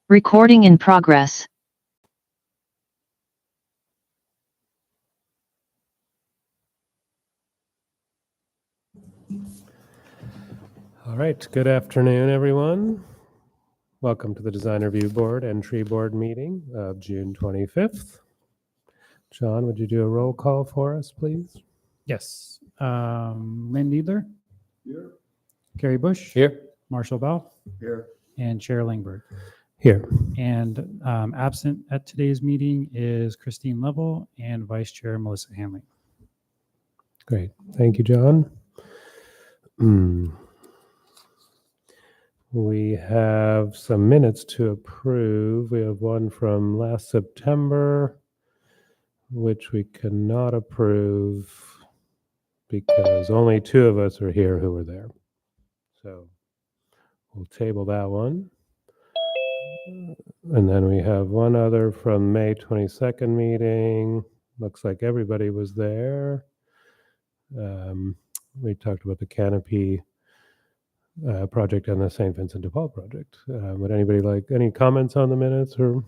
Recording in progress. All right, good afternoon, everyone. Welcome to the Design Review Board and Tree Board meeting of June 25th. John, would you do a roll call for us, please? Yes. Lynn Needler, Here. Carrie Bush, Here. Marshall Bell, Here. and Chair Langberg. Here. And absent at today's meeting is Christine Lovell and Vice Chair Melissa Hanley. Great. Thank you, John. We have some minutes to approve. We have one from last September, which we cannot approve because only two of us are here who were there. So we'll table that one. And then we have one other from May 22nd meeting. Looks like everybody was there. We talked about the canopy project and the St. Vincent DePaul project. Would anybody like any comments on the minutes, or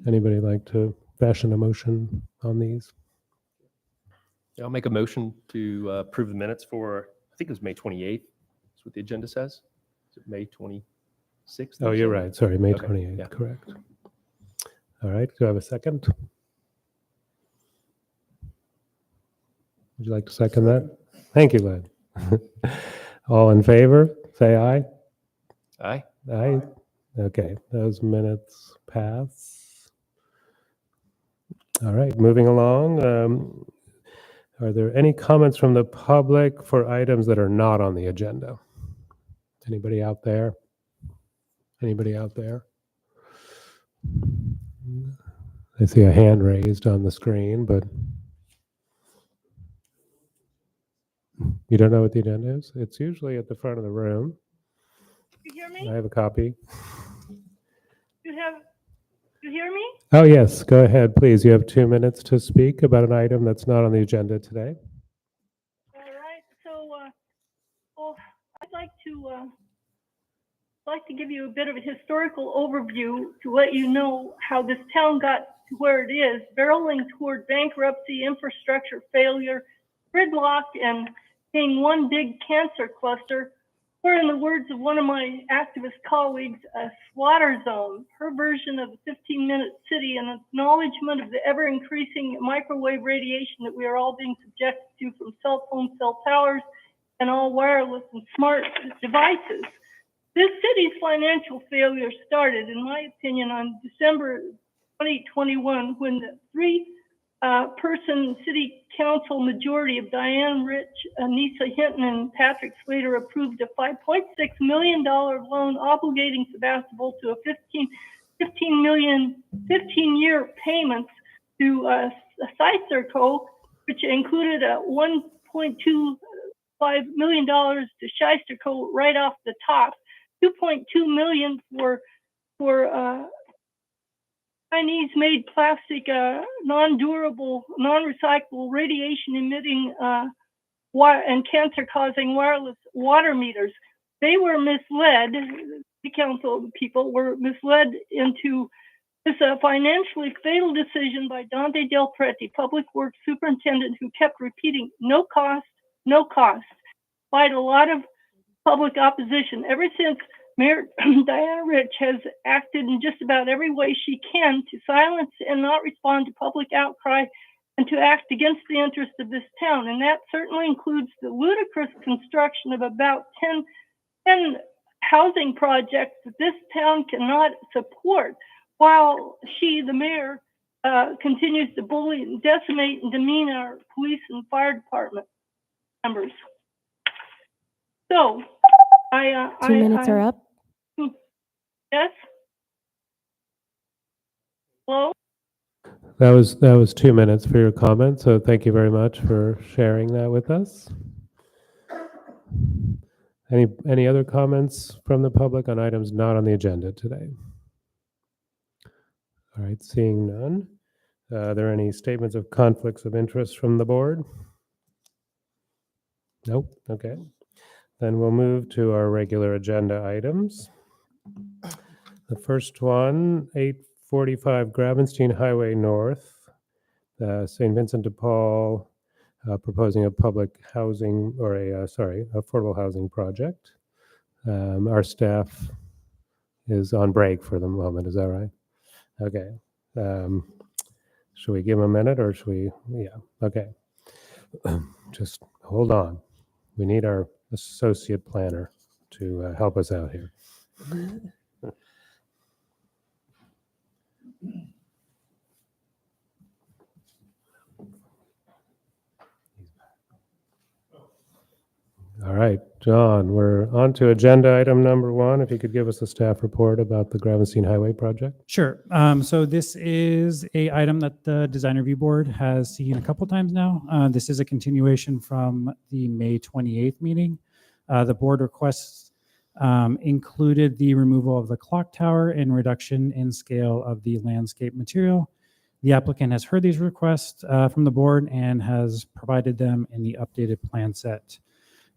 anybody like to fashion a motion on these? I'll make a motion to approve the minutes for, I think it was May 28th. That's what the agenda says. Is it May 26th? Oh, you're right. Sorry, May Okay, 28th, yeah. correct. All right, do I have a second? Would you like to second that? Thank you, Lynn. All in favor, say aye. Aye. Aye. Okay, those minutes pass. All right, moving along. Are there any comments from the public for items that are not on the agenda? Anybody out there? Anybody out there? I see a hand raised on the screen, but you don't know what the agenda is? It's usually at the front of the room. You hear me? I have a copy. You hear me? Oh, yes, go ahead, please. You have 2 minutes to speak about an item that's not on the agenda today. All right. So, well, I'd like to give you a bit of a historical overview to let you know how this town got to where it is, barreling toward bankruptcy, infrastructure failure, gridlock, and being one big cancer cluster, or in the words of one of my activist colleagues, a slaughter zone, her version of a 15-minute city, and acknowledgement of the ever-increasing microwave radiation that we are all being subjected to from cell phone cell towers and all wireless and smart devices. This city's financial failure started, in my opinion, on December 2021, when the three-person city council majority of Diane Rich, Anissa Hinton, and Patrick Slater approved a $5.6 million loan obligating Sebastopol to a 15-year payments to Sicerco, which included a $1.25 million to Sicerco right off the top, $2.2 million for Chinese-made plastic, non-durable, non-recyclable, radiation-emitting and cancer-causing wireless water meters. They were misled, the council people were misled into this financially fatal decision by Dante Del Preti, Public Works Superintendent, who kept repeating, no cost, no cost, despite a lot of public opposition. Ever since, Mayor Diana Rich has acted in just about every way she can to silence and not respond to public outcry and to act against the interests of this town. And that certainly includes the ludicrous construction of about 10 housing projects that this town cannot support, while she, the mayor, continues to bully and decimate and demean our police and fire department members. So, 2 minutes are up. Yes. Hello. That was 2 minutes for your comment, so thank you very much for sharing that with us. Any other comments from the public on items not on the agenda today? All right, seeing none. Are there any statements of conflicts of interest from the board? Nope. Okay. Then we'll move to our regular agenda items. The first one, 845 Gravenstein Highway North, St. Vincent DePaul, proposing a public housing or affordable housing project. Our staff is on break for the moment. Is that right? Okay. Should we give him a minute or should we? Yeah. Okay. Just hold on. We need our associate planner to help us out here. All right, John, we're on to agenda item number 1. If you could give us a staff report about the Gravenstein Highway project. Sure. So this is a item that the Design Review Board has seen a couple times now. This is a continuation from the May 28th meeting. The board requests included the removal of the clock tower and reduction in scale of the landscape material. The applicant has heard these requests from the board and has provided them in the updated plan set.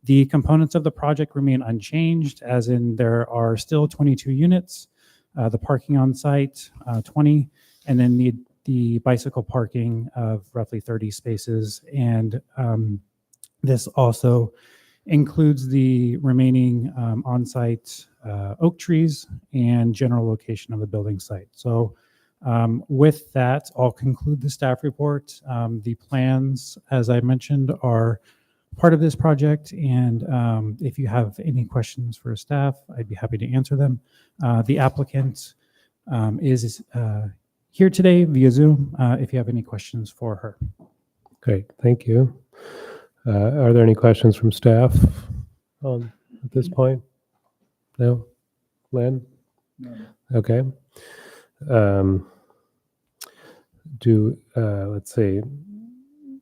The components of the project remain unchanged, as in there are still 22 units, the parking on site, 20, and then the bicycle parking of roughly 30 spaces. And this also includes the remaining on-site oak trees and general location of the building site. So with that, I'll conclude the staff report. The plans, as I mentioned, are part of this project, and if you have any questions for staff, I'd be happy to answer them. The applicant is here today via Zoom if you have any questions for her. Great, thank you. Are there any questions from staff at this point? No? Lynn? No. Okay. Let's see.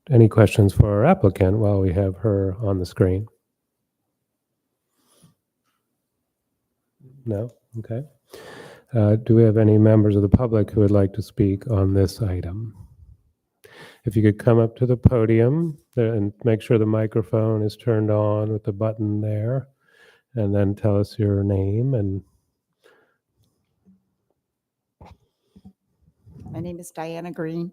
Any questions for our applicant while we have her on the screen? No? Okay. Do we have any members of the public who would like to speak on this item? If you could come up to the podium and make sure the microphone is turned on with the button there, and then tell us your name and... My name is Diana Green.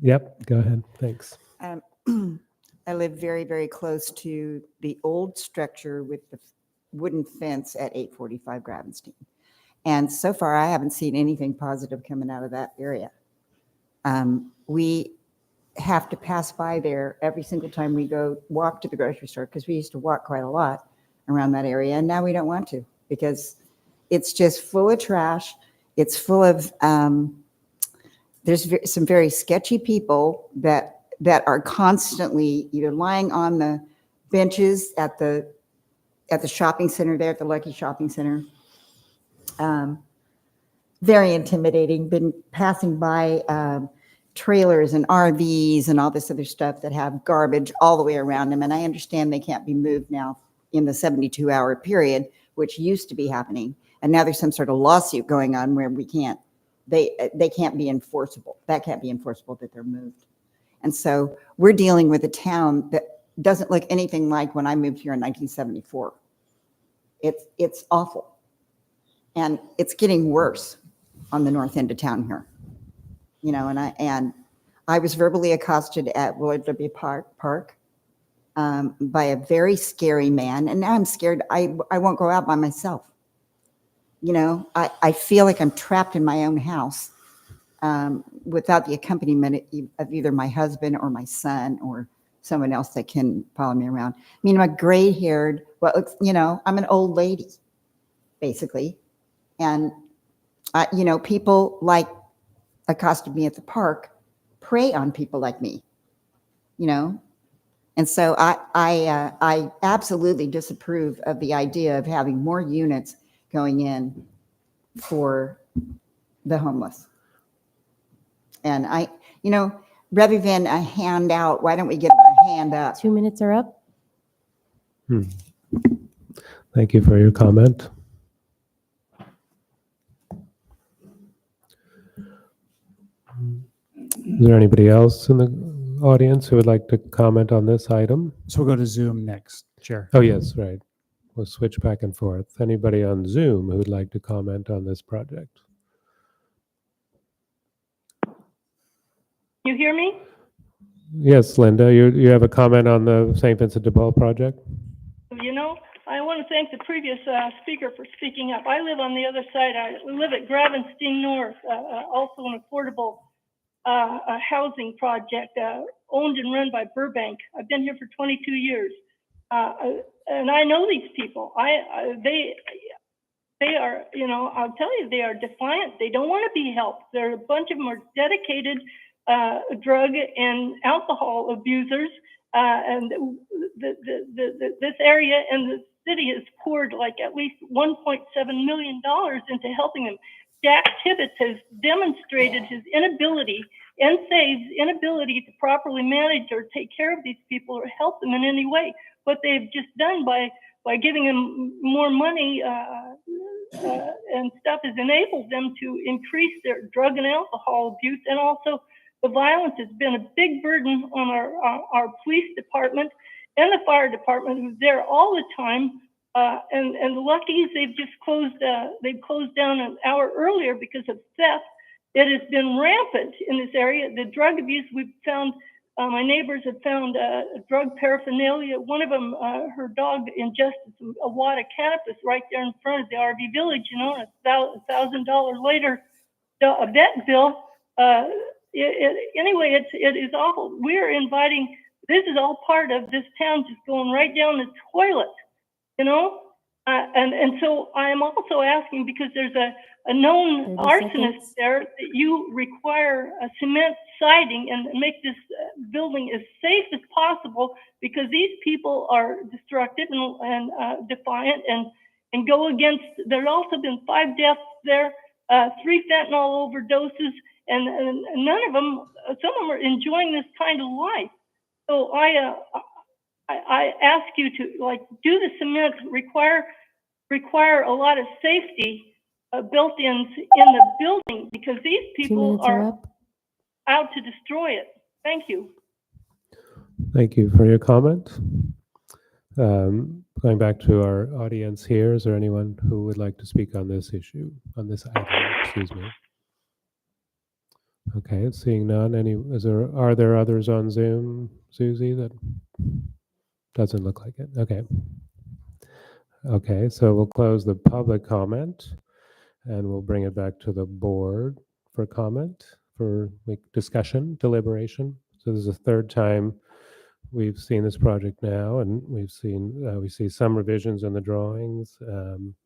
Yep, go ahead. Thanks. I live very, very close to the old structure with the wooden fence at 845 Gravenstein. And so far, I haven't seen anything positive coming out of that area. We have to pass by there every single time we go walk to the grocery store, because we used to walk quite a lot around that area. And now we don't want to, because it's just full of trash. It's full of... there's some very sketchy people that are constantly either lying on the benches at the shopping center there, at the Lucky Shopping Center. Very intimidating. Been passing by trailers and RVs and all this other stuff that have garbage all the way around them. And I understand they can't be moved now in the 72-hour period, which used to be happening. And now there's some sort of lawsuit going on where we can't. They can't be enforceable. That can't be enforceable, that they're moved. And so we're dealing with a town that doesn't look anything like when I moved here in 1974. It's awful. And it's getting worse on the north end of town here. You know, and I was verbally accosted at Willard W. Park by a very scary man. And now I'm scared. I won't go out by myself. You know, I feel like I'm trapped in my own house without the accompaniment of either my husband or my son or someone else that can follow me around. I mean, I'm a gray-haired, you know, I'm an old lady, basically. And, you know, people like accosted me at the park prey on people like me, you know. And so I absolutely disapprove of the idea of having more units going in for the homeless. And you know, rather than a handout, why don't we give them a hand up? 2 minutes are up. Thank you for your comment. Is there anybody else in the audience who would like to comment on this item? So we'll go to Zoom next, Chair. Oh, yes, right. we'll switch back and forth. Anybody on Zoom who'd like to comment on this project? You hear me? Yes, Linda, you have a comment on the St. Vincent de Paul project? You know, I want to thank the previous speaker for speaking up. I live on the other side. I live at Gravenstein North, also an affordable housing project owned and run by Burbank. I've been here for 22 years, and I know these people. They are, you know, I'll tell you, they are defiant. They don't want to be helped. There are a bunch of them are dedicated drug and alcohol abusers, and this area and the city has poured like at least $1.7 million into helping them. Jack Tibbetts has demonstrated his inability, NSAID's inability to properly manage or take care of these people or help them in any way. What they've just done by giving them more money and stuff has enabled them to increase their drug and alcohol abuse, and also the violence has been a big burden on our police department and the fire department, who's there all the time. And the Luckies, they've just closed down an hour earlier because of theft. It has been rampant in this area. The drug abuse we've found, my neighbors have found drug paraphernalia. One of them, her dog ingested a wad of cannabis right there in front of the RV village, you know, $1,000 later, a vet bill. Anyway, it is awful. We're inviting, this is all part of this town just going right down the toilet, you know? And so I am also asking, because there's a known 30 arsonist seconds. there, that you require a cement siding and make this building as safe as possible, because these people are destructive and defiant and go against, there's also been 5 deaths there, 3 fentanyl overdoses, and none of them, some of them are enjoying this kind of life. So I ask you to, like, do the cement, require a lot of safety built-ins in the building, because these 2 people minutes are are up. out to destroy it. Thank you. Thank you for your comment. Going back to our audience here, is there anyone who would like to speak on this issue, on this item, excuse me? Okay, seeing none, are there others on Zoom, Susie? That doesn't look like it. Okay. Okay, so we'll close the public comment and we'll bring it back to the board for comment, for discussion, deliberation. So this is the 3rd time we've seen this project now, and we see some revisions in the drawings.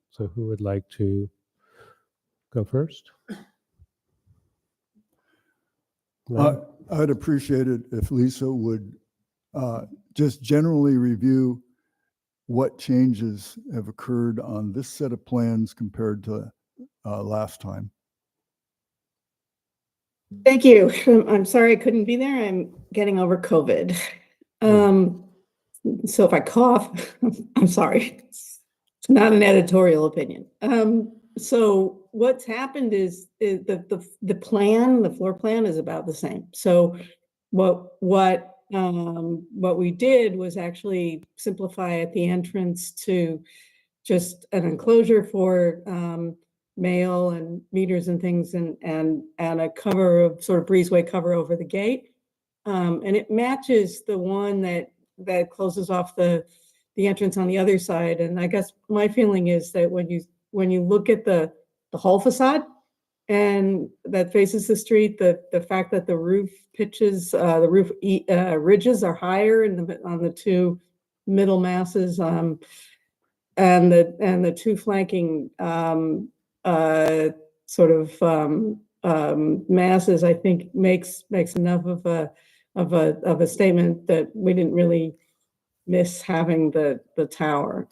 So who would like to go first? I'd appreciate it if Lisa would just generally review what changes have occurred on this set of plans compared to last time. Thank you. I'm sorry I couldn't be there. I'm getting over COVID. So if I cough, I'm sorry. It's not an editorial opinion. So what's happened is the plan, the floor plan is about the same. So what we did was actually simplify at the entrance to just an enclosure for mail and meters and things, and a cover of sort of breezeway cover over the gate. And it matches the one that closes off the entrance on the other side. And I guess my feeling is that when you look at the hall facade and that faces the street, the fact that the roof pitches, the roof ridges are higher on the 2 middle masses, and the 2 flanking sort of masses, I think makes enough of a statement that we didn't really miss having the tower.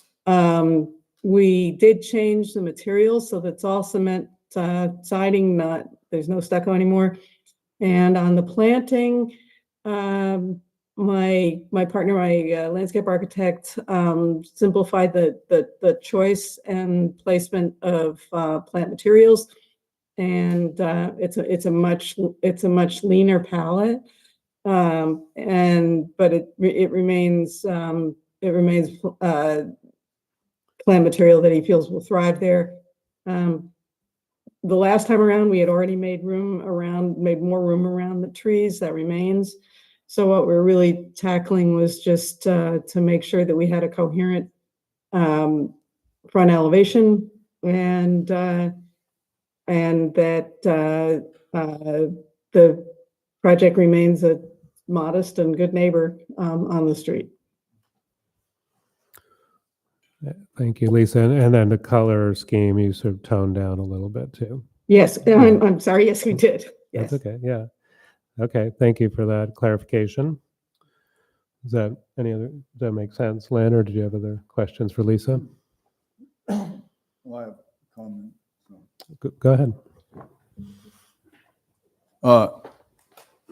We did change the materials, so that's all cement siding, there's no stucco anymore. And on the planting, my partner, my landscape architect, simplified the choice and placement of plant materials, and it's a much leaner palette, but it remains plant material that he feels will thrive there. The last time around, we had already made more room around the trees. That remains. So what we're really tackling was just to make sure that we had a coherent front elevation and that the project remains a modest and good neighbor on the street. Thank you, Lisa. And then the color scheme you sort of toned down a little bit too. Yes, I'm sorry. Yes, we did. Yes. That's okay. Yeah. Okay. Thank you for that clarification. Does that make sense, Lynn, or did you have other questions for Lisa? Well, I have a comment. Go ahead.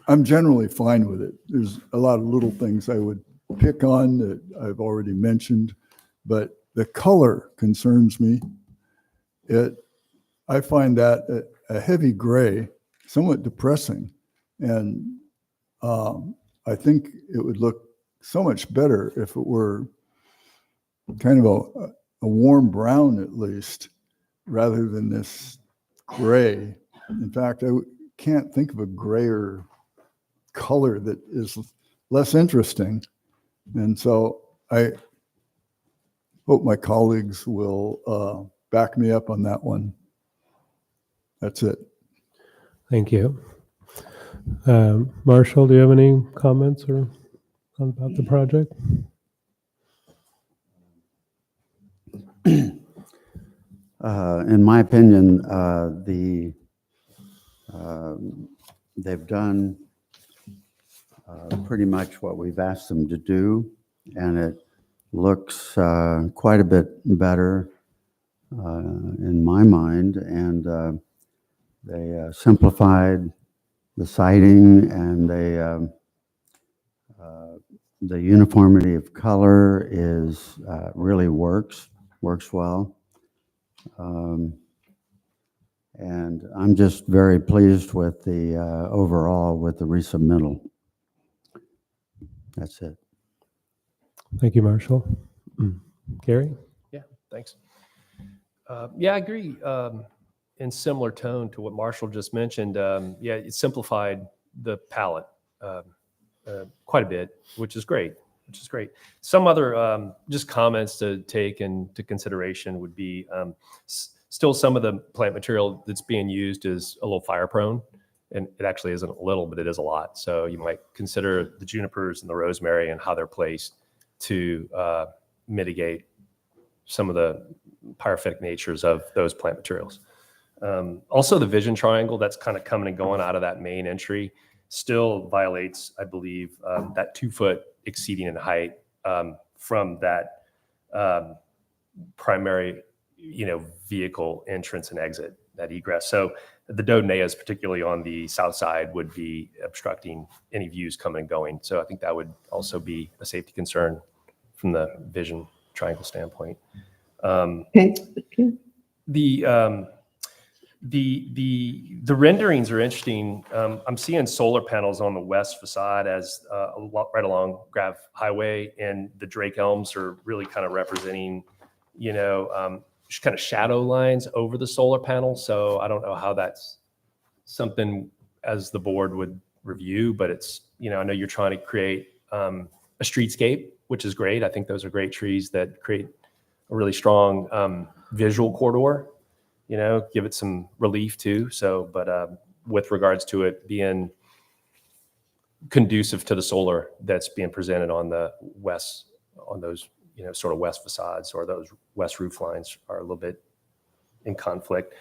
I'm generally fine with it. There's a lot of little things I would pick on that I've already mentioned, but the color concerns me. I find that a heavy gray somewhat depressing, and I think it would look so much better if it were kind of a warm brown at least, rather than this gray. In fact, I can't think of a grayer color that is less interesting. And so I hope my colleagues will back me up on that one. That's it. Thank you. Marshall, do you have any comments or about the project? In my opinion, they've done pretty much what we've asked them to do, and it looks quite a bit better in my mind. And they simplified the siding, and the uniformity of color is really works well. And I'm just very pleased with the overall with the resubmittal. That's it. Thank you, Marshall. Gary? Yeah, thanks. Yeah, I agree. In similar tone to what Marshall just mentioned, yeah, it simplified the palette quite a bit, which is great. Some other just comments to take into consideration would be still some of the plant material that's being used is a little fire prone, and it actually isn't a little, but it is a lot. So you might consider the junipers and the rosemary and how they're placed to mitigate some of the pyrophytic natures of those plant materials. Also, the vision triangle that's kind of coming and going out of that main entry still violates, I believe, that 2 foot exceeding in height from that primary, vehicle entrance and exit, that egress. So the Dodoneas, particularly on the south side, would be obstructing any views coming and going. So I think that would also be a safety concern from the vision triangle standpoint. Okay. The renderings are interesting. I'm seeing solar panels on the west facade as right along Grav Highway, and the Drake Elms are really kind of representing, kind of shadow lines over the solar panel. So I don't know how that's something as the board would review, but it's, I know you're trying to create a streetscape, which is great. I think those are great trees that create a really strong visual corridor. Give it some relief too. So, but with regards to it being conducive to the solar that's being presented on the west, on those, sort of west facades, or those west roof lines are a little bit in conflict.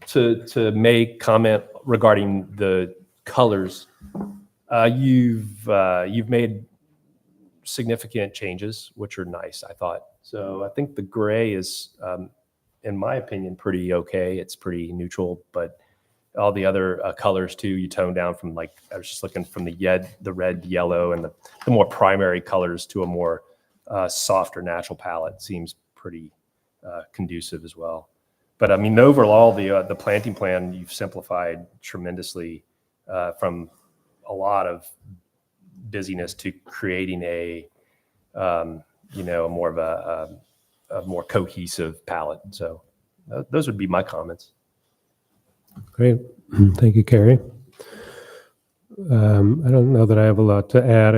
To make comment regarding the colors, you've made significant changes, which are nice, I thought. So I think the gray is, in my opinion, pretty okay. It's pretty neutral, but all the other colors too, you tone down from, like, I was just looking from the red, yellow, and the more primary colors to a more softer natural palette seems pretty conducive as well. But I mean, overall, the planting plan you've simplified tremendously from a lot of busyness to creating a more of a a more cohesive palette. So those would be my comments. Great. Thank you, Carrie. I don't know that I have a lot to add.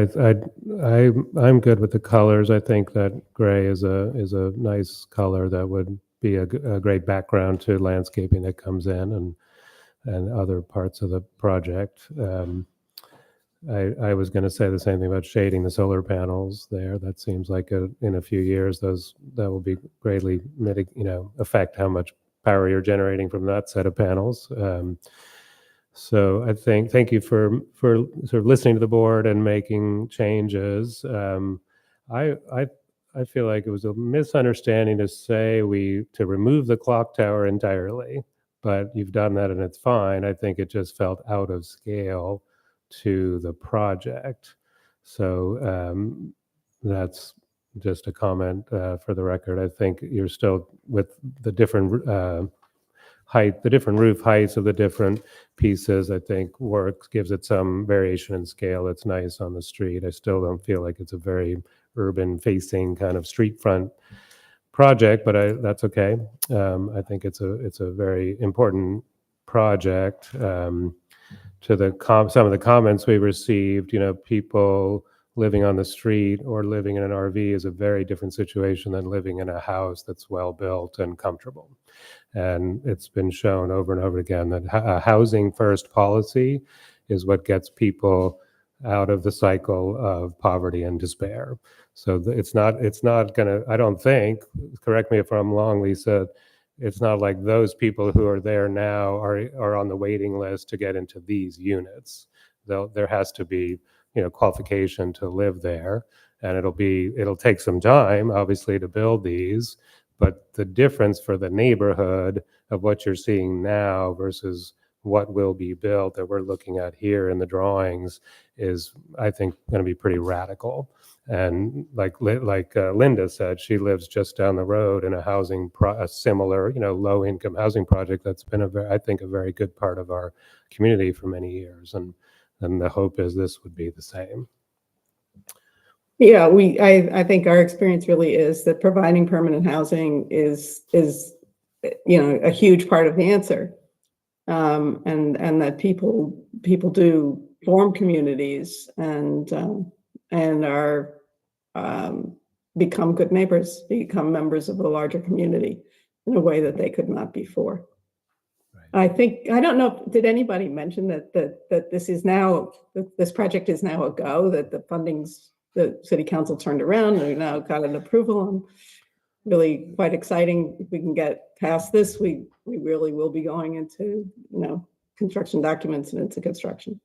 I'm good with the colors. I think that gray is a nice color that would be a great background to landscaping that comes in and other parts of the project. I was going to say the same thing about shading the solar panels there. That seems like in a few years that will be greatly affect how much power you're generating from that set of panels. So I think thank you for sort of listening to the board and making changes. I feel like it was a misunderstanding to say to remove the clock tower entirely, but you've done that and it's fine. I think it just felt out of scale to the project. So that's just a comment for the record. I think you're still with the different the different roof heights of the different pieces, I think works, gives it some variation in scale. It's nice on the street. I still don't feel like it's a very urban facing kind of street front project, but that's okay. I think it's a very important project. To some of the comments we received, people living on the street or living in an RV is a very different situation than living in a house that's well built and comfortable. And it's been shown over and over again that a housing first policy is what gets people out of the cycle of poverty and despair. So it's not gonna, I don't think, correct me if I'm wrong, Lisa, it's not like those people who are there now are on the waiting list to get into these units. There has to be, qualification to live there, and it'll take some time, obviously, to build these. But the difference for the neighborhood of what you're seeing now versus what will be built that we're looking at here in the drawings is, I think, going to be pretty radical. And like Linda said, she lives just down the road in a similar, low income housing project that's been I think a very good part of our community for many years. And the hope is this would be the same. Yeah, I think our experience really is that providing permanent housing is a huge part of the answer, and that people do form communities and are become good neighbors, become members of a larger community in a way that they could not before. Right. I don't know, did anybody mention that this is now, this project is now a go, that the city council turned around and we now got an approval on? Really quite exciting. If we can get past this, we really will be going into, construction documents and into construction.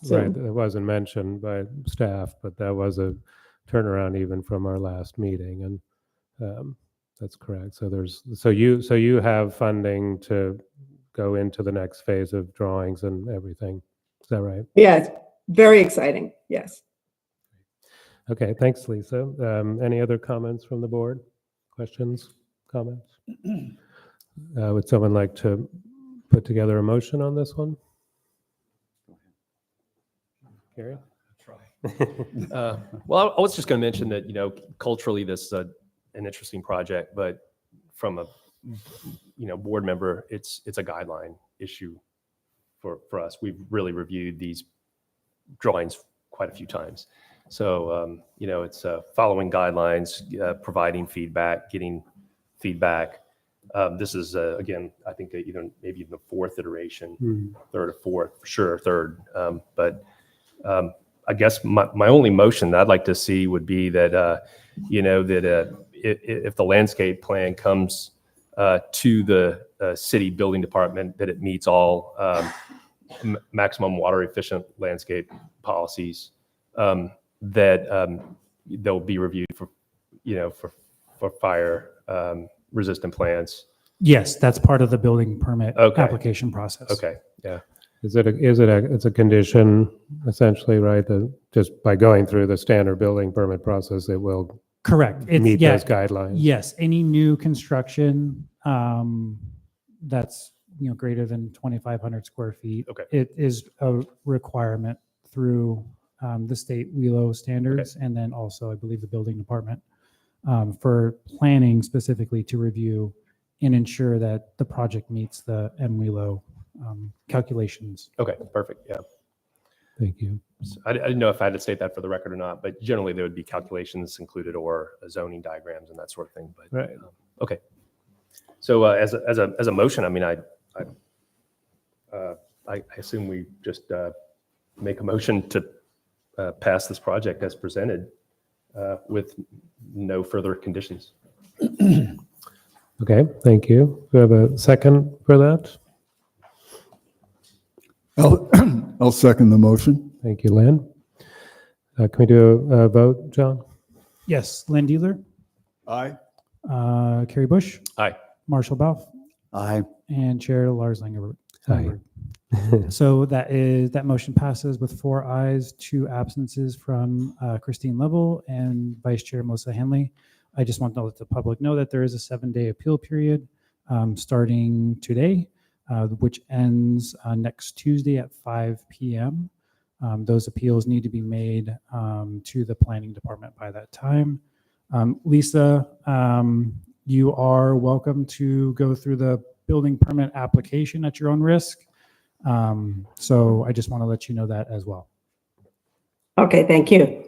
So, right, it wasn't mentioned by staff, but that was a turnaround even from our last meeting, and that's correct. So you have funding to go into the next phase of drawings and everything. Is that right? Yeah, it's very exciting. Yes. Okay, thanks, Lisa. Any other comments from the board? Questions, comments? Would someone like to put together a motion on this one? Gary? Well, I was just going to mention that, culturally this is an interesting project, but from a board member, it's a guideline issue for us. We've really reviewed these drawings quite a few times. So, it's following guidelines, providing feedback, getting feedback. This is, again, I think maybe even the fourth iteration, third or fourth, for sure, third. But I guess my only motion that I'd like to see would be that, if the landscape plan comes to the city building department, that it meets all maximum water efficient landscape policies, that they'll be reviewed for fire resistant plants. Yes, that's part of the building permit application process. Okay, yeah. It's a condition essentially, right? That just by going through the standard building permit process, it will correct meet those guidelines. Yes, any new construction that's greater than 2,500 square feet. Okay. It is a requirement through the state WELO standards, and then also I believe the building department for planning specifically to review and ensure that the project meets the MWILO calculations. Okay, perfect. Yeah. Thank you. So I didn't know if I had to state that for the record or not, but generally there would be calculations included or zoning diagrams and that sort of thing. But Right. Okay. So as a motion, I mean, I assume we just make a motion to pass this project as presented with no further conditions. Okay, thank you. Do we have a second for that? I'll second the motion. Thank you, Lynn. Can we do a vote, John? Yes, Len Dealer, Aye. Carrie Bush, Aye. Marshall Balf, Aye. and Chair Lars Langer. Aye. So that motion passes with 4 ayes, 2 absences from Christine Lovell and Vice Chair Melissa Hanley. I just want to let the public know that there is a 7-day appeal period starting today, which ends next Tuesday at 5 p.m. Those appeals need to be made to the planning department by that time. Lisa, you are welcome to go through the building permit application at your own risk. So I just want to let you know that as well. Okay, thank you.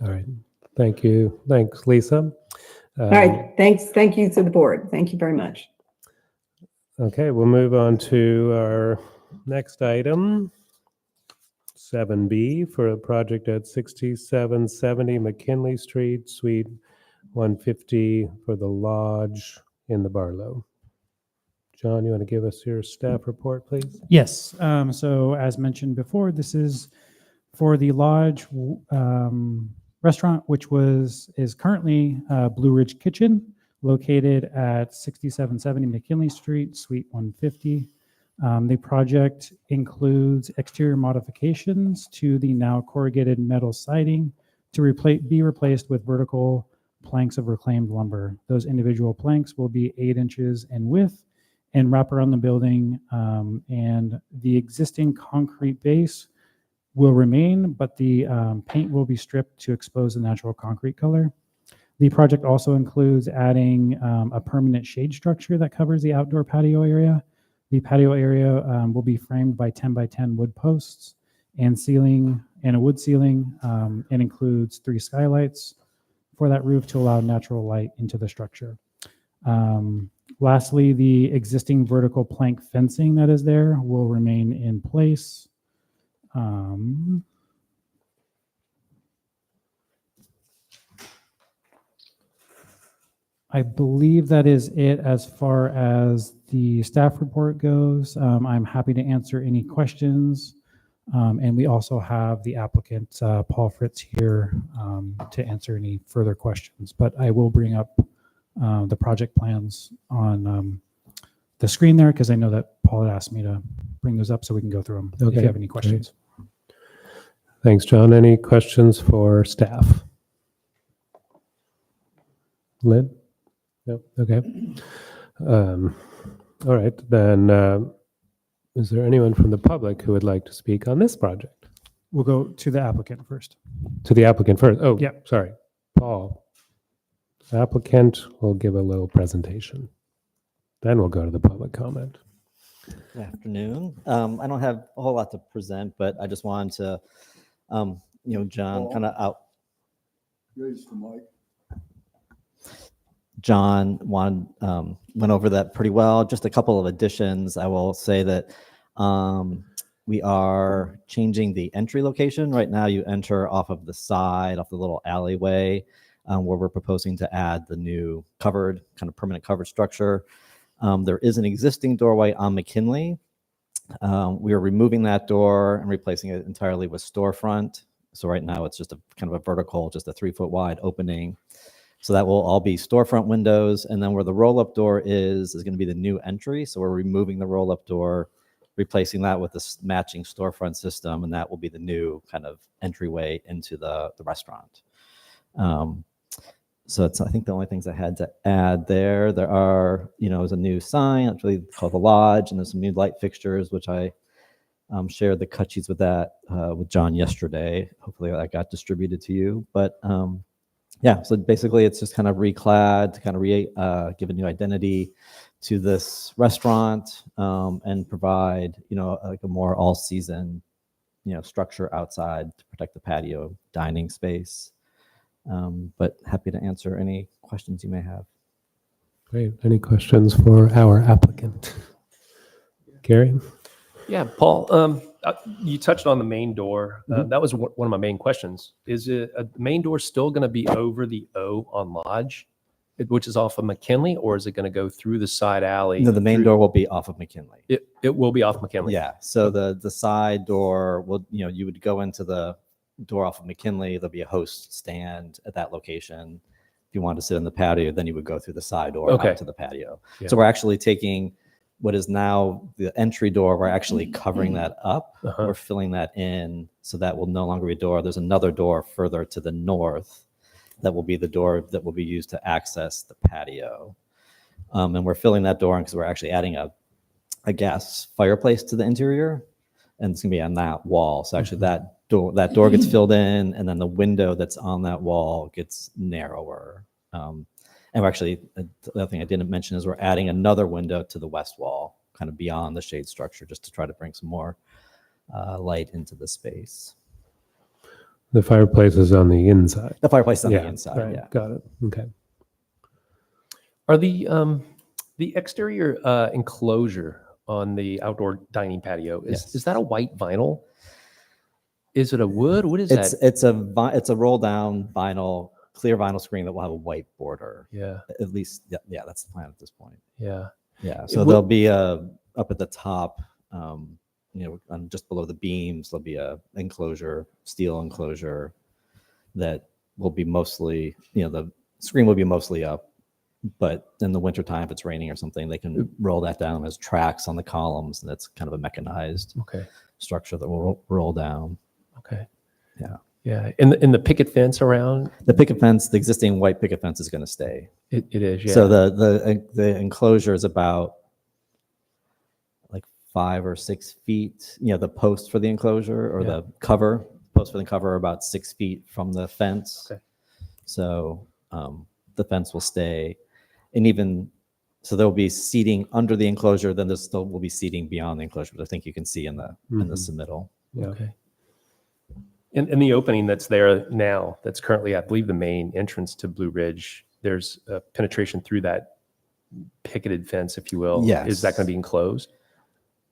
All right. Thank you. Thanks, Lisa. All right, thanks. Thank you to the board. Thank you very much. Okay, we'll move on to our next item, 7B, for a project at 6770 McKinley Street, Suite 150 for the Lodge in the Barlow. John, you want to give us your staff report, please? Yes. So as mentioned before, this is for the Lodge restaurant, which is currently Blue Ridge Kitchen, located at 6770 McKinley Street, Suite 150. The project includes exterior modifications to the now corrugated metal siding to be replaced with vertical planks of reclaimed lumber. Those individual planks will be 8 inches in width and wrap around the building, and the existing concrete base will remain, but the paint will be stripped to expose the natural concrete color. The project also includes adding a permanent shade structure that covers the outdoor patio area. The patio area will be framed by 10 by 10 wood posts and a wood ceiling, and includes 3 skylights for that roof to allow natural light into the structure. Lastly, the existing vertical plank fencing that is there will remain in place. I believe that is it as far as the staff report goes. I'm happy to answer any questions. And we also have the applicant, Paul Fritz, here to answer any further questions. But I will bring up the project plans on the screen there, because I know that Paul had asked me to bring those up so we can go through them if you have any questions. Great. Thanks, John. Any questions for staff? Lynn? Yep. Okay. All right. Then is there anyone from the public who would like to speak on this project? We'll go to the applicant first. To the applicant first. Oh, Yeah. Sorry. Paul. Applicant will give a little presentation. Then we'll go to the public comment. Good afternoon. I don't have a whole lot to present, but I just wanted to, John kind of out. Raise the mic. John went over that pretty well. Just a couple of additions. I will say that we are changing the entry location. Right now, you enter off of the side, off the little alleyway, where we're proposing to add the new covered, kind of permanent covered structure. There is an existing doorway on McKinley. We are removing that door and replacing it entirely with storefront. So right now it's just a kind of a vertical, just a 3-foot wide opening. So that will all be storefront windows. And then where the roll-up door is going to be the new entry. So we're removing the roll-up door, replacing that with this matching storefront system. And that will be the new kind of entryway into the restaurant. So that's, I think, the only things I had to add there. There are, there's a new sign actually called the Lodge, and there's some new light fixtures, which I shared the cut sheets with that with John yesterday. Hopefully that got distributed to you. But Yeah, so basically it's just kind of reclad to kind of give a new identity to this restaurant, and provide, like a more all season, structure outside to protect the patio dining space. But happy to answer any questions you may have. Great. Any questions for our applicant? Gary? Yeah, Paul, you touched on the main door. That was one of my main questions. Is the main door still going to be over the O on Lodge, which is off of McKinley, or is it going to go through the side alley? No, the main door will be off of McKinley. It will be off McKinley. Yeah. So the side door will, you would go into the door off of McKinley. There'll be a host stand at that location. If you wanted to sit in the patio, then you would go through the side door out to the patio. Yeah. So we're actually taking what is now the entry door. We're actually covering that up. We're filling that in, so that will no longer be a door. There's another door further to the north that will be the door that will be used to access the patio. And we're filling that door in because we're actually adding a gas fireplace to the interior, and it's gonna be on that wall. So actually that door gets filled in, and then the window that's on that wall gets narrower. And we're actually, the other thing I didn't mention is we're adding another window to the west wall, kind of beyond the shade structure, just to try to bring some more light into the space. The fireplace is on the inside. The fireplace is on the inside. Right, Yeah. got it. Okay. Are the exterior enclosure on the outdoor dining patio, is that a white vinyl? Is it a wood? What is that? It's a roll down vinyl, clear vinyl screen that will have a white border. Yeah. At least, yeah, that's the plan at this point. Yeah. Yeah. So there'll be up at the top, just below the beams, there'll be a steel enclosure that will be mostly, the screen will be mostly up, but in the wintertime, if it's raining or something, they can roll that down as tracks on the columns, and that's kind of a mechanized structure that will roll down. Okay. Yeah. Yeah. And the picket fence around? The picket fence, the existing white picket fence is going to stay. It is, yeah. So the enclosure is about like 5 or 6 feet. The post for the enclosure or the post for the cover are about 6 feet from the fence. Okay. So the fence will stay, and so there'll be seating under the enclosure. Then there still will be seating beyond the enclosure, which I think you can see in the submittal. Yeah. Okay. And the opening that's there now, that's currently, I believe, the main entrance to Blue Ridge, there's a penetration through that picketed fence, if you will. Yes. Is that going to be enclosed?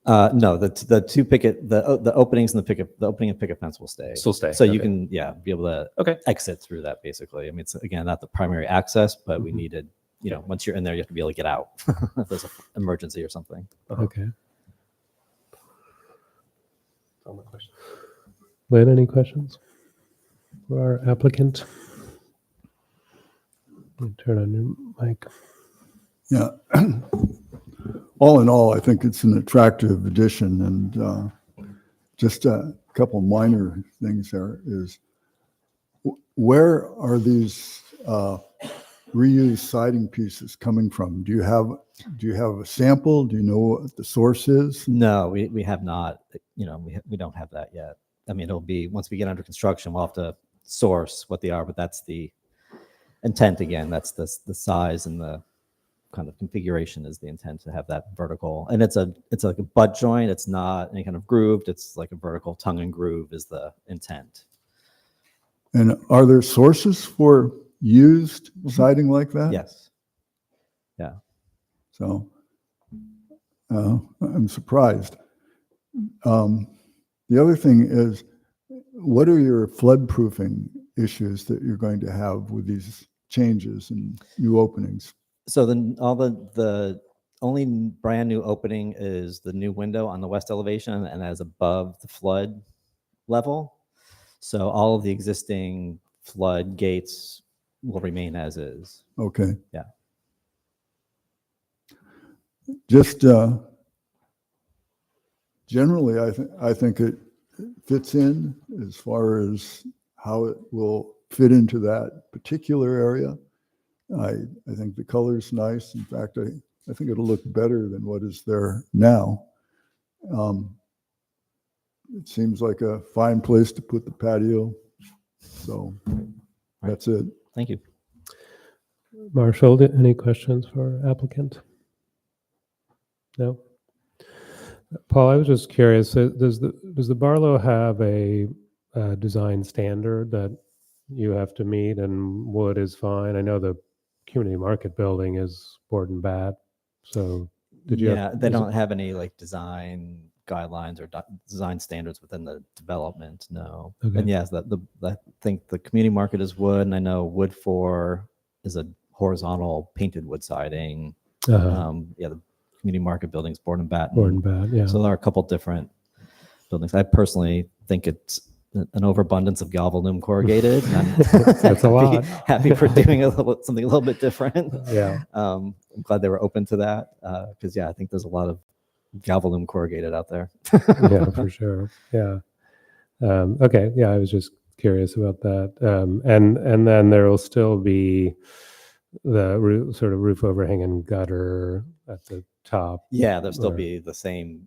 No, the openings and the opening and picket fence will stay. Still stay. So you Okay. can be able to exit through that basically. I mean, it's again not the primary access, but we needed, once you're in there, you have to be able to get out if there's an emergency or something. Okay. All my questions. Lynn, any questions for our applicant? Turn on your mic. Yeah. All in all, I think it's an attractive addition, and just a couple minor things there is, where are these reused siding pieces coming from? Do you have a sample? Do you know what the source is? No, we have not. We don't have that yet. I mean, it'll be once we get under construction, we'll have to source what they are, but that's the intent again. That's the size and the kind of configuration is the intent to have that vertical. And it's like a butt joint. It's not any kind of grooved. It's like a vertical tongue and groove is the intent. And are there sources for used siding like that? Yes. Yeah. So I'm surprised. The other thing is, what are your flood proofing issues that you're going to have with these changes and new openings? So the only brand new opening is the new window on the west elevation, and that is above the flood level. So all of the existing flood gates will remain as is. Okay. Yeah. Just generally, I think it fits in as far as how it will fit into that particular area. I think the color's nice. In fact, I think it'll look better than what is there now. It seems like a fine place to put the patio. So that's it. Thank you. Marshall, any questions for applicant? No? Paul, I was just curious, does the Barlow have a design standard that you have to meet and wood is fine? I know the community market building is board and bat, so did you? Yeah, they don't have any like design guidelines or design standards within the development, no. Okay. And yes, I think the community market is wood, and I know wood 4 is a horizontal painted wood siding. Yeah, the community market buildings, board and batten. Board and bat, yeah. So there are a couple different buildings. I personally think it's an overabundance of galvalume corrugated. And I'm That's a lot. happy for doing something a little bit different. Yeah. I'm glad they were open to that because yeah, I think there's a lot of galvalume corrugated out there. Yeah, for sure. Yeah. Okay. Yeah, I was just curious about that. And then there will still be the sort of roof overhang and gutter at the top. Yeah, there'll still Or- be the same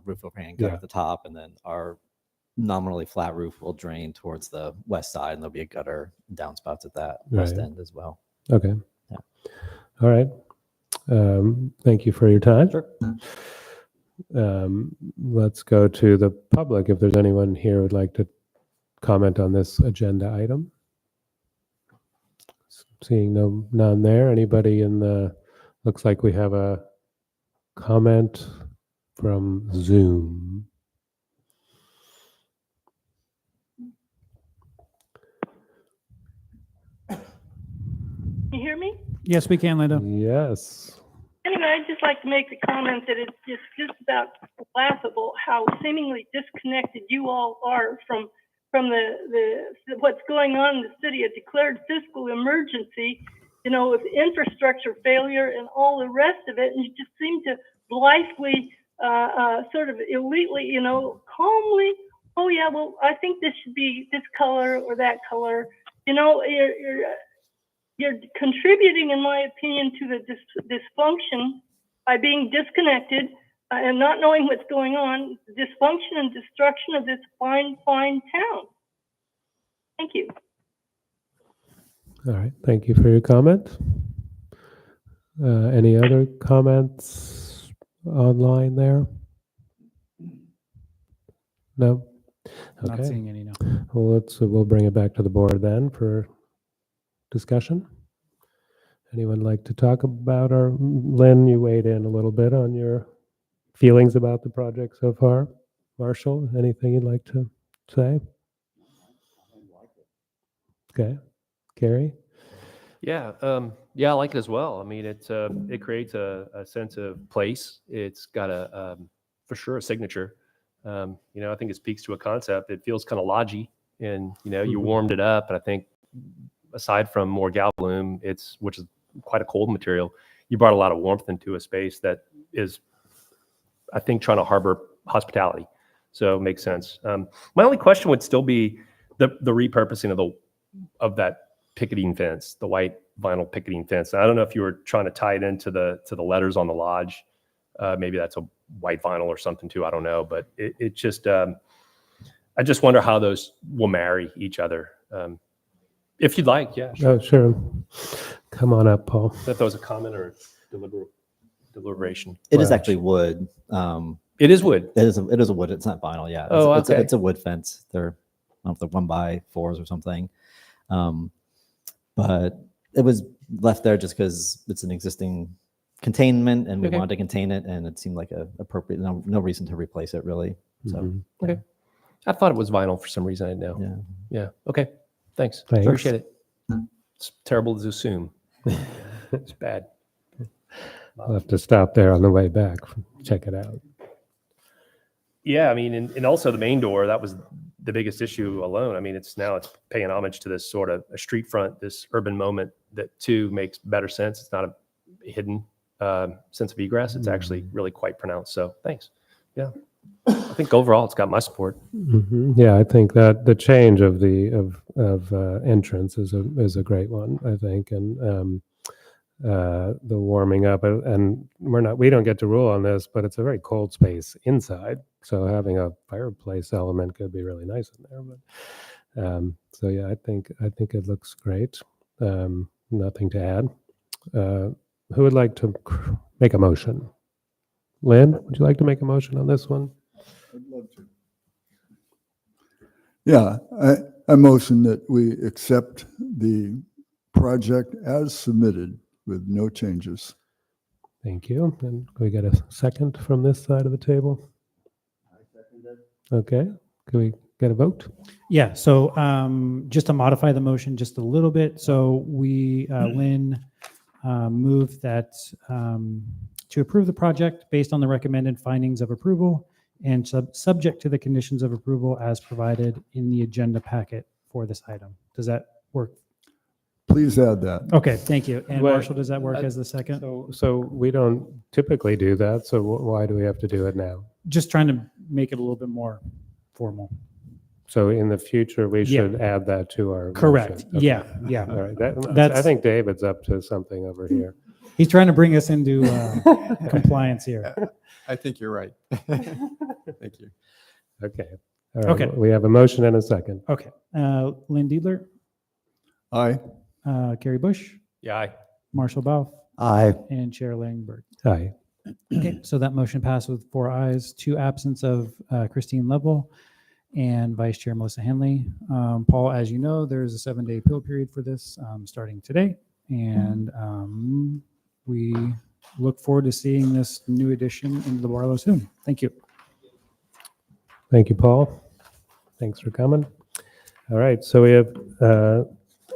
roof overhang gutter Yeah. at the top, and then our nominally flat roof will drain towards the west side, and there'll be a gutter downspouts at that west Right. end as well. Okay. Yeah. All right. Thank you for your time. Sure. Let's go to the public. If there's anyone here who would like to comment on this agenda item. Seeing none there. Anybody looks like we have a comment from Zoom. You hear me? Yes, we can, Linda. Yes. Anyway, I'd just like to make the comment that it's just about laughable how seemingly disconnected you all are from the what's going on in the city, a declared fiscal emergency, you know, with infrastructure failure and all the rest of it, and you just seem to blithely, sort of elitely, you know, calmly, oh yeah, well, I think this should be this color or that color. You know, you're contributing, in my opinion, to the dysfunction by being disconnected and not knowing what's going on, dysfunction and destruction of this fine, fine town. Thank you. All right. Thank you for your comment. Any other comments online there? No? Not Okay. seeing any, no. Well, we'll bring it back to the board then for discussion. Anyone like to talk about, or Lynn, you weighed in a little bit on your feelings about the project so far. Marshall, anything you'd like to say? Okay. Carrie? Yeah, yeah, I like it as well. I mean, it creates a sense of place. It's got for sure a signature. You know, I think it speaks to a concept. It feels kind of lodgy, and you know, you warmed it up. And I think aside from more galvalume, which is quite a cold material, you brought a lot of warmth into a space that is, I think, trying to harbor hospitality. So it makes sense. My only question would still be the repurposing of that picketing fence, the white vinyl picketing fence. I don't know if you were trying to tie it into the letters on the lodge. Maybe that's a white vinyl or something too. I don't know, but it just I just wonder how those will marry each other. If you'd like, yeah. Sure. Oh, sure. Come on up, Paul. If that was a comment or deliberation. It is actually wood. It is wood. It is a wood. It's not vinyl. Yeah. Oh, okay. It's a wood fence. They're, I don't know if they're 1x4s or something. But it was left there just because it's an existing containment and we Okay. wanted to contain it, and it seemed like a appropriate, no reason to replace it really. So Mhm. Okay. I thought it was vinyl for some reason. I didn't know. yeah. Yeah. Okay. Thanks. Thanks. Appreciate it. It's terrible to assume. It's bad. I'll have to stop there on the way back. Check it out. Yeah, I mean, and also the main door, that was the biggest issue alone. I mean, it's paying homage to this sort of a street front, this urban moment that too makes better sense. It's not a hidden sense of egress. It's actually really quite pronounced. So thanks. Yeah. I think overall it's got my support. Mhm. Yeah, I think that the change of the entrance is a great one, I think, and the warming up, and we don't get to rule on this, but it's a very cold space inside, so having a fireplace element could be really nice in there. But so yeah, I think it looks great. Nothing to add. Who would like to make a motion? Lynn, would you like to make a motion on this one? I'd love to. Yeah, I motion that we accept the project as submitted with no changes. Thank you. And can we get a second from this side of the table? I second it. Okay. Can we get a vote? Yeah, so just to modify the motion just a little bit, so we, Lynn, moved that to approve the project based on the recommended findings of approval and subject to the conditions of approval as provided in the agenda packet for this item. Does that work? Please add that. Okay, thank you. And Well, Marshall, does that work as the second? So we don't typically do that. So why do we have to do it now? Just trying to make it a little bit more formal. So in the future, we Yeah. should add that to our. Correct. motion. Okay. Yeah, yeah. All right. I That's- think David's up to something over here. He's trying to bring us into compliance here. I think you're right. Thank you. Okay. All right. Okay. We have a motion and a second. Okay. Lynn Diedler, Aye. Carrie Bush, Yeah, aye. Marshall Bauf, Aye. and Chair Langberg. Aye. Okay, so that motion passed with 4 ayes, 2 absence of Christine Level and Vice Chair Melissa Henley. Paul, as you know, there's a 7-day appeal period for this starting today. And we look forward to seeing this new addition into the Barlow soon. Thank you. Thank you, Paul. Thanks for coming. All right. So we have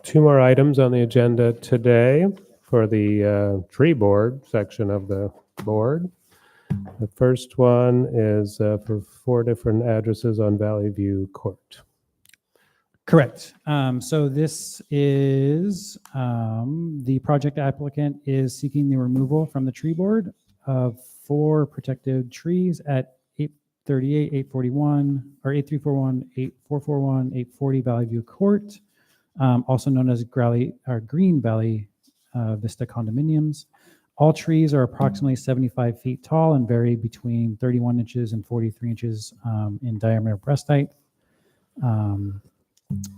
2 more items on the agenda today for the tree board section of the board. The first one is for 4 different addresses on Valley View Court. Correct. So this is, the project applicant is seeking the removal from the tree board of 4 protected trees at 838, 841, or 8341, 8441, 840 Valley View Court, also known as Green Valley Vista Condominiums. All trees are approximately 75 feet tall and vary between 31 inches and 43 inches in diameter breast height.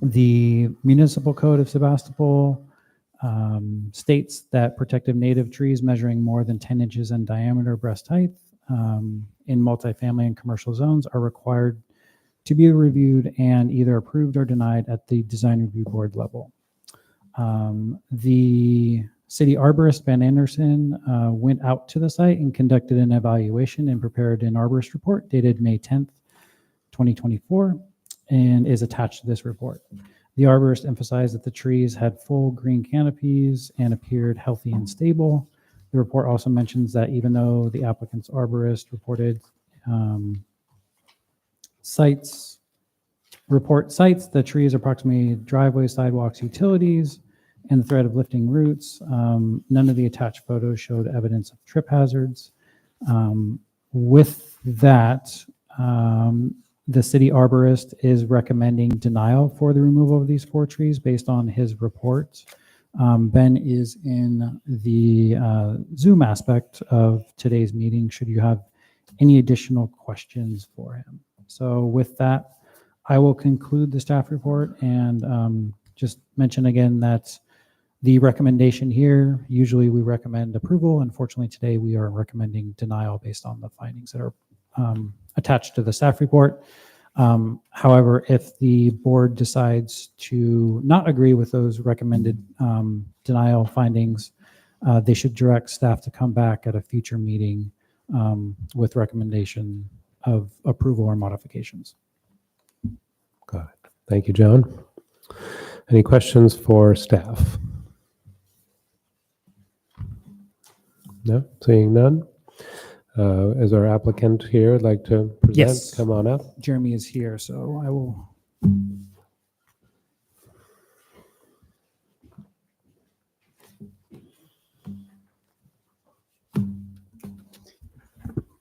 The Municipal Code of Sebastopol states that protective native trees measuring more than 10 inches in diameter breast height in multifamily and commercial zones are required to be reviewed and either approved or denied at the design review board level. The city arborist, Van Anderson, went out to the site and conducted an evaluation and prepared an arborist report dated May 10th, 2024, and is attached to this report. The arborist emphasized that the trees had full green canopies and appeared healthy and stable. The report also mentions that even though the applicant's arborist reported sites, the trees approximately driveways, sidewalks, utilities, and the threat of lifting roots. None of the attached photos showed evidence of trip hazards. With that, the city arborist is recommending denial for the removal of these 4 trees based on his report. Ben is in the Zoom aspect of today's meeting, should you have any additional questions for him. So with that, I will conclude the staff report and just mention again that the recommendation here, usually we recommend approval. Unfortunately, today we are recommending denial based on the findings that are attached to the staff report. However, if the board decides to not agree with those recommended denial findings, they should direct staff to come back at a future meeting with recommendation of approval or modifications. Got it. Thank you, John. Any questions for staff? No, seeing none. Is our applicant here like to present? Yes. Come on up. Jeremy is here, so I will.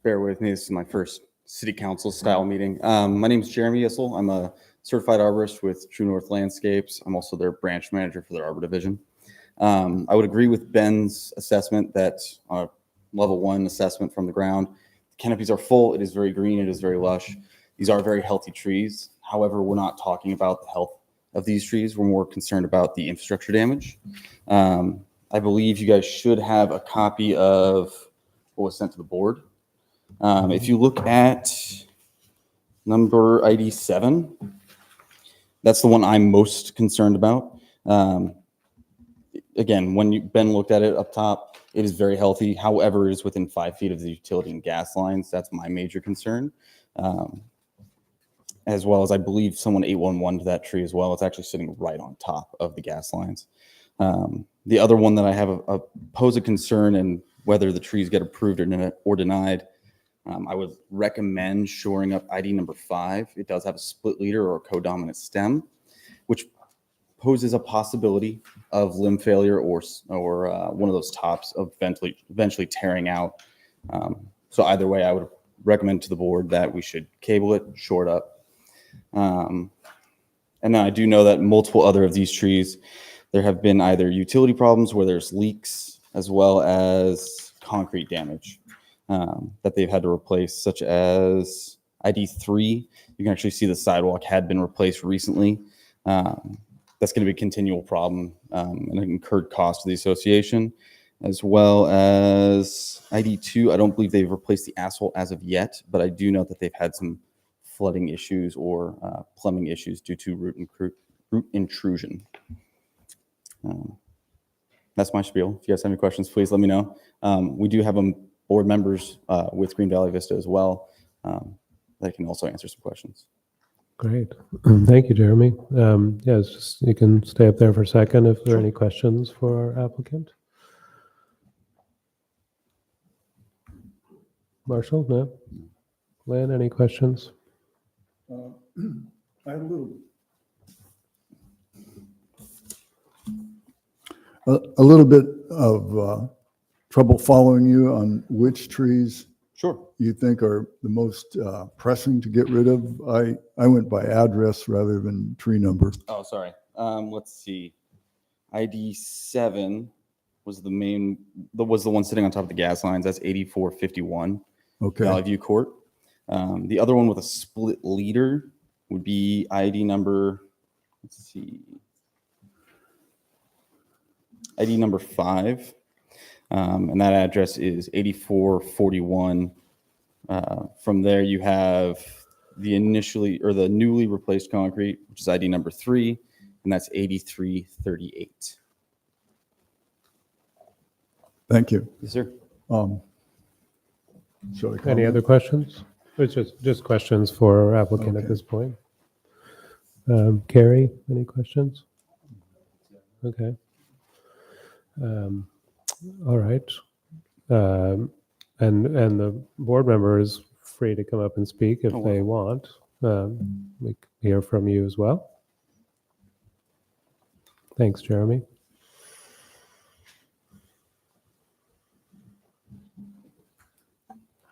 Bear with me. This is my first city council style meeting. My name is Jeremy Issel. I'm a certified arborist with True North Landscapes. I'm also their branch manager for their arbor division. I would agree with Ben's assessment that level 1 assessment from the ground, the canopies are full. It is very green. It is very lush. These are very healthy trees. However, we're not talking about the health of these trees. We're more concerned about the infrastructure damage. I believe you guys should have a copy of what was sent to the board. If you look at number ID 7, that's the one I'm most concerned about. Again, when Ben looked at it up top, it is very healthy. However, it is within 5 feet of the utility and gas lines. That's my major concern. As well as I believe someone 811 to that tree as well. It's actually sitting right on top of the gas lines. The other one that I have pose a concern and whether the trees get approved or denied, I would recommend shoring up ID number 5. It does have a split leader or a codominant stem, which poses a possibility of limb failure or one of those tops of eventually tearing out. So either way, I would recommend to the board that we should cable it, short up. And now I do know that multiple other of these trees, there have been either utility problems where there's leaks as well as concrete damage that they've had to replace, such as ID 3. You can actually see the sidewalk had been replaced recently. That's going to be a continual problem and an incurred cost to the association, as well as ID 2. I don't believe they've replaced the asphalt as of yet, but I do know that they've had some flooding issues or plumbing issues due to root intrusion. That's my spiel. If you guys have any questions, please let me know. We do have board members with Green Valley Vista as well that can also answer some questions. Great. Thank you, Jeremy. Yeah, it's just, you can stay up there for a second if there are any questions for our applicant. Marshall, no? Lynn, any questions? I had a little bit of trouble following you on which trees you think are the most pressing to get rid of. I went by address rather than tree number. Oh, sorry. Let's see. ID 7 was the one sitting on top of the gas lines. That's 8451 Valley View Court. The other one with a split leader would be ID number, let's see, ID number 5. And that address is 8441. From there, you have the newly replaced concrete, which is ID number 3, and that's 8338. Thank you. Yes, sir. Any other questions? It's just questions for our applicant at this point. Carrie, any questions? Okay. All right. And the board member is free to come up and speak if they want. We can hear from you as well. Thanks, Jeremy.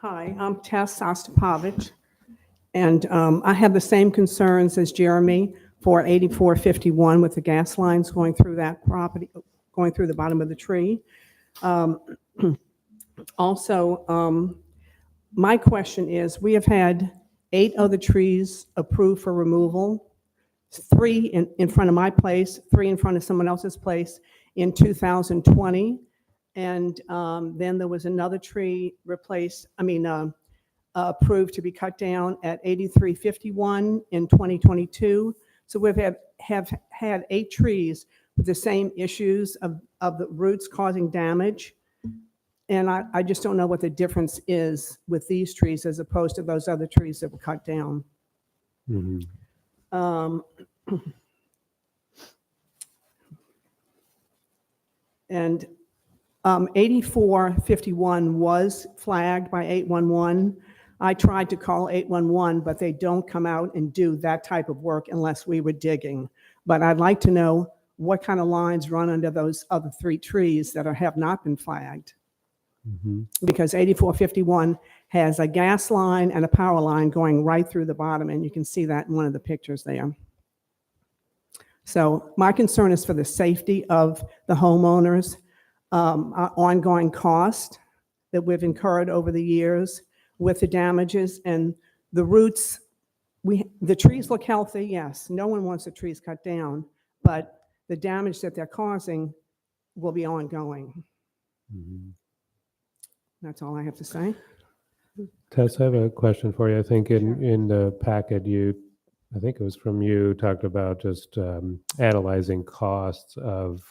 Hi, I'm Tess Sebastopol, and I have the same concerns as Jeremy for 8451 with the gas lines going through that property, going through the bottom of the tree. Also, my question is, we have had 8 other trees approved for removal, 3 in front of my place, 3 in front of someone else's place in 2020. And then there was another tree approved to be cut down at 8351 in 2022. So we have had 8 trees with the same issues of the roots causing damage. And I just don't know what the difference is with these trees as opposed to those other trees that were cut down. Mm-hmm. And 8451 was flagged by 811. I tried to call 811, but they don't come out and do that type of work unless we were digging. But I'd like to know what kind of lines run under those other 3 trees that have not been flagged. Mm-hmm. Because 8451 has a gas line and a power line going right through the bottom, and you can see that in one of the pictures there. So my concern is for the safety of the homeowners, ongoing cost that we've incurred over the years with the damages, and the roots the trees look healthy, yes. No one wants the trees cut down, but the damage that they're causing will be ongoing. Mhm. That's all I have to say. Tess, I have a question for you. I think in the packet I think it was from you, talked about just analyzing costs of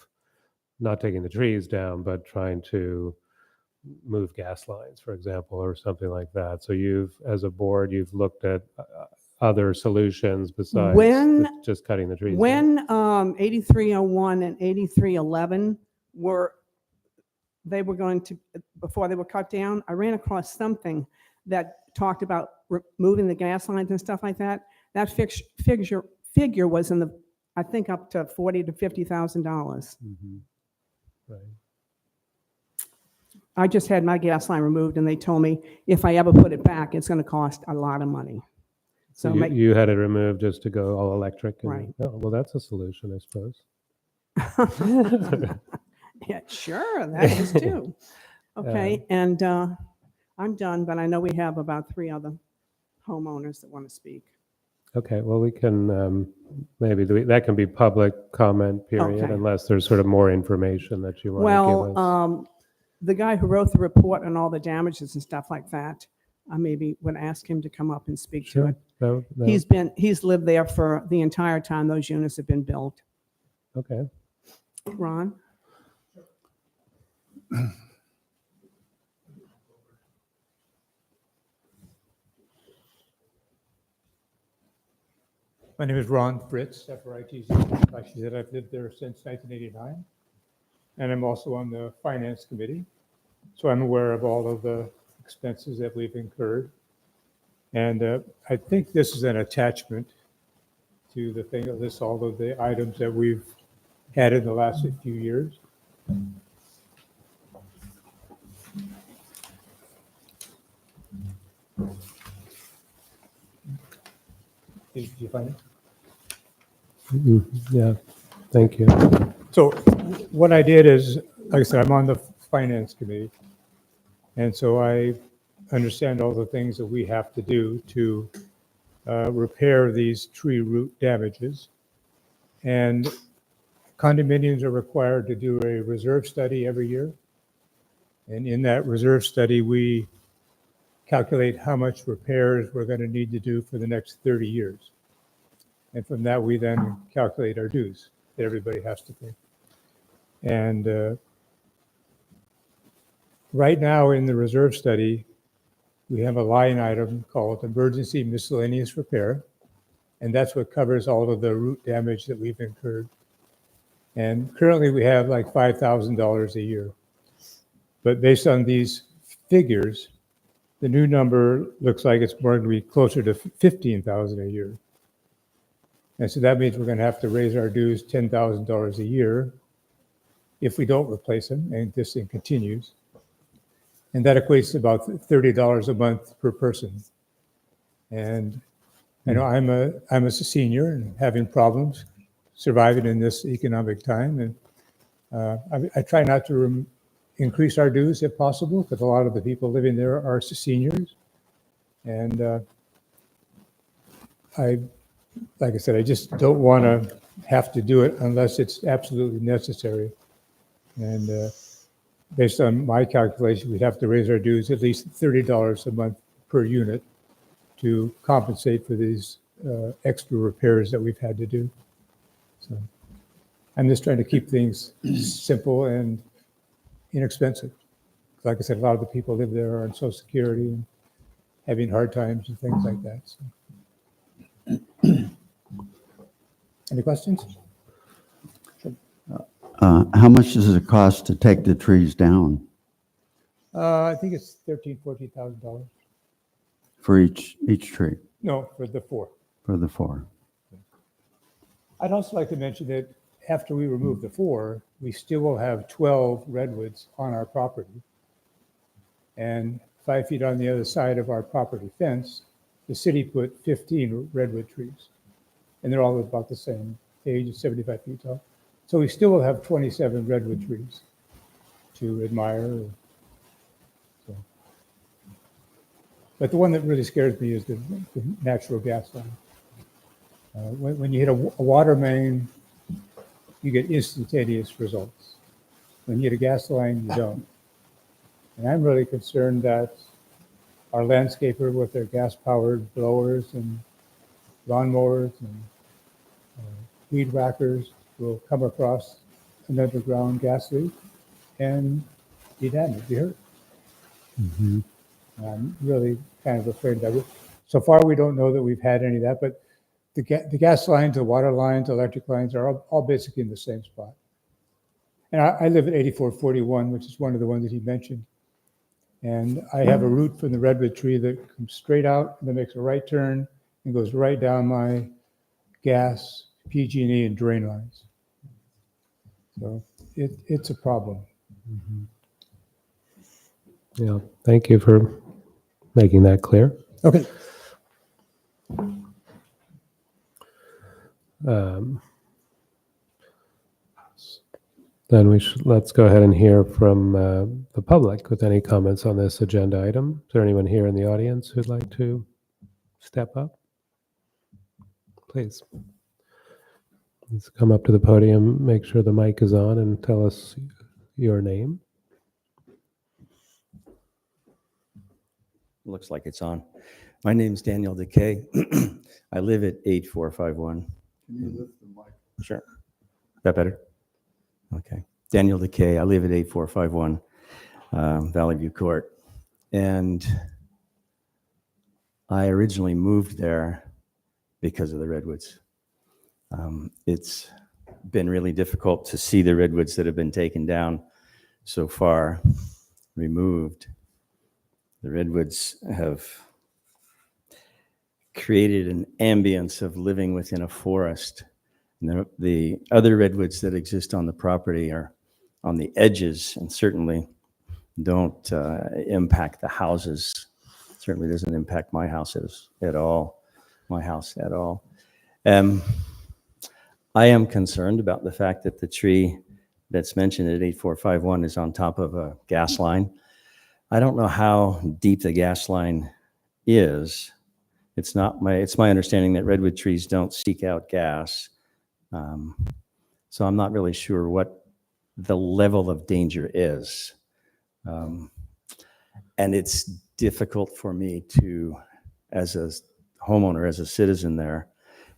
not taking the trees down, but trying to move gas lines, for example, or something like that. So as a board, you've looked at other solutions besides just cutting the trees down. When 8301 and 8311 they were going to, before they were cut down, I ran across something that talked about removing the gas lines and stuff like that. That figure was I think up to $40,000 to $50,000. Mhm. Right. I just had my gas line removed, and they told me if I ever put it back, it's going to cost a lot of money. So you had it removed just to go all electric? Right. Oh, well, that's a solution, I suppose. Yeah, sure, that is too. Okay, and I'm done, but I know we have about 3 other homeowners that want to speak. Okay, well, we can that can be public comment period, Okay. unless there's sort of more information that you want to give us. Well, the guy who wrote the report on all the damages and stuff like that, I maybe would ask him to come up and speak to it. He's lived there for the entire time those units have been built. Okay. Ron? My name is Ron Fritz, F-R-I-T-Z. Like she said, I've lived there since 1989. And I'm also on the finance committee. So I'm aware of all of the expenses that we've incurred. And I think this is an attachment to the thing that lists all of the items that we've had in the last few years. Did you find it? Mhm. Yeah, thank you. So what I did is, like I said, I'm on the finance committee. And so I understand all the things that we have to do to repair these tree root damages. And condominiums are required to do a reserve study every year. And in that reserve study, we calculate how much repairs we're going to need to do for the next 30 years. And from that, we then calculate our dues that everybody has to pay. And right now in the reserve study, we have a line item called emergency miscellaneous repair. And that's what covers all of the root damage that we've incurred. And currently we have like $5,000 a year. But based on these figures, the new number looks like it's more going to be closer to $15,000 a year. And so that means we're going to have to raise our dues $10,000 a year if we don't replace them and this thing continues. And that equates to about $30 a month per person. And I know I'm a senior and having problems surviving in this economic time. And I try not to increase our dues if possible, because a lot of the people living there are seniors. And like I said, I just don't want to have to do it unless it's absolutely necessary. And based on my calculation, we'd have to raise our dues at least $30 a month per unit to compensate for these extra repairs that we've had to do. So I'm just trying to keep things simple and inexpensive. Like I said, a lot of the people live there are on Social Security and having hard times and things like that. So. Any questions? How much does it cost to take the trees down I think it's $13,000-$14,000 for each tree, No, for the 4. for the 4? I'd also like to mention that after we remove the 4, we still will have 12 redwoods on our property. And 5 feet on the other side of our property fence, the city put 15 redwood trees. And they're all about the same age, 75 feet tall. So we still will have 27 redwood trees to admire. But the one that really scares me is the natural gas line. When you hit a water main, you get instantaneous results. When you hit a gas line, you don't. And I'm really concerned that our landscaper with their gas-powered blowers and lawnmowers and weed whackers will come across an underground gas leak and be damaged, be hurt. Mm-hmm. I'm really kind of afraid that so far we don't know that we've had any of that, but the gas lines, the water lines, electric lines are all basically in the same spot. And I live at 8441, which is one of the ones that he mentioned. And I have a route from the redwood tree that comes straight out and then makes a right turn and goes right down my gas, PG&E, and drain lines. So it's a problem. Mm-hmm. Yeah, thank you for making that clear. Okay. Then let's go ahead and hear from the public with any comments on this agenda item. Is there anyone here in the audience who'd like to step up? Please. Let's come up to the podium, make sure the mic is on, and tell us your name. Looks like it's on. My name's Daniel DeKay. I live at 8451. Can you lift the mic? Sure. That better? Okay. Daniel DeKay. I live at 8451 Valley View Court. And I originally moved there because of the redwoods. It's been really difficult to see the redwoods that have been taken down so far, removed. The redwoods have created an ambience of living within a forest. And the other redwoods that exist on the property are on the edges and certainly don't impact the houses. Certainly doesn't impact my house at all. I am concerned about the fact that the tree that's mentioned at 8451 is on top of a gas line. I don't know how deep the gas line is. It's my understanding that redwood trees don't seek out gas. So I'm not really sure what the level of danger is. And it's difficult for me to, as a homeowner, as a citizen there,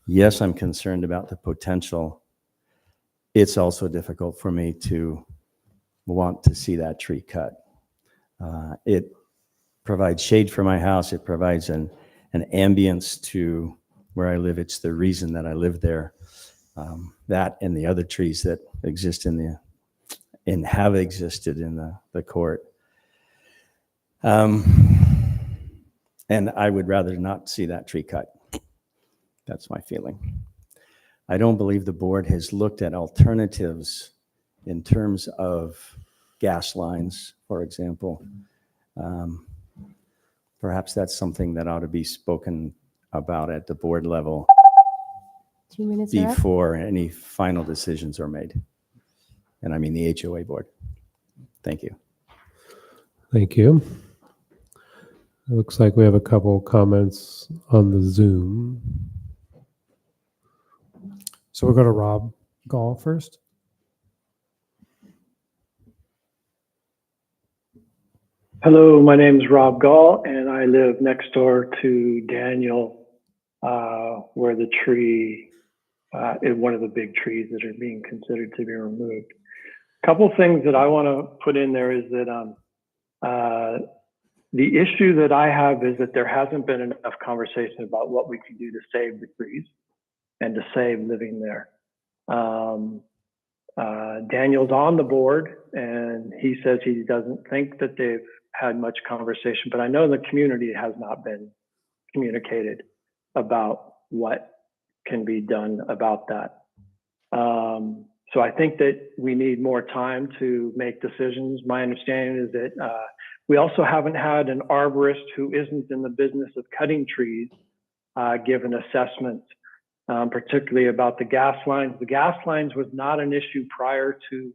yes, I'm concerned about the potential. It's also difficult for me to want to see that tree cut. It provides shade for my house. It provides an ambience to where I live. It's the reason that I live there. That and the other trees that exist and have existed in the court. And I would rather not see that tree cut. That's my feeling. I don't believe the board has looked at alternatives in terms of gas lines, for example. Perhaps that's something that ought to be spoken about at the board level 2 minutes are up. before any final decisions are made. And I mean the HOA board. Thank you. Thank you. It looks like we have a couple comments on the Zoom. So we'll go to Rob Gall first. Hello, my name is Rob Gall, and I live next door to Daniel, where the tree is one of the big trees that are being considered to be removed. A couple things that I want to put in there is that the issue that I have is that there hasn't been enough conversation about what we can do to save the trees and to save living there. Daniel's on the board, and he says he doesn't think that they've had much conversation, but I know the community has not been communicated about what can be done about that. So I think that we need more time to make decisions. My understanding is that we also haven't had an arborist who isn't in the business of cutting trees give an assessment, particularly about the gas lines. The gas lines was not an issue prior to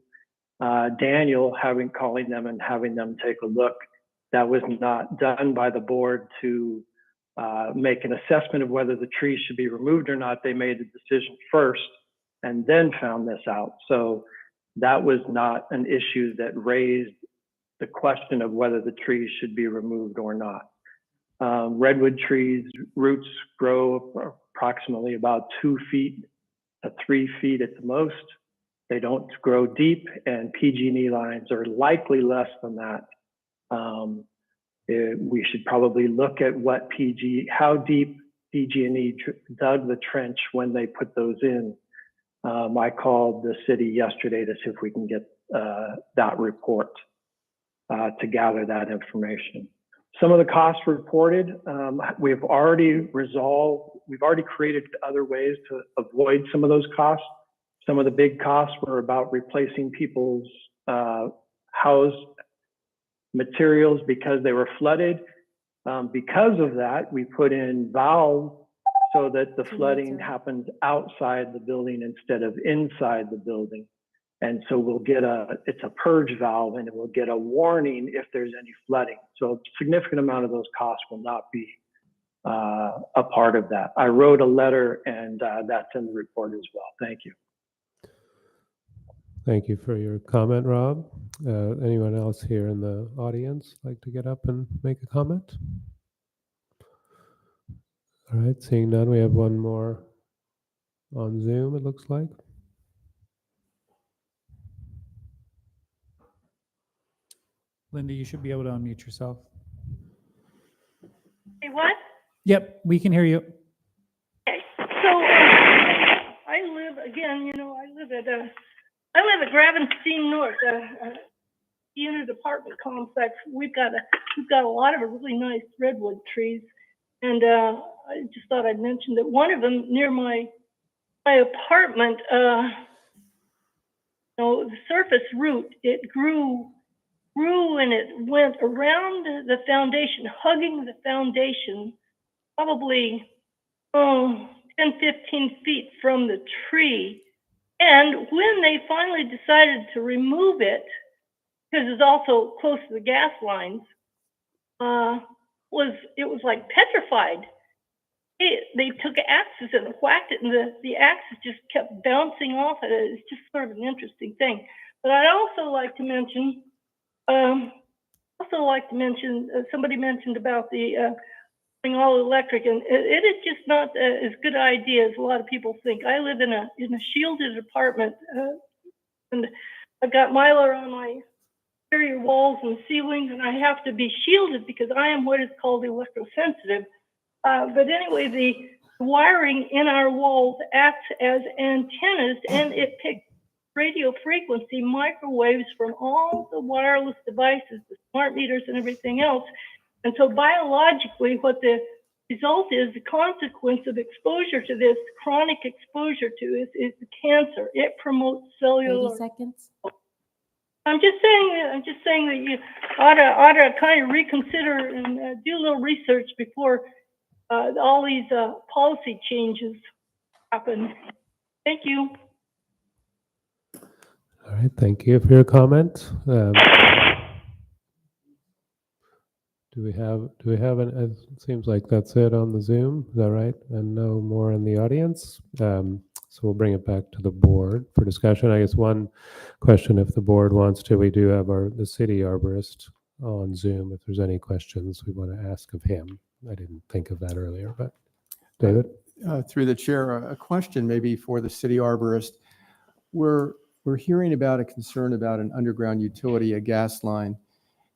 Daniel calling them and having them take a look. That was not done by the board to make an assessment of whether the trees should be removed or not. They made the decision first and then found this out. So that was not an issue that raised the question of whether the trees should be removed or not. Redwood trees, roots grow approximately about 2 feet to 3 feet at the most. They don't grow deep, and PG&E lines are likely less than that. We should probably look at how deep PG&E dug the trench when they put those in. I called the city yesterday to see if we can get that report to gather that information. Some of the costs reported, we've already created other ways to avoid some of those costs. Some of the big costs were about replacing people's house materials because they were flooded. Because of that, we put in valves so that the flooding happens outside the building instead of inside the building. And so it's a purge valve, and it will get a warning if there's any flooding. So a significant amount of those costs will not be a part of that. I wrote a letter, and that's in the report as well. Thank you. Thank you for your comment, Rob. Anyone else here in the audience like to get up and make a comment? All right, seeing none, we have one more on Zoom, it looks like. Linda, you should be able to unmute yourself. Hey, what? Yep, we can hear you. Okay, so I live at Gravenstein North, a unit apartment complex. We've got a lot of really nice redwood trees, and I just thought I'd mention that one of them near my apartment, the surface root, it grew and it went around the foundation, hugging the foundation, probably 10, 15 feet from the tree. And when they finally decided to remove it, because it's also close to the gas lines, it was like petrified. They took axes and whacked it, and the axes just kept bouncing off it. It's just sort of an interesting thing. But I'd also like to mention, somebody mentioned about the going all electric, and it is just not as good an idea as a lot of people think. I live in a shielded apartment, and I've got Mylar on my exterior walls and ceilings, and I have to be shielded because I am what is called electrosensitive. But anyway, the wiring in our walls acts as antennas, and it picks radio frequency microwaves from all the wireless devices, the smart meters and everything else. And so biologically, what the result is, the consequence of exposure to this, chronic exposure to this, is the cancer. It promotes cellular. 30 seconds. I'm just saying that you ought to kind of reconsider and do a little research before all these policy changes happen. Thank you. All right, thank you for your comment. Do we have it seems like that's it on the Zoom, is that right? And no more in the audience. So we'll bring it back to the board for discussion. I guess one question, if the board wants to, we do have the city arborist on Zoom. If there's any questions we want to ask of him. I didn't think of that earlier, but David? Through the chair, a question maybe for the city arborist. We're hearing about a concern about an underground utility, a gas line,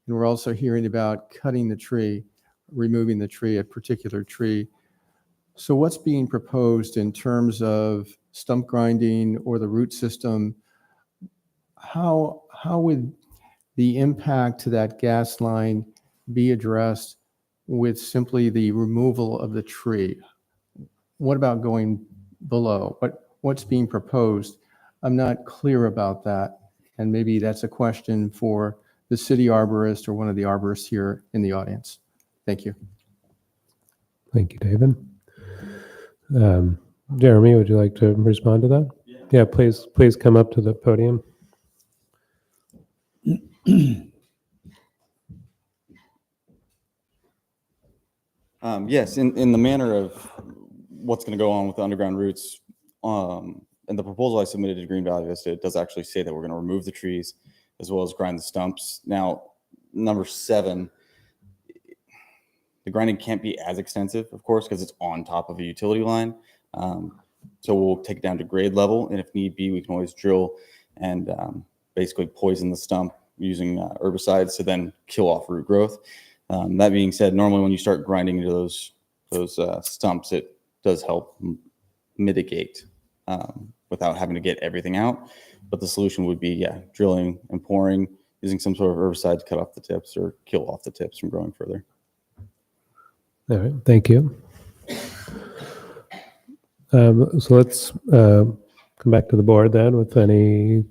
and we're also hearing about cutting the tree, removing the tree, a particular tree. So what's being proposed in terms of stump grinding or the root system? How would the impact to that gas line be addressed with simply the removal of the tree? What about going below? What's being proposed? I'm not clear about that. And maybe that's a question for the city arborist or one of the arborists here in the audience. Thank you. Thank you, David. Jeremy, would you like to respond to that? Yeah, please come up to the podium. Yes, in the manner of what's going to go on with the underground roots, and the proposal I submitted to Green Valley Vista, it does actually say that we're going to remove the trees as well as grind the stumps. Now, number 7, the grinding can't be as extensive, of course, because it's on top of a utility line. So we'll take it down to grade level, and if need be, we can always drill and basically poison the stump using herbicides to then kill off root growth. That being said, normally when you start grinding into those stumps, it does help mitigate without having to get everything out. But the solution would be, drilling and pouring, using some sort of herbicide to cut off the tips or kill off the tips from growing further. All right, thank you. So let's come back to the board then with any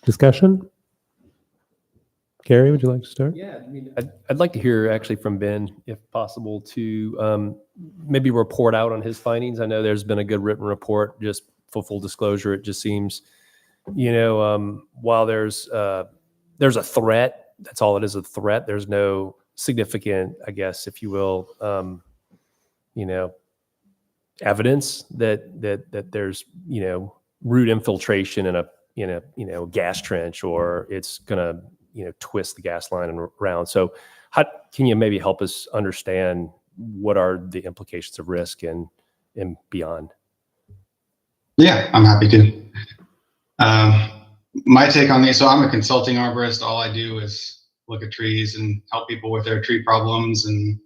discussion. Gary, would you like to start? Yeah, I mean, I'd like to hear actually from Ben, if possible, to maybe report out on his findings. I know there's been a good written report. Just for full disclosure, it just seems, while there's a threat, that's all it is, a threat. There's no significant, I guess, if you will, evidence that there's root infiltration in a gas trench, or it's gonna twist the gas line around. So how can you maybe help us understand what are the implications of risk and beyond? Yeah, I'm happy to. My take on these, so I'm a consulting arborist. All I do is look at trees and help people with their tree problems and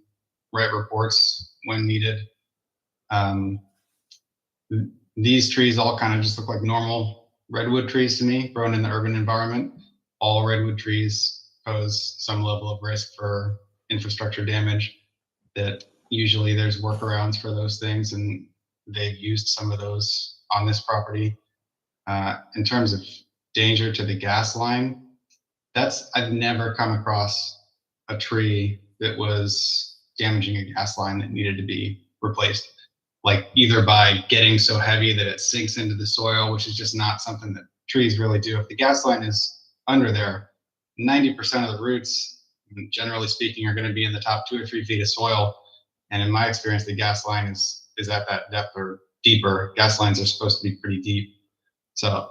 write reports when needed. These trees all kind of just look like normal redwood trees to me, grown in the urban environment. All redwood trees pose some level of risk for infrastructure damage, that usually there's workarounds for those things, and they've used some of those on this property. In terms of danger to the gas line, I've never come across a tree that was damaging a gas line that needed to be replaced, like either by getting so heavy that it sinks into the soil, which is just not something that trees really do. If the gas line is under there, 90% of the roots, generally speaking, are going to be in the top 2 or 3 feet of soil. And in my experience, the gas line is at that depth or deeper. Gas lines are supposed to be pretty deep. So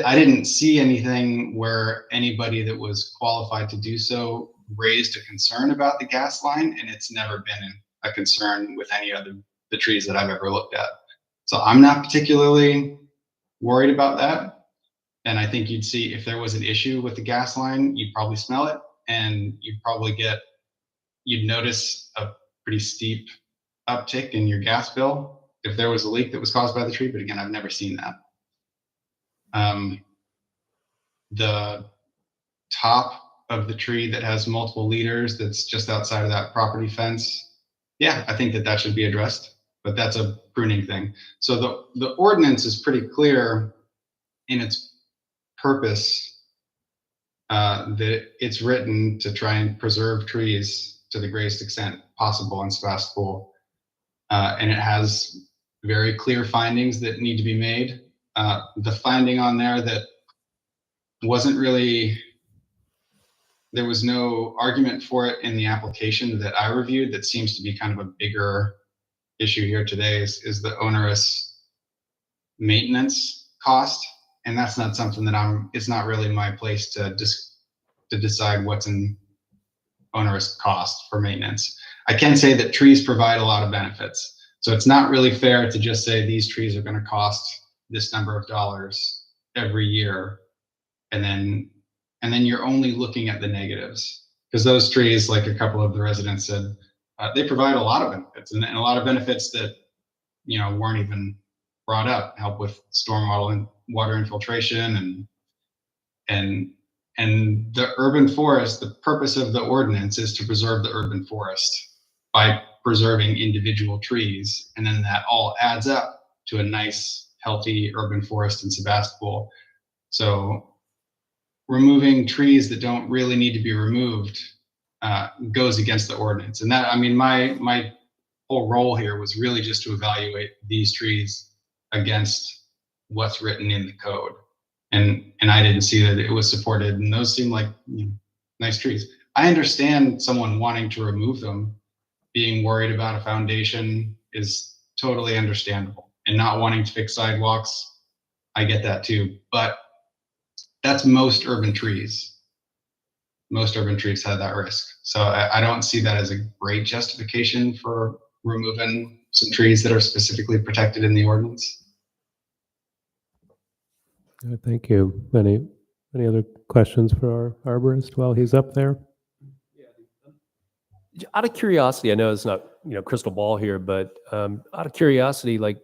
I didn't see anything where anybody that was qualified to do so raised a concern about the gas line, and it's never been a concern with any of the trees that I've ever looked at. So I'm not particularly worried about that. And I think you'd see, if there was an issue with the gas line, you'd probably smell it, and you'd notice a pretty steep uptick in your gas bill if there was a leak that was caused by the tree. But again, I've never seen that. The top of the tree that has multiple leaders, that's just outside of that property fence, I think that should be addressed, but that's a pruning thing. So the ordinance is pretty clear in its purpose, that it's written to try and preserve trees to the greatest extent possible in Sebastopol. And it has very clear findings that need to be made. The finding on there that there was no argument for it in the application that I reviewed, that seems to be kind of a bigger issue here today, is the onerous maintenance cost. And that's not something that it's not really my place to decide what's an onerous cost for maintenance. I can say that trees provide a lot of benefits. So it's not really fair to just say these trees are going to cost this number of dollars every year, and then you're only looking at the negatives, because those trees, like a couple of the residents said, they provide a lot of benefits, and a lot of benefits that weren't even brought up. Help with storm water infiltration, and the urban forest. The purpose of the ordinance is to preserve the urban forest by preserving individual trees, and then that all adds up to a nice, healthy urban forest in Sebastopol. So removing trees that don't really need to be removed goes against the ordinance. And that, I mean, my whole role here was really just to evaluate these trees against what's written in the code. And I didn't see that it was supported, and those seem like nice trees. I understand someone wanting to remove them, being worried about a foundation is totally understandable, and not wanting to fix sidewalks, I get that too. But that's most urban trees. Most urban trees have that risk. So I don't see that as a great justification for removing some trees that are specifically protected in the ordinance. Thank you. Any other questions for our arborist while he's up there? Out of curiosity, I know it's not, crystal ball here, but out of curiosity, like,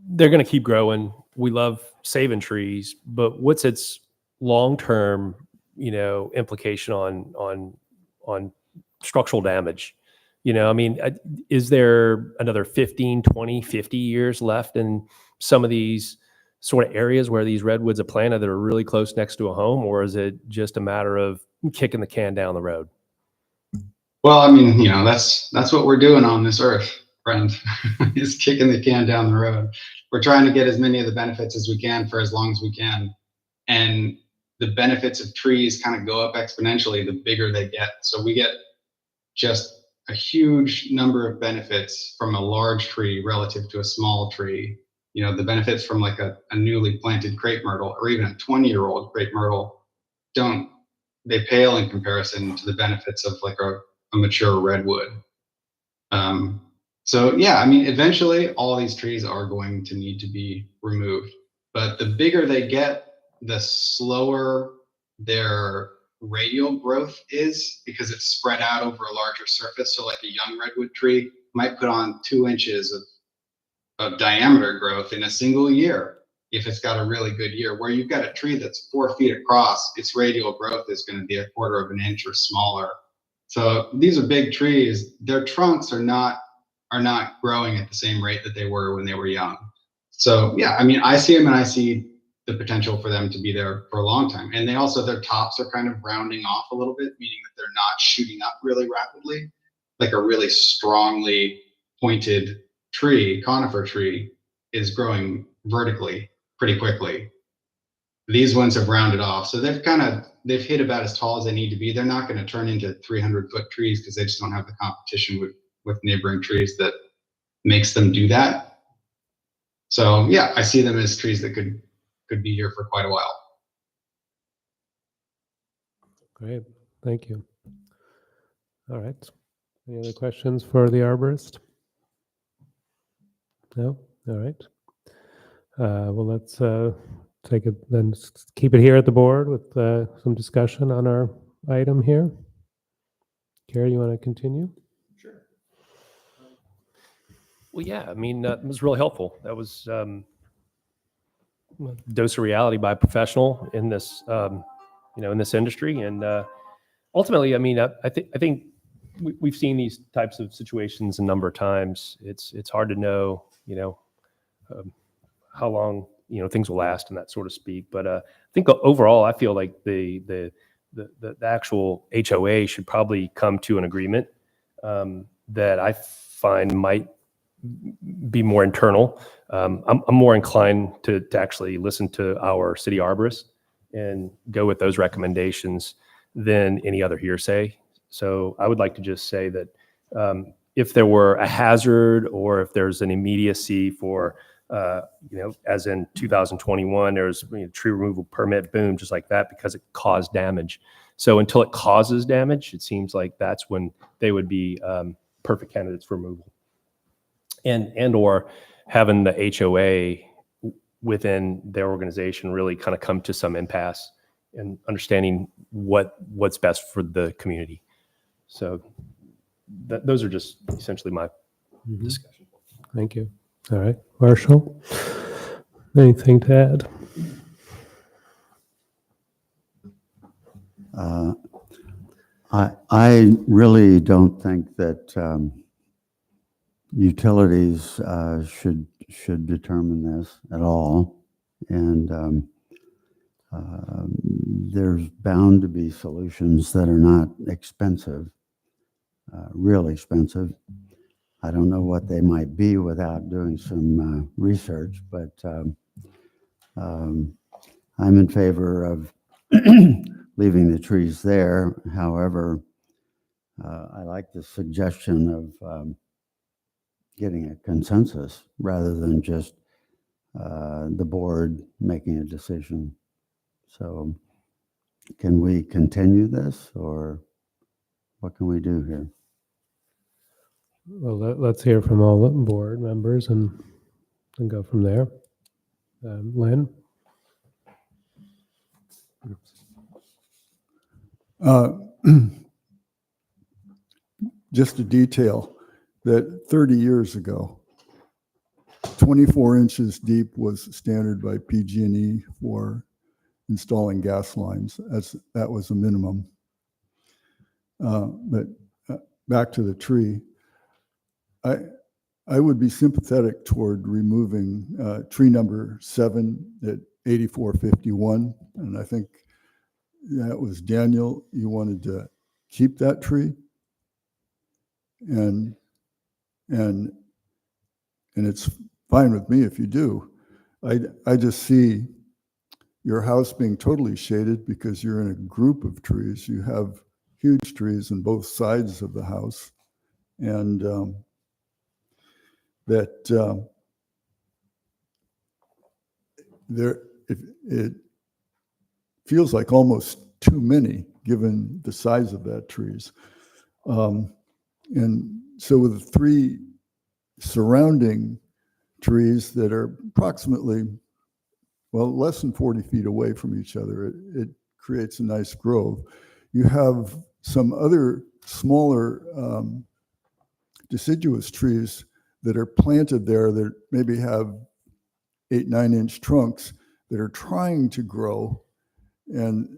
they're going to keep growing. We love saving trees, but what's its long-term, implication on structural damage? Is there another 15, 20, 50 years left in some of these sort of areas where these redwoods are planted that are really close next to a home, or is it just a matter of kicking the can down the road? Well, that's what we're doing on this earth, friend, is kicking the can down the road. We're trying to get as many of the benefits as we can for as long as we can. And the benefits of trees kind of go up exponentially the bigger they get. So we get just a huge number of benefits from a large tree relative to a small tree. The benefits from like a newly planted crepe myrtle or even a 20-year-old crepe myrtle they pale in comparison to the benefits of like a mature redwood. So yeah, eventually all these trees are going to need to be removed, but the bigger they get, the slower their radial growth is, because it's spread out over a larger surface. So like a young redwood tree might put on 2 inches of diameter growth in a single year if it's got a really good year. Where you've got a tree that's 4 feet across, its radial growth is going to be 1/4 of an inch or smaller. So these are big trees. Their trunks are not growing at the same rate that they were when they were young. So yeah, I see them, and I see the potential for them to be there for a long time. And their tops are kind of rounding off a little bit, meaning that they're not shooting up really rapidly. Like a really strongly pointed tree, conifer tree, is growing vertically pretty quickly. These ones have rounded off. So they've hit about as tall as they need to be. They're not going to turn into 300-foot trees because they just don't have the competition with neighboring trees that makes them do that. So yeah, I see them as trees that could be here for quite a while. Great, thank you. All right, any other questions for the arborist? No? All right. Well, let's take it, then keep it here at the board with some discussion on our item here. Carrie, you want to continue? Sure. Well, yeah, that was really helpful. That was dose of reality by a professional in this, in this industry. And ultimately, I think we've seen these types of situations a number of times. It's hard to know, how long things will last and that sort of speak. But I think overall, I feel like the actual HOA should probably come to an agreement that I find might be more internal. I'm more inclined to actually listen to our city arborist and go with those recommendations than any other hearsay. So I would like to just say that if there were a hazard, or if there's an immediacy for, as in 2021, there's tree removal permit, boom, just like that, because it caused damage. So until it causes damage, it seems like that's when they would be perfect candidates for removal. And or having the HOA within their organization really kind of come to some impasse and understanding what's best for the community. So those are just essentially my discussion. Thank you. All right, Marshall, anything to add? I really don't think that utilities should determine this at all, and there's bound to be solutions that are not expensive, real expensive. I don't know what they might be without doing some research, but I'm in favor of leaving the trees there. However, I like the suggestion of getting a consensus rather than just the board making a decision. So can we continue this, or what can we do here? Well, let's hear from all the board members and go from there. Lynn? Just a detail that 30 years ago, 24 inches deep was standard by PG&E for installing gas lines. That was a minimum. But back to the tree, I would be sympathetic toward removing tree number 7 at 8451, and I think that was Daniel. You wanted to keep that tree, and it's fine with me if you do. I just see your house being totally shaded because you're in a group of trees. You have huge trees on both sides of the house, and it feels like almost too many given the size of that trees. And so with the 3 surrounding trees that are approximately, well, less than 40 feet away from each other, it creates a nice grove. You have some other smaller deciduous trees that are planted there that maybe have 8-9 inch trunks that are trying to grow, and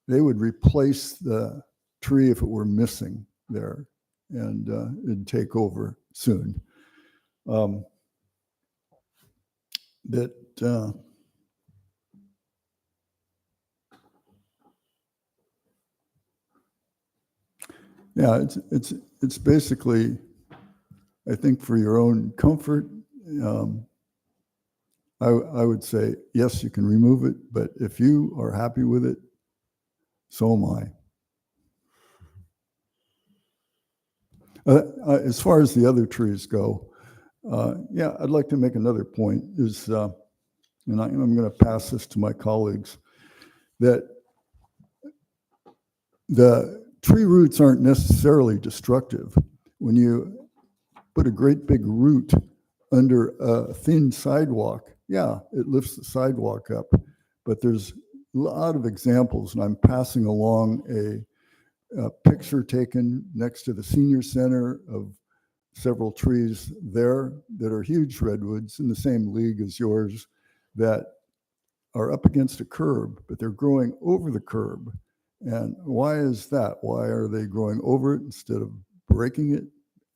they would replace the tree if it were missing there, and it'd take over soon. Yeah, it's basically, I think, for your own comfort. I would say, yes, you can remove it, but if you are happy with it, so am I. As far as the other trees go, yeah, I'd like to make another point is, and I'm going to pass this to my colleagues, that the tree roots aren't necessarily destructive. When you put a great big root under a thin sidewalk, yeah, it lifts the sidewalk up, but there's a lot of examples, and I'm passing along a picture taken next to the senior center of several trees there that are huge redwoods in the same league as yours that are up against a curb, but they're growing over the curb. And why is that? Why are they growing over it instead of breaking it?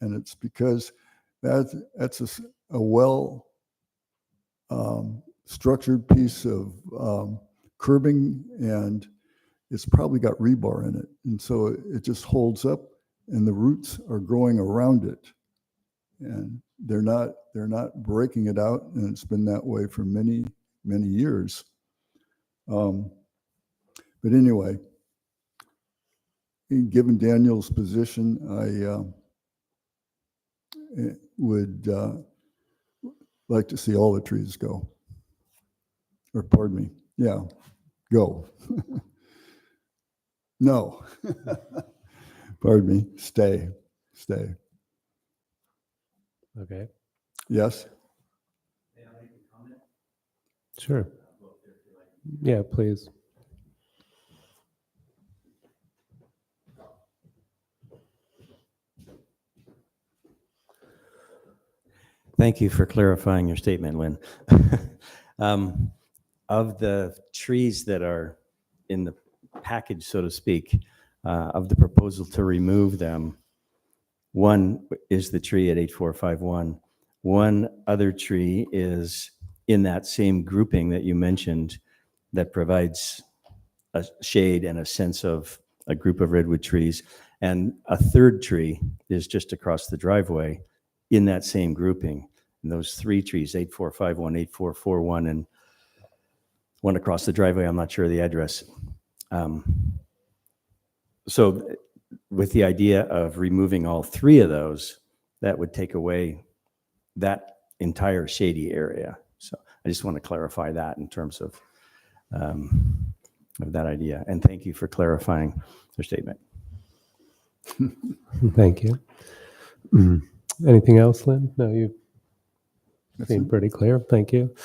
And it's because that's a well structured piece of curbing, and it's probably got rebar in it. And so it just holds up, and the roots are growing around it. And they're not breaking it out, and it's been that way for many, many years. But anyway, given Daniel's position, I would like to see all the trees go. Or pardon me, yeah, go. No, pardon me, stay. Okay. Yes? Sure. Yeah, please. Thank you for clarifying your statement, Lynn. Of the trees that are in the package, so to speak, of the proposal to remove them, one is the tree at 8451. One other tree is in that same grouping that you mentioned that provides a shade and a sense of a group of redwood trees. And a third tree is just across the driveway in that same grouping. And those 3 trees, 8451, 8441, and one across the driveway, I'm not sure of the address. So with the idea of removing all three of those, that would take away that entire shady area. So I just want to clarify that in terms of that idea. And thank you for clarifying their statement. Thank you. Anything else, Lynn? No, you seem pretty clear. Thank you.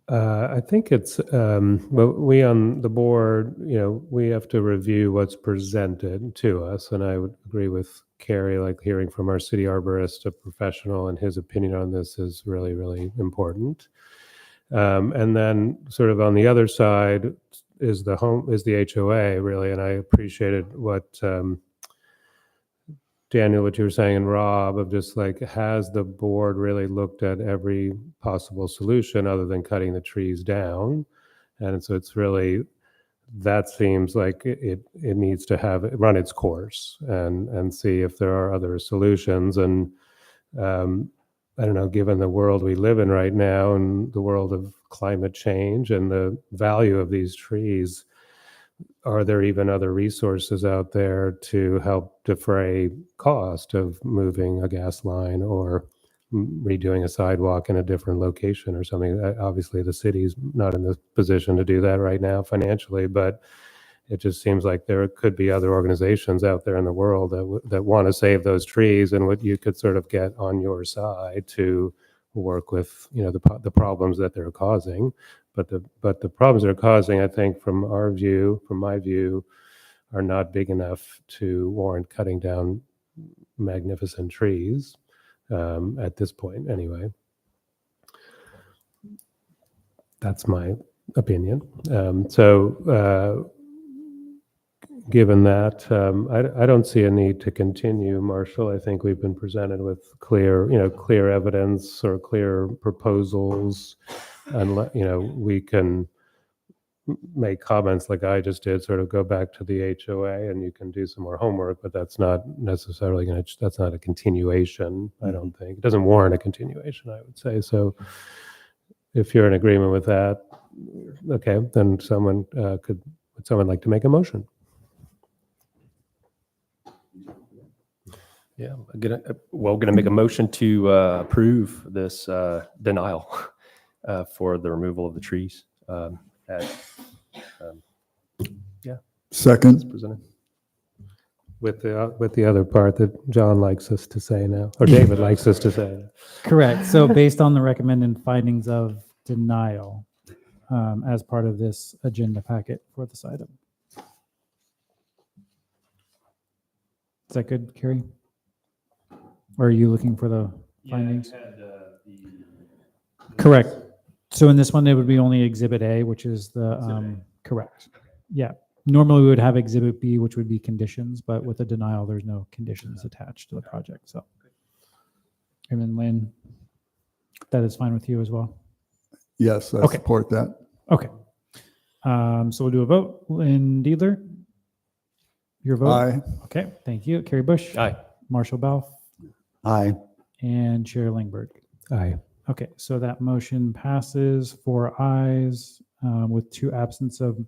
I think it's, well, we on the board, we have to review what's presented to us. And I would agree with Carrie, like hearing from our city arborist, a professional, and his opinion on this is really, really important. And then sort of on the other side is the HOA, really. And I appreciated what Daniel, what you were saying, and Rob, of just like, has the board really looked at every possible solution other than cutting the trees down? And so it's really, that seems like it needs to have run its course and see if there are other solutions. And I don't know, given the world we live in right now and the world of climate change and the value of these trees, are there even other resources out there to help defray cost of moving a gas line or redoing a sidewalk in a different location or something? Obviously, the city's not in the position to do that right now financially, but it just seems like there could be other organizations out there in the world that want to save those trees, and what you could sort of get on your side to work with, the problems that they're causing. But the problems they're causing, I think, from my view, are not big enough to warrant cutting down magnificent trees at this point, anyway. That's my opinion. Given that, I don't see a need to continue, Marshall. I think we've been presented with clear evidence or clear proposals, and we can make comments like I just did, sort of go back to the HOA, and you can do some more homework, but that's not necessarily that's not a continuation. I don't think it doesn't warrant a continuation, I would say. So if you're in agreement with that, okay, then would someone like to make a motion? Yeah, gonna make a motion to approve this denial for the removal of the trees. Second. Presented. With the other part that John likes us to say now, or David likes us to say. Correct. So based on the recommended findings of denial as part of this agenda packet for this item. Is that good, Carrie? Or are you looking for the findings? Correct. So in this one, it would be only Exhibit A, which is the, correct. Yeah. Normally we would have Exhibit B, which would be conditions, but with a denial, there's no conditions attached to the project. So, and then Lynn, that is fine with you as well? Yes, I support that. Okay. So we'll do a vote. Lynn Diedler, your vote? Aye. Okay, thank you. Carrie Bush? Aye. Marshall Balf? Aye. And Chair Lingberg? Aye. Okay, so that motion passes 4 ayes with 2 absence of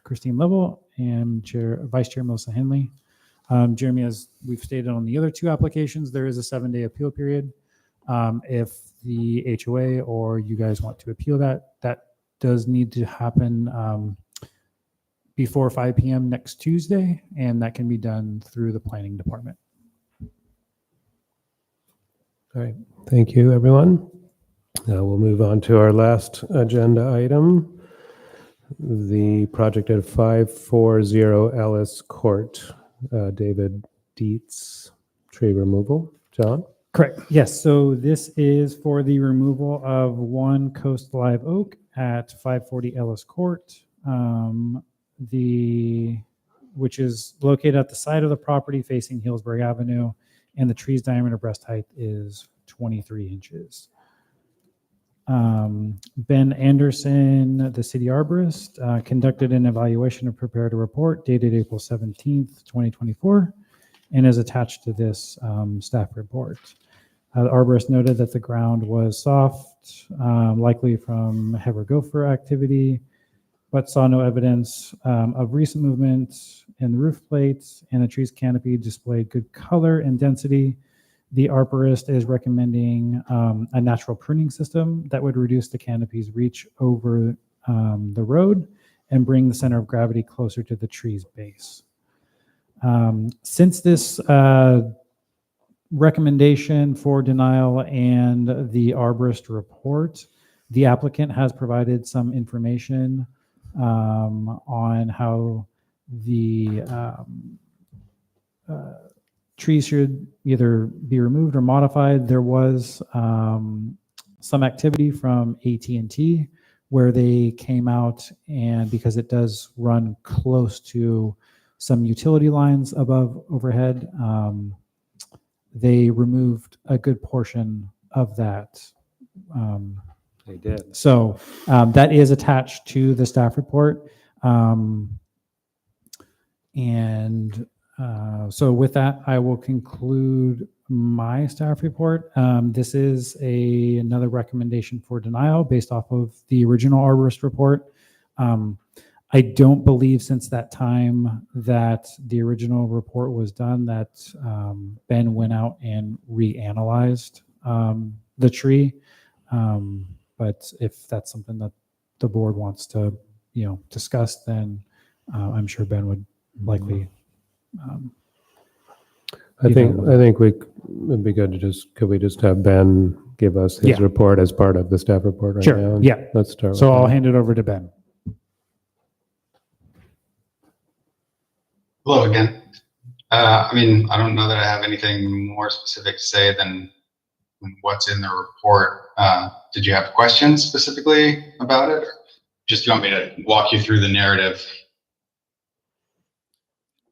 Christine Lovell and Vice Chair Melissa Henley. Jeremy, as we've stated on the other 2 applications, there is a 7-day appeal period. If the HOA or you guys want to appeal that does need to happen before 5 p.m. next Tuesday, and that can be done through the planning department. All right. Thank you, everyone. Now we'll move on to our last agenda item, the project at 540 Ellis Court, David Dietz, tree removal. John? Correct. Yes. So this is for the removal of 1 Coast Live Oak at 540 Ellis Court, which is located at the side of the property facing Hillsburg Avenue, and the tree's diameter breast height is 23 inches. Ben Anderson, the city arborist, conducted an evaluation and prepared a report dated April 17th, 2024, and is attached to this staff report. The arborist noted that the ground was soft, likely from heifer gopher activity. but saw no evidence of recent movement in the roof plates, and the tree's canopy displayed good color and density. The arborist is recommending a natural pruning system that would reduce the canopy's reach over the road and bring the center of gravity closer to the tree's base. Since this recommendation for denial and the arborist report, the applicant has provided some information on how the trees should either be removed or modified. There was some activity from AT&T where they came out, and because it does run close to some utility lines above overhead, they removed a good portion of that. They did. So that is attached to the staff report. So with that, I will conclude my staff report. This is another recommendation for denial based off of the original arborist report. I don't believe since that time that the original report was done that Ben went out and reanalyzed the tree. But if that's something that the board wants to, discuss, then I'm sure Ben would likely. I think it'd be good to could we just have Ben give us his report as part of the staff report right Sure. now? Yeah. Let's start. So with I'll that. hand it over to Ben. Hello again. I don't know that I have anything more specific to say than what's in the report. Did you have questions specifically about it? Or just do you want me to walk you through the narrative?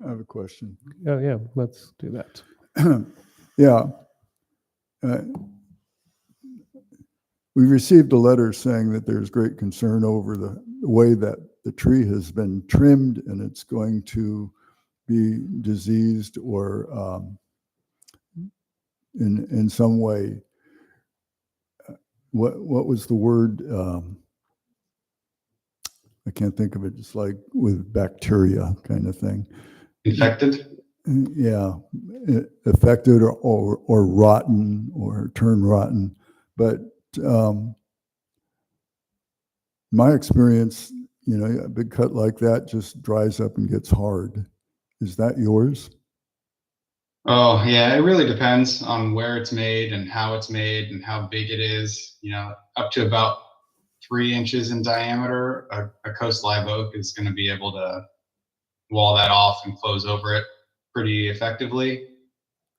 I have a question. Oh, yeah, let's do that. Yeah. We received a letter saying that there's great concern over the way that the tree has been trimmed and it's going to be diseased or in some way. What was the word? I can't think of it. It's like with bacteria kind of thing. Infected? Yeah, affected or rotten or turn rotten. But my experience, a big cut like that just dries up and gets hard. Is that yours? Oh, yeah, it really depends on where it's made and how it's made and how big it is. Up to about 3 inches in diameter, a coast live oak is going to be able to wall that off and close over it pretty effectively.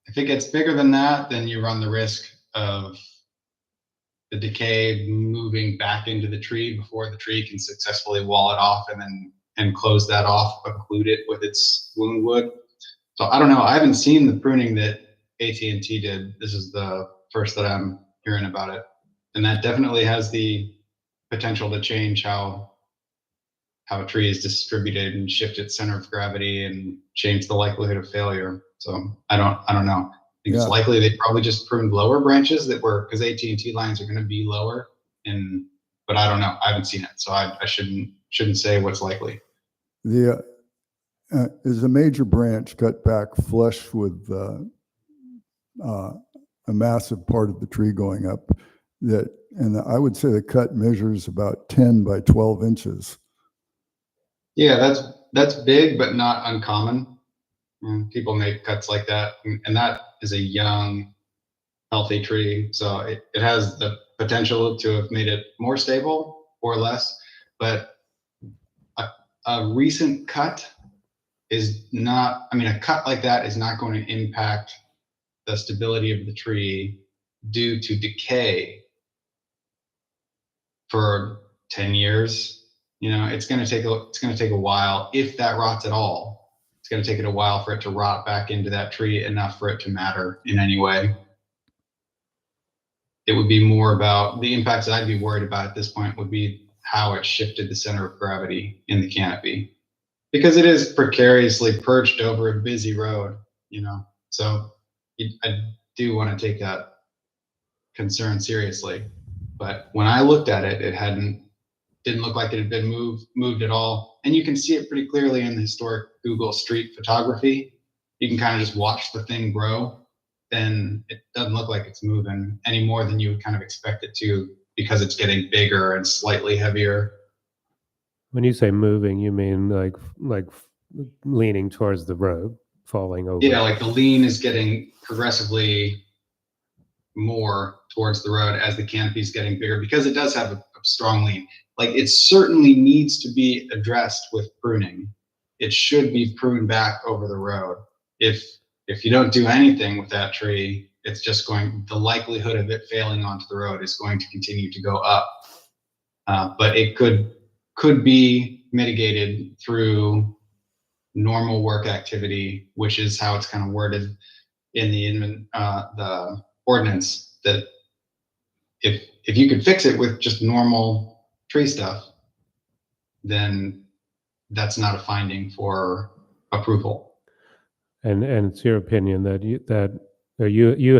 If it gets bigger than that, then you run the risk of the decay moving back into the tree before the tree can successfully wall it off and close that off, occlude it with its wound wood. So I don't know. I haven't seen the pruning that AT&T did. This is the first that I'm hearing about it, and that definitely has the potential to change how a tree is distributed and shift its center of gravity and change the likelihood of failure. So I don't know. I think it's likely they probably just pruned lower branches because AT&T lines are going to be lower, but I don't know. I haven't seen it, so I shouldn't say what's likely. Is a major branch cut back flush with a massive part of the tree going up and I would say the cut measures about 10 by 12 inches. Yeah, that's big, but not uncommon. People make cuts like that, and that is a young, healthy tree. So it has the potential to have made it more stable or less, but a recent cut is not, a cut like that is not going to impact the stability of the tree due to decay for 10 years. It's going to take a while. If that rots at all, it's going to take it a while for it to rot back into that tree enough for it to matter in any way. It would be more about the impacts that I'd be worried about at this point would be how it shifted the center of gravity in the canopy, because it is precariously perched over a busy road, so I do want to take that concern seriously. But when I looked at it, it didn't look like it had been moved at all. And you can see it pretty clearly in the historic Google Street photography. You can kind of just watch the thing grow, and it doesn't look like it's moving any more than you would kind of expect it to, because it's getting bigger and slightly heavier. When you say moving, you mean like leaning towards the road, falling over? Yeah, like the lean is getting progressively more towards the road as the canopy is getting bigger, because it does have a strong lean. Like, it certainly needs to be addressed with pruning. It should be pruned back over the road. If you don't do anything with that tree, it's just the likelihood of it failing onto the road is going to continue to go up. But it could be mitigated through normal work activity, which is how it's kind of worded in the ordinance, that if you could fix it with just normal tree stuff, then that's not a finding for approval. And it's your opinion that you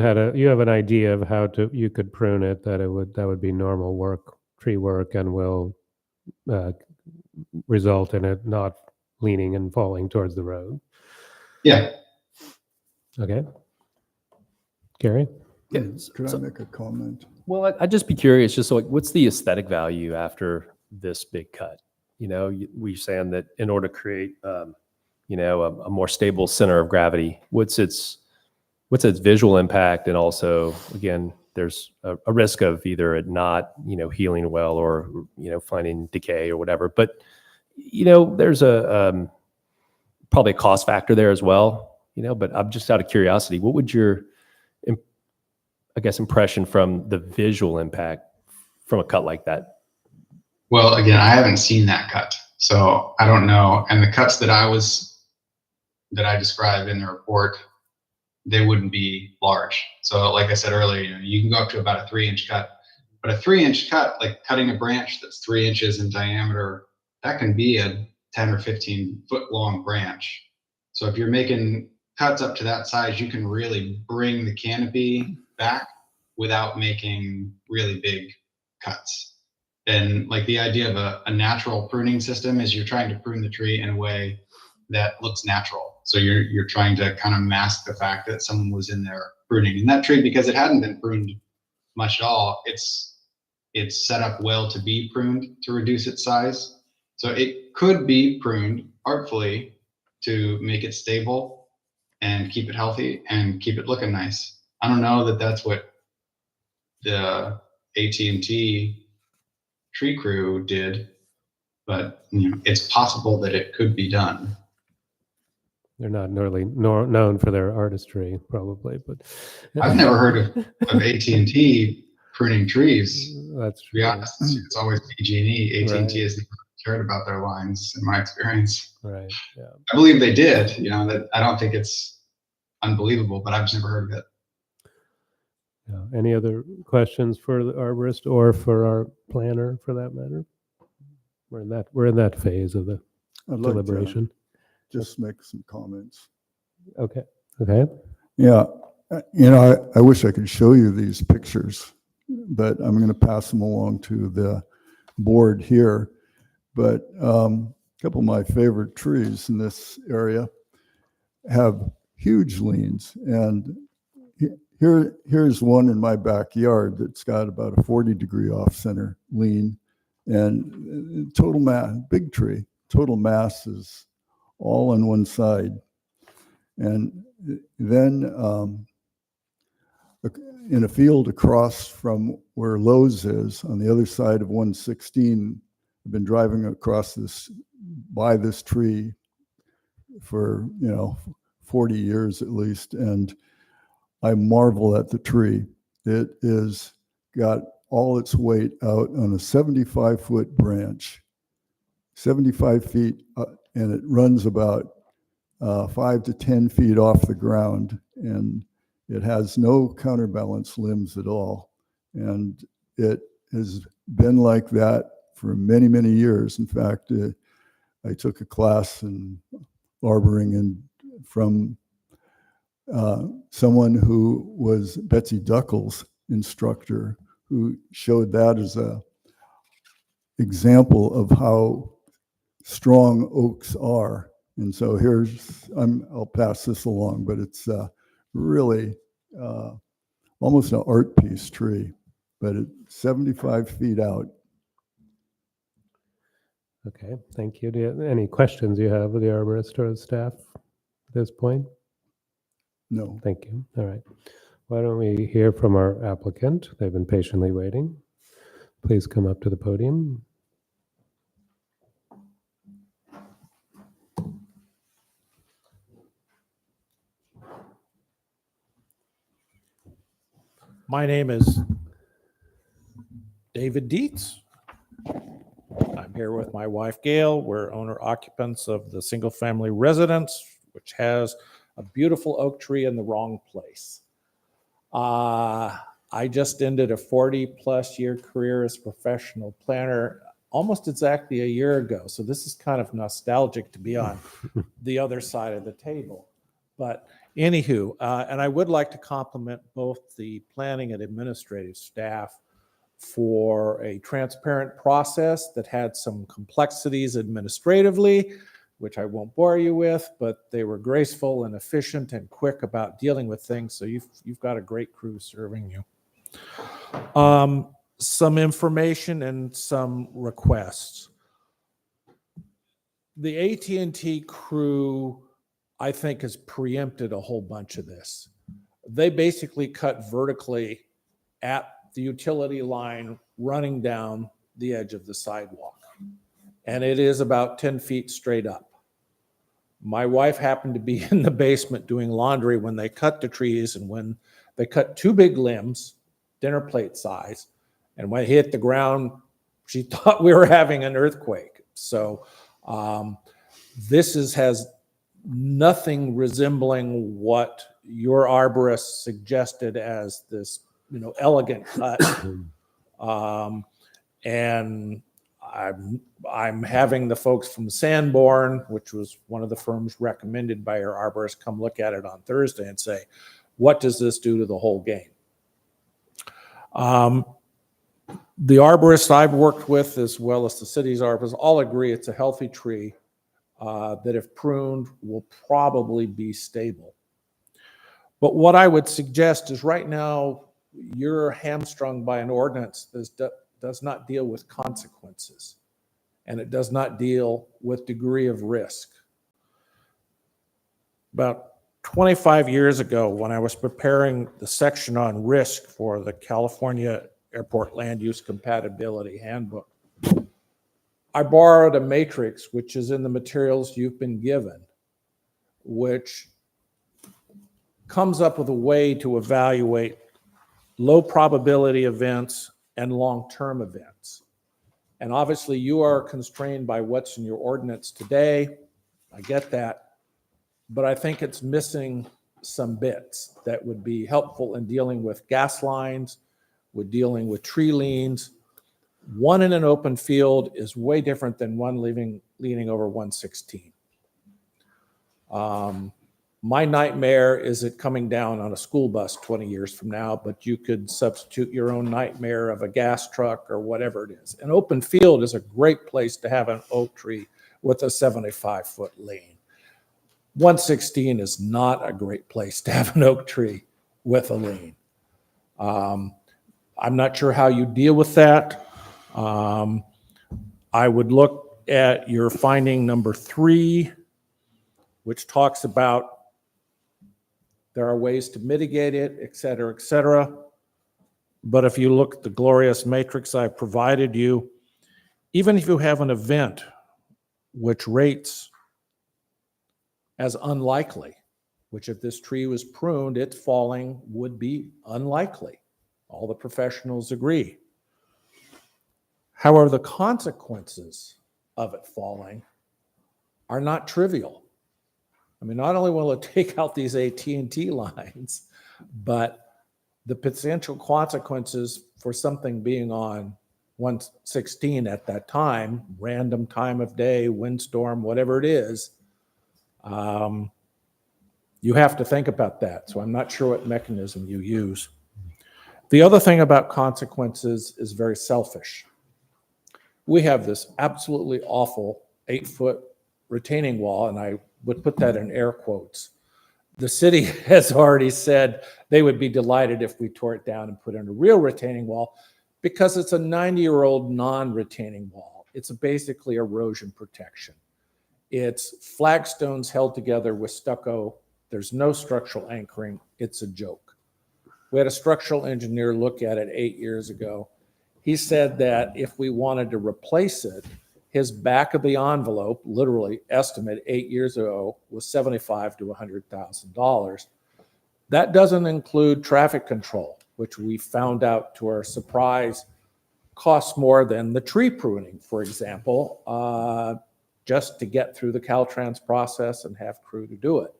have an idea of how you could prune it, that would be normal work, tree work, and will result in it not leaning and falling towards the road. Yeah. Okay. Gary? Yeah. Could I make a comment? Well, I'd just be curious, just so, like, what's the aesthetic value after this big cut? We're saying that in order to create, a more stable center of gravity, what's its visual impact? And also, again, there's a risk of either it not, healing well, or, finding decay or whatever. But, there's probably a cost factor there as well, but I'm just out of curiosity, what would your, impression from the visual impact from a cut like that? Well, again, I haven't seen that cut, so I don't know. And the cuts that I described in the report, they wouldn't be large. So like I said earlier, you can go up to about a 3-inch cut, but a 3-inch cut, like cutting a branch that's 3 inches in diameter, that can be a 10 or 15 foot long branch. So if you're making cuts up to that size, you can really bring the canopy back without making really big cuts. And like, the idea of a natural pruning system is you're trying to prune the tree in a way that looks natural. So you're trying to kind of mask the fact that someone was in there pruning. And that tree, because it hadn't been pruned much at all, it's set up well to be pruned to reduce its size. So it could be pruned artfully to make it stable and keep it healthy and keep it looking nice. I don't know that that's what the AT&T tree crew did, but it's possible that it could be done. They're not really known for their artistry, probably, but I've never heard of AT&T pruning trees. That's true. To be honest, it's always PG&E. AT&T Right. has never cared about their lines, in my experience. Right. Yeah. I believe they did. That I don't think it's unbelievable, but I've just never heard of it. Yeah. Any other questions for the arborist or for our planner, for that matter? We're in that phase of the I'd like to deliberation. just make some comments. Okay. Okay. Yeah, I wish I could show you these pictures, but I'm going to pass them along to the board here. But a couple of my favorite trees in this area have huge leans, and here's one in my backyard that's got about a 40-degree off-center lean, and total mass, big tree, total mass is all on one side. And then in a field across from where Lowe's is, on the other side of 116, I've been driving across by this tree for 40 years at least, and I marvel at the tree. It is got all its weight out on a 75-foot branch, 75 feet, and it runs about 5 to 10 feet off the ground, and it has no counterbalance limbs at all. And it has been like that for many, many years. In fact, I took a class in arboring and from someone who was Betsy Duckle's instructor, who showed that as example of how strong oaks are. And so I'll pass this along, but it's really almost an art piece tree, but it's 75 feet out. Okay, thank you. Do you have any questions you have of the arborist or the staff at this point? No. Thank you. All right. Why don't we hear from our applicant? They've been patiently waiting. Please come up to the podium. My name is David Dietz. I'm here with my wife, Gail. We're owner occupants of the single family residence, which has a beautiful oak tree in the wrong place. I just ended a 40+ year career as a professional planner almost exactly a year ago. So this is kind of nostalgic to be on the other side of the table. But anywho, and I would like to compliment both the planning and administrative staff for a transparent process that had some complexities administratively, which I won't bore you with, but they were graceful and efficient and quick about dealing with things. So you've got a great crew serving you. Some information and some requests. The AT&T crew, I think, has preempted a whole bunch of this. They basically cut vertically at the utility line running down the edge of the sidewalk. And it is about 10 feet straight up. My wife happened to be in the basement doing laundry when they cut the trees, and when they cut two big limbs, dinner plate size, and when it hit the ground, she thought we were having an earthquake. So this has nothing resembling what your arborist suggested as this, elegant cut. And I'm having the folks from Sanborn, which was one of the firms recommended by your arborist, come look at it on Thursday and say, what does this do to the whole game? The arborists I've worked with, as well as the city's arborists, all agree it's a healthy tree that if pruned will probably be stable. But what I would suggest is right now you're hamstrung by an ordinance that does not deal with consequences, and it does not deal with degree of risk. About 25 years ago, when I was preparing the section on risk for the California Airport Land Use Compatibility Handbook, I borrowed a matrix, which is in the materials you've been given, which comes up with a way to evaluate low probability events and long-term events. And obviously you are constrained by what's in your ordinance today. I get that, but I think it's missing some bits that would be helpful in dealing with gas lines, with dealing with tree leans. One in an open field is way different than one leaning over 116. My nightmare is it coming down on a school bus 20 years from now, but you could substitute your own nightmare of a gas truck or whatever it is. An open field is a great place to have an oak tree with a 75-foot lean. 116 is not a great place to have an oak tree with a lean. I'm not sure how you deal with that. I would look at your finding number 3, which talks about there are ways to mitigate it, et cetera, et cetera. But if you look at the glorious matrix I provided you, even if you have an event which rates as unlikely, which if this tree was pruned, its falling would be unlikely. All the professionals agree. However, the consequences of it falling are not trivial. I mean, not only will it take out these AT&T lines, but the potential consequences for something being on 116 at that time, random time of day, windstorm, whatever it is, you have to think about that. So I'm not sure what mechanism you use. The other thing about consequences is very selfish. we have this absolutely awful 8-foot retaining wall, and I would put that in air quotes. The city has already said they would be delighted if we tore it down and put in a real retaining wall, because it's a 90-year-old non-retaining wall. It's basically erosion protection. It's flagstones held together with stucco. There's no structural anchoring. It's a joke. We had a structural engineer look at it 8 years ago. He said that if we wanted to replace it, his back of the envelope, literally estimate 8 years ago, was $75,000 to $100,000. That doesn't include traffic control, which we found out to our surprise costs more than the tree pruning, for example, just to get through the Caltrans process and have crew to do it.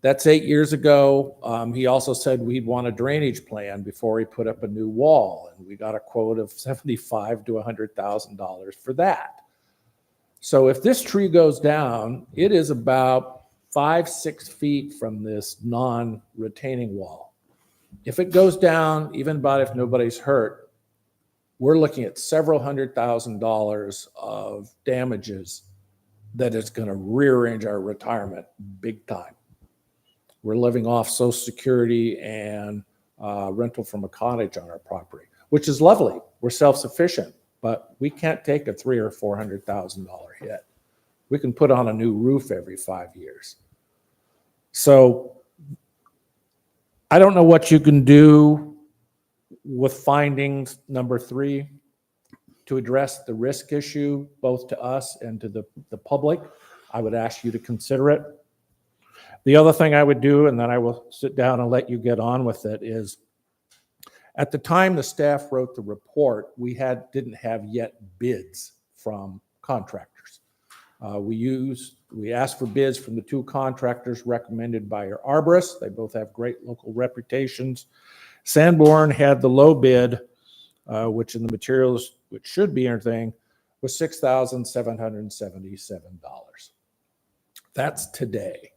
That's 8 years ago. He also said we'd want a drainage plan before he put up a new wall, and we got a quote of $75,000 to $100,000 for that. So if this tree goes down, it is about 5-6 feet from this non-retaining wall. If it goes down, even about if nobody's hurt, we're looking at several $100,000 of damages that is going to rearrange our retirement big time. We're living off Social Security and rental from a cottage on our property, which is lovely. We're self-sufficient, but we can't take a $300,000 or $400,000 hit. We can put on a new roof every 5 years. So I don't know what you can do with findings number 3 to address the risk issue, both to us and to the public. I would ask you to consider it. The other thing I would do, and then I will sit down and let you get on with it, is at the time the staff wrote the report, we didn't have yet bids from contractors. We asked for bids from the 2 contractors recommended by our arborists. They both have great local reputations. Sanborn had the low bid, which in the materials, which should be anything, was $6,777. That's today.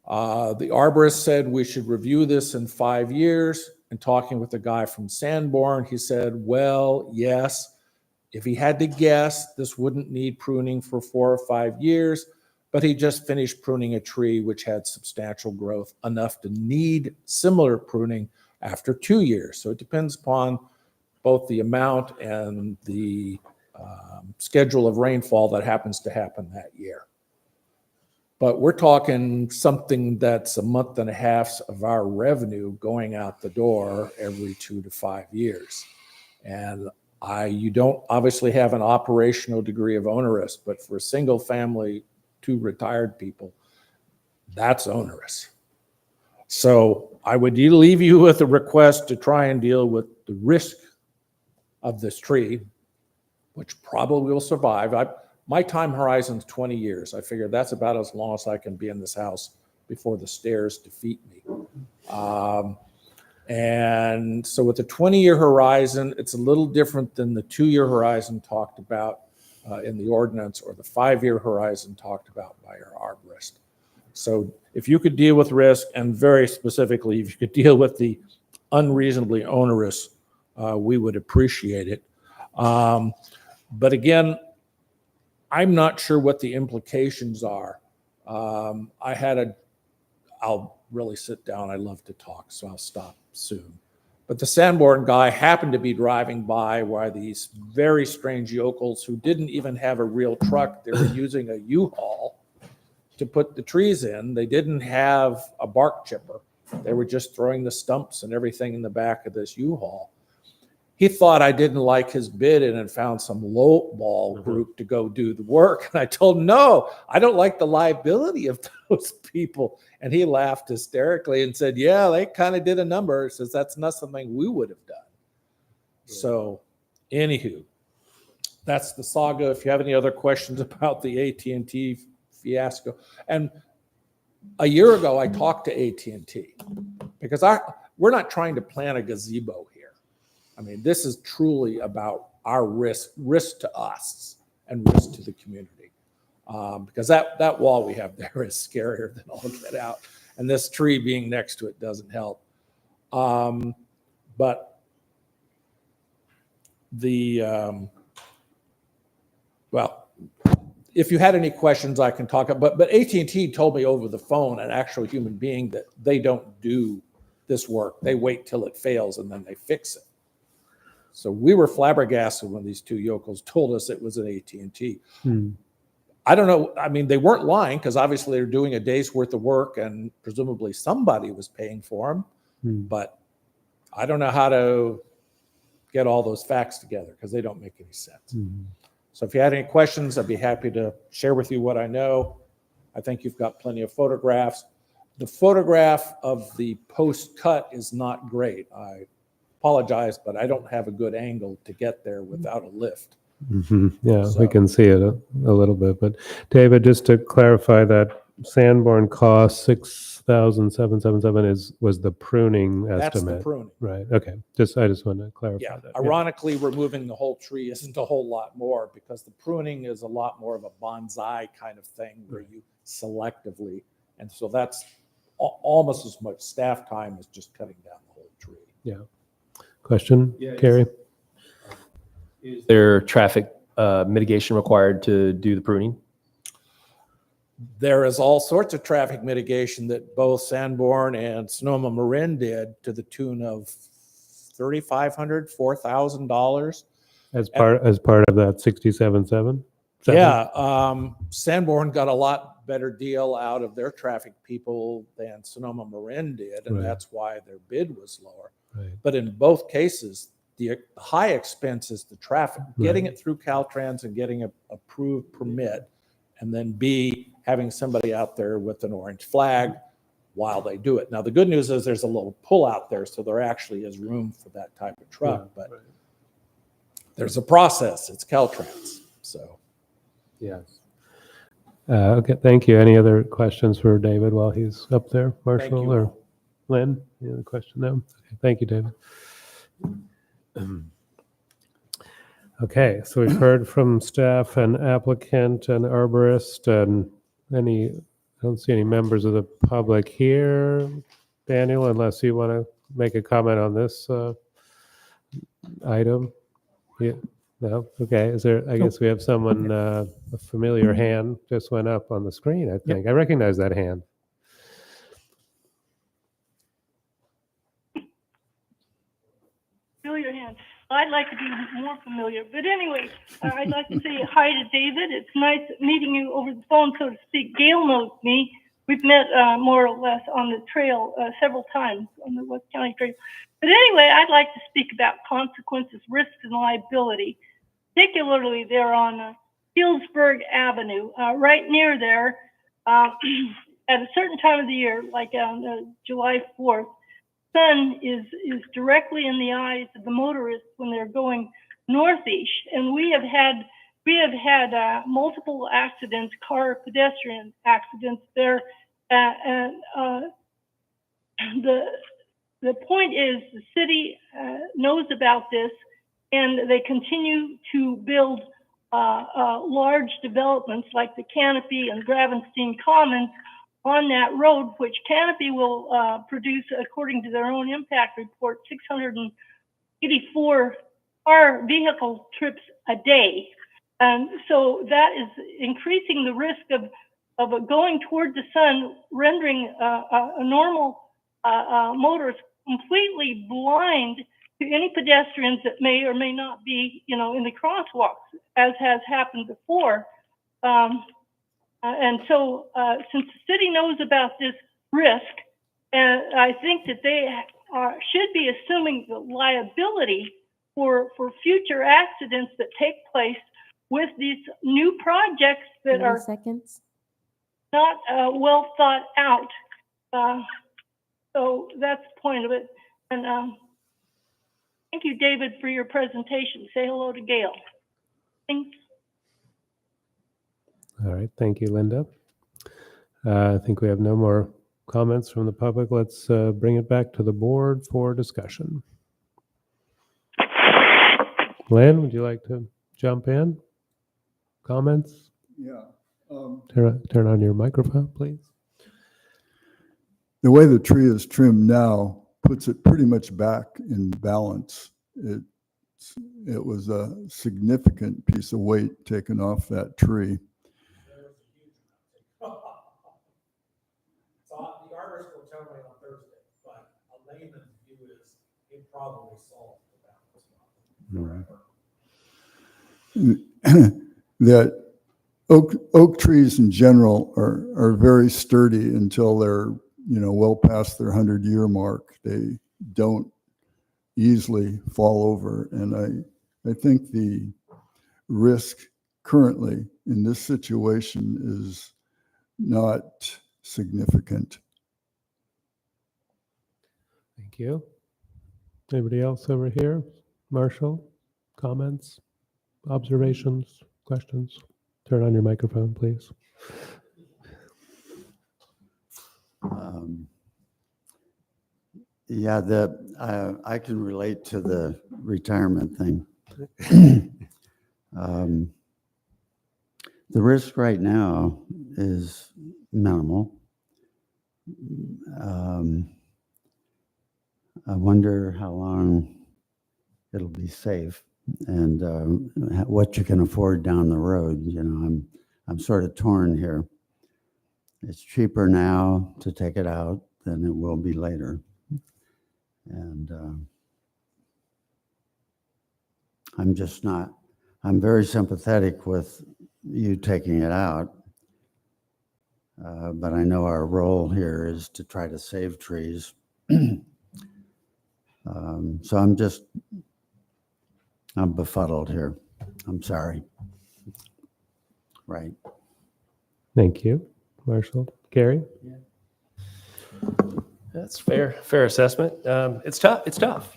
The arborist said we should review this in 5 years. And talking with the guy from Sanborn, he said, well, yes, if he had to guess, this wouldn't need pruning for 4 or 5 years, but he just finished pruning a tree which had substantial growth, enough to need similar pruning after 2 years. So it depends upon both the amount and the schedule of rainfall that happens to happen that year. But we're talking something that's a month and a half of our revenue going out the door every 2 to 5 years. And you don't obviously have an operational degree of onerous, but for a single family, 2 retired people, that's onerous. So I would leave you with a request to try and deal with the risk of this tree, which probably will survive. My time horizon is 20 years. I figure that's about as long as I can be in this house before the stairs defeat me. And so with the 20-year horizon, it's a little different than the 2-year horizon talked about in the ordinance, or the 5-year horizon talked about by our arborist. So if you could deal with risk, and very specifically, if you could deal with the unreasonably onerous, we would appreciate it. But again, I'm not sure what the implications are. I'll really sit down. I love to talk, so I'll stop soon. But the Sanborn guy happened to be driving by while these very strange yokels who didn't even have a real truck, they were using a U-Haul to put the trees in. They didn't have a bark chipper. They were just throwing the stumps and everything in the back of this U-Haul. He thought I didn't like his bid and had found some lowball group to go do the work. And I told him, no, I don't like the liability of those people. And he laughed hysterically and said, yeah, they kind of did a number. He says, that's not something we would have done. Yeah. So anywho, that's the saga. If you have any other questions about the AT&T fiasco. And a year ago, I talked to AT&T because we're not trying to plant a gazebo here. I mean, this is truly about our risk to us and risk to the community. Because that wall we have there is scarier than all get out. And this tree being next to it doesn't help. But well, if you had any questions, I can talk. But AT&T told me over the phone, an actual human being, that they don't do this work. They wait till it fails and then they fix it. So we were flabbergasted when these two yokels told us it was an AT&T. I don't know. I mean, they weren't lying, because obviously they're doing a day's worth of work and presumably somebody was paying for them. But I don't know how to get all those facts together, because they don't make any sense. So if you had any questions, I'd be happy to share with you what I know. I think you've got plenty of photographs. The photograph of the post cut is not great. I apologize, but I don't have a good angle to get there without a lift. Yeah, we can see it a little bit. But David, just to clarify, that Sanborn cost 6,777 was the pruning estimate. That's the pruning. Right. Okay. I just want to clarify that. Ironically, removing the whole tree isn't a whole lot more, because the pruning is a lot more of a bonsai kind of thing where you selectively, and so that's almost as much staff time as just cutting down the whole tree. Yeah. Question, Carrie? Is there traffic mitigation required to do the pruning? There is all sorts of traffic mitigation that both Sanborn and Sonoma Marin did, to the tune of $3,500, $4,000. As part of that 67.7? Yeah, Sanborn got a lot better deal out of their traffic people than Sonoma Marin did, and that's why their bid was lower. But in both cases, the high expense is the traffic, getting it through Caltrans and getting a approved permit, and then B, having somebody out there with an orange flag while they do it. Now, the good news is there's a little pull out there, so there actually is room for that type of truck, but there's a process. It's Caltrans, so. Yes. Okay, thank you. Any other questions for David while he's up there, Marshall or Lynn? Any other question? No? Okay, thank you, David. Okay, so we've heard from staff and applicant and arborist, and I don't see any members of the public here. Daniel, unless you want to make a comment on this item? Yeah. No? Okay. I guess we have someone, a familiar hand just went up on the screen, I think. I recognize that hand. Familiar hand. I'd like to be more familiar. But anyway, I'd like to say hi to David. It's nice meeting you over the phone, so to speak. Gail knows me. We've met more or less on the trail several times, on the West County Trail. But anyway, I'd like to speak about consequences, risks, and liability, particularly there on Healdsburg Avenue. Right near there, at a certain time of the year, like on July 4th, sun is directly in the eyes of the motorists when they're going northeast, and we have had multiple accidents, pedestrian accidents there. And the point is, the city knows about this, and they continue to build large developments like the Canopy and Gravenstein Commons on that road, which Canopy will produce, according to their own impact report, 684 car vehicle trips a day. And so that is increasing the risk of going toward the sun, rendering a normal motorist completely blind to any pedestrians that may or may not be, in the crosswalks, as has happened before. And so since the city knows about this risk, and I think that they should be assuming the liability for future accidents that take place with these new projects that are not well thought out. So that's the point of it. And thank you, David, for your presentation. Say hello to Gail. Thanks. All right. Thank you, Linda. I think we have no more comments from the public. Let's bring it back to the board for discussion. Lynn, would you like to jump in? Comments? Yeah. Turn on your microphone, please. The way the tree is trimmed now puts it pretty much back in balance. it was a significant piece of weight taken off that tree. So the arborist will tell me on Thursday, but a layman's view is it probably solved the balance problem. That oak trees in general are very sturdy until they're, well past their 100-year mark. They don't easily fall over. And I think the risk currently in this situation is not significant. Thank you. Anybody else over here? Marshall, comments, observations, questions? Turn on your microphone, please. Yeah, I can relate to the retirement thing. The risk right now is minimal. I wonder how long it'll be safe and what you can afford down the road. I'm sort of torn here. It's cheaper now to take it out than it will be later. And I'm very sympathetic with you taking it out. But I know our role here is to try to save trees. So I'm befuddled here. I'm sorry. Right. Thank you, Marshall. Gary? That's fair assessment. It's tough.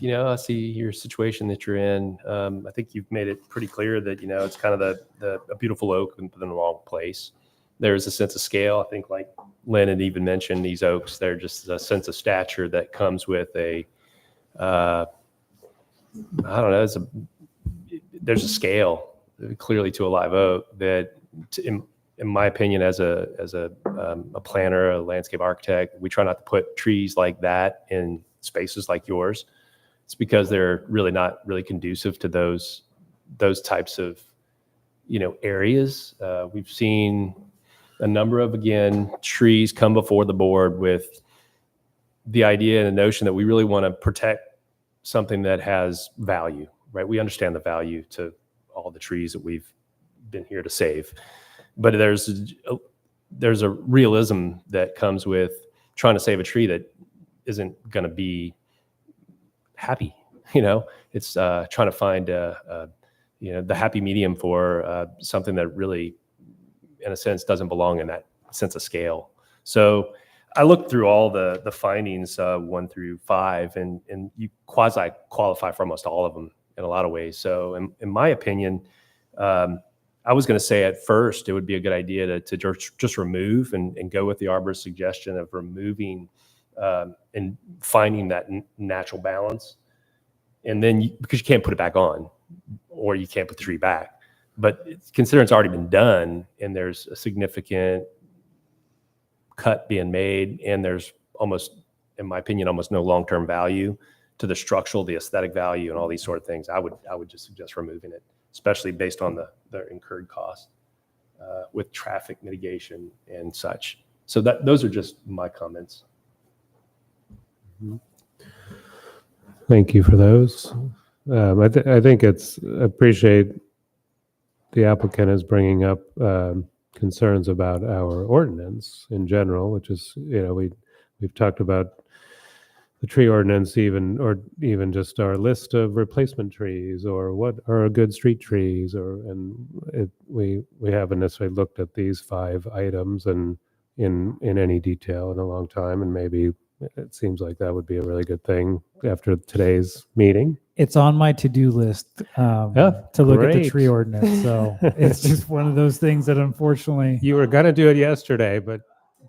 I see your situation that you're in. I think you've made it pretty clear that, it's kind of a beautiful oak in the wrong place. There's a sense of scale. I think like Lynn had even mentioned, these oaks, they're just a sense of stature that comes with I don't know, there's a scale clearly to a live oak that, in my opinion, as a planner, a landscape architect, we try not to put trees like that in spaces like yours. It's because they're really not really conducive to those types of, areas. We've seen a number of, again, trees come before the board with the idea and the notion that we really want to protect something that has value, right? We understand the value to all the trees that we've been here to save. But there's a realism that comes with trying to save a tree that isn't going to be happy. It's trying to find the happy medium for something that really, in a sense, doesn't belong in that sense of scale. So I looked through all the findings 1 through 5, and you quasi qualify for almost all of them in a lot of ways. So in my opinion, I was going to say at first it would be a good idea to just remove and go with the arborist's suggestion of removing and finding that natural balance. And then because you can't put it back on, or you can't put the tree back. But considering it's already been done and there's a significant cut being made, and there's almost, in my opinion, almost no long-term value to the structural, the aesthetic value, and all these sort of things, I would just suggest removing it, especially based on the incurred cost with traffic mitigation and such. So those are just my comments. Thank you for those. I think appreciate the applicant is bringing up concerns about our ordinance in general, which is, we've talked about the tree ordinance even just our list of replacement trees or what are good street trees, we haven't necessarily looked at these 5 items and in any detail in a long time, and maybe it seems like that would be a really good thing after today's meeting. It's on my to-do list to look at the tree Great. ordinance. So it's just one of those things that unfortunately you were going to do it yesterday, but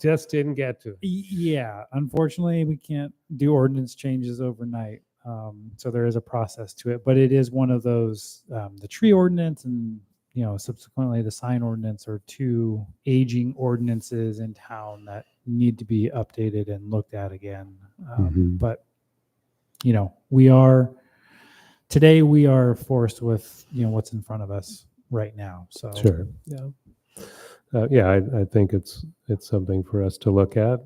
just didn't get to it. Yeah, unfortunately, we can't do ordinance changes overnight. So there is a process to it, but it is one of those, the tree ordinance and, subsequently the sign ordinance are 2 aging ordinances in town that need to be updated and looked at again. But, we are today we are forced with, what's in front of us right now. So Sure. Yeah. I think it's something for us to look at.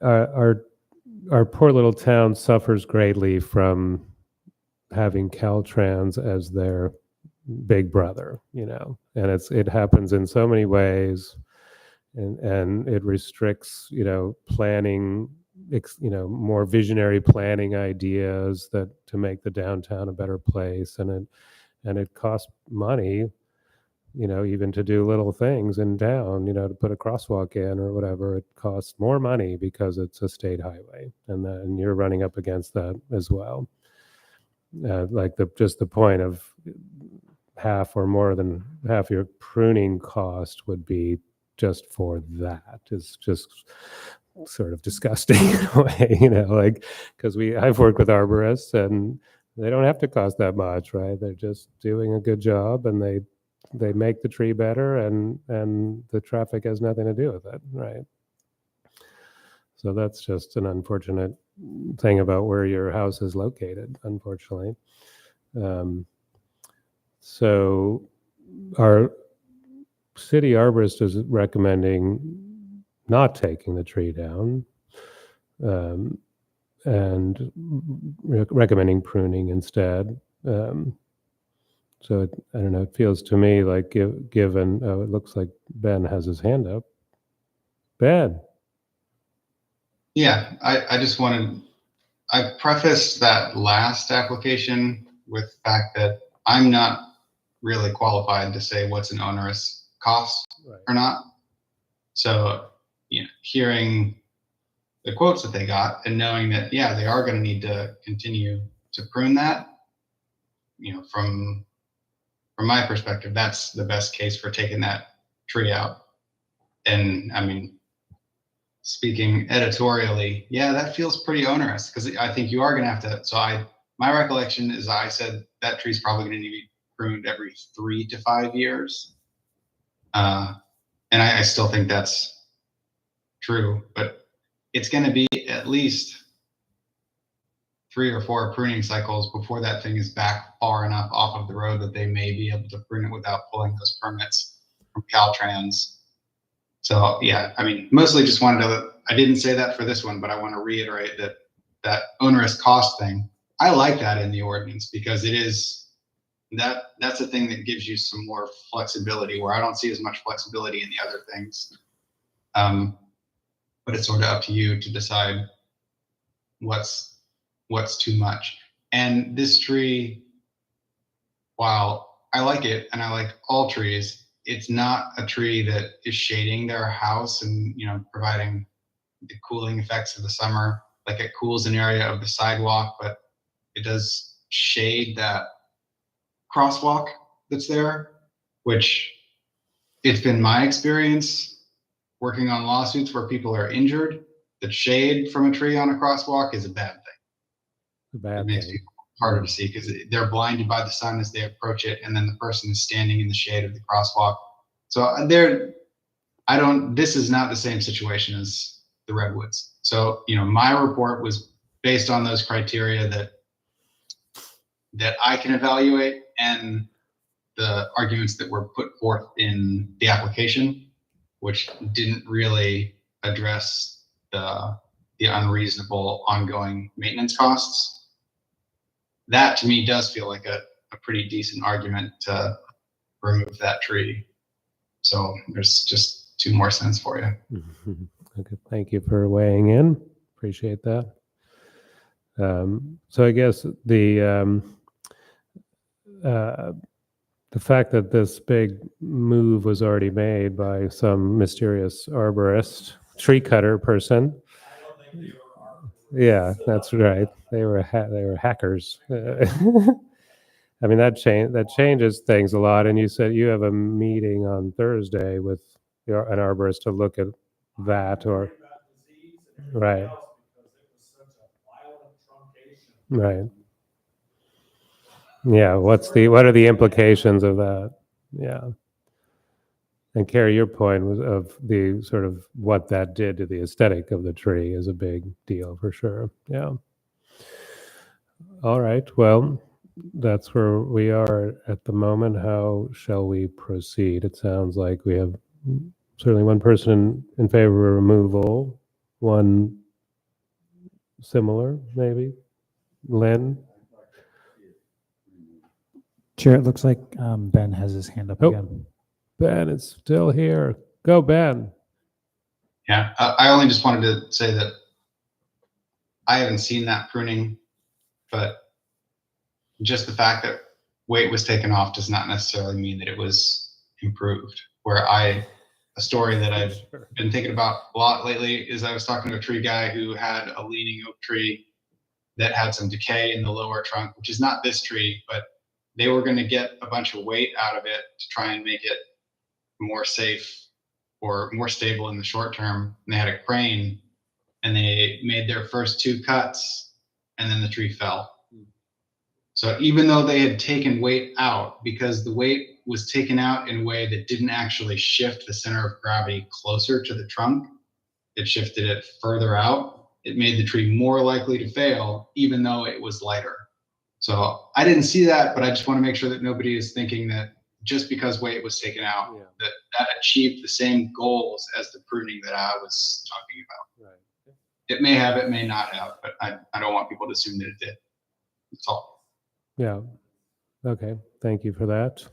Our poor little town suffers greatly from having Caltrans as their big brother, and it happens in so many ways, and it restricts, planning, more visionary planning ideas that to make the downtown a better place, and it costs money, even to do little things in town, to put a crosswalk in or whatever. It costs more money because it's a state highway, and you're running up against that as well. Like the point of half or more than half your pruning cost would be just for that is just sort of disgusting in a way, because I've worked with arborists and they don't have to cost that much, right? They're just doing a good job, and they make the tree better, and the traffic has nothing to do with it, right? So that's just an unfortunate thing about where your house is located, unfortunately. So our city arborist is recommending not taking the tree down, and recommending pruning instead. So I don't know, it feels to me like given, it looks like Ben has his hand up. Ben. Yeah, I prefaced that last application with the fact that I'm not really qualified to say what's an onerous cost or not. So, hearing the quotes that they got and knowing that, they are going to need to continue to prune that, from my perspective, that's the best case for taking that tree out. And I mean, speaking editorially, that feels pretty onerous, because I think you are going to have to. So my recollection is I said that tree's probably going to need to be pruned every 3 to 5 years. And I still think that's true, but it's going to be at least 3 or 4 pruning cycles before that thing is back far enough off of the road that they may be able to prune it without pulling those permits from Caltrans. So mostly just wanted to, I didn't say that for this one, but I want to reiterate that onerous cost thing. I like that in the ordinance, because it is, that's a thing that gives you some more flexibility, where I don't see as much flexibility in the other things. But it's sort of up to you to decide what's too much. And this tree, while I like it, and I like all trees, it's not a tree that is shading their house and, providing the cooling effects of the summer. Like, it cools an area of the sidewalk, but it does shade that crosswalk that's there, which it's been my experience working on lawsuits where people are injured, that shade from a tree on a crosswalk is a bad thing. It makes people harder to see because they're blinded by the sun as they approach it, and then the person is standing in the shade of the crosswalk. So this is not the same situation as the redwoods. So, my report was based on those criteria that I can evaluate, and the arguments that were put forth in the application, which didn't really address the unreasonable ongoing maintenance costs. That to me does feel like a pretty decent argument to remove that tree. So there's just 2 more cents for you. Okay, thank you for weighing in. Appreciate that. So I guess the fact that this big move was already made by some mysterious arborist, tree cutter person. Yeah, that's right. They were hackers. I mean, that changes things a lot. And you said you have a meeting on Thursday with an arborist to look at that, or right. Right. Yeah. What are the implications of that? Yeah. And Carrie, your point was of the sort of what that did to the aesthetic of the tree is a big deal for sure. Yeah. All right, well, that's where we are at the moment. How shall we proceed? It sounds like we have certainly one person in favor of removal, one similar, maybe. Lynn? Chair, it looks like Ben has his hand up Oh. again. Ben is still here. Go, Ben. Yeah, I only just wanted to say that I haven't seen that pruning, but just the fact that weight was taken off does not necessarily mean that it was improved. A story that I've been thinking about a lot lately is I was talking to a tree guy who had a leaning oak tree that had some decay in the lower trunk, which is not this tree, but they were going to get a bunch of weight out of it to try and make it more safe or more stable in the short term. And they had a crane and they made their first 2 cuts and then the tree fell. So even though they had taken weight out, because the weight was taken out in a way that didn't actually shift the center of gravity closer to the trunk, it shifted it further out. It made the tree more likely to fail, even though it was lighter. So I didn't see that, but I just want to make sure that nobody is thinking that just because weight was taken out, that achieved the same goals as the pruning that I was talking about. Right. It may have, it may not have, but I don't want people to assume that it did. That's all. Yeah. Okay. Thank you for that.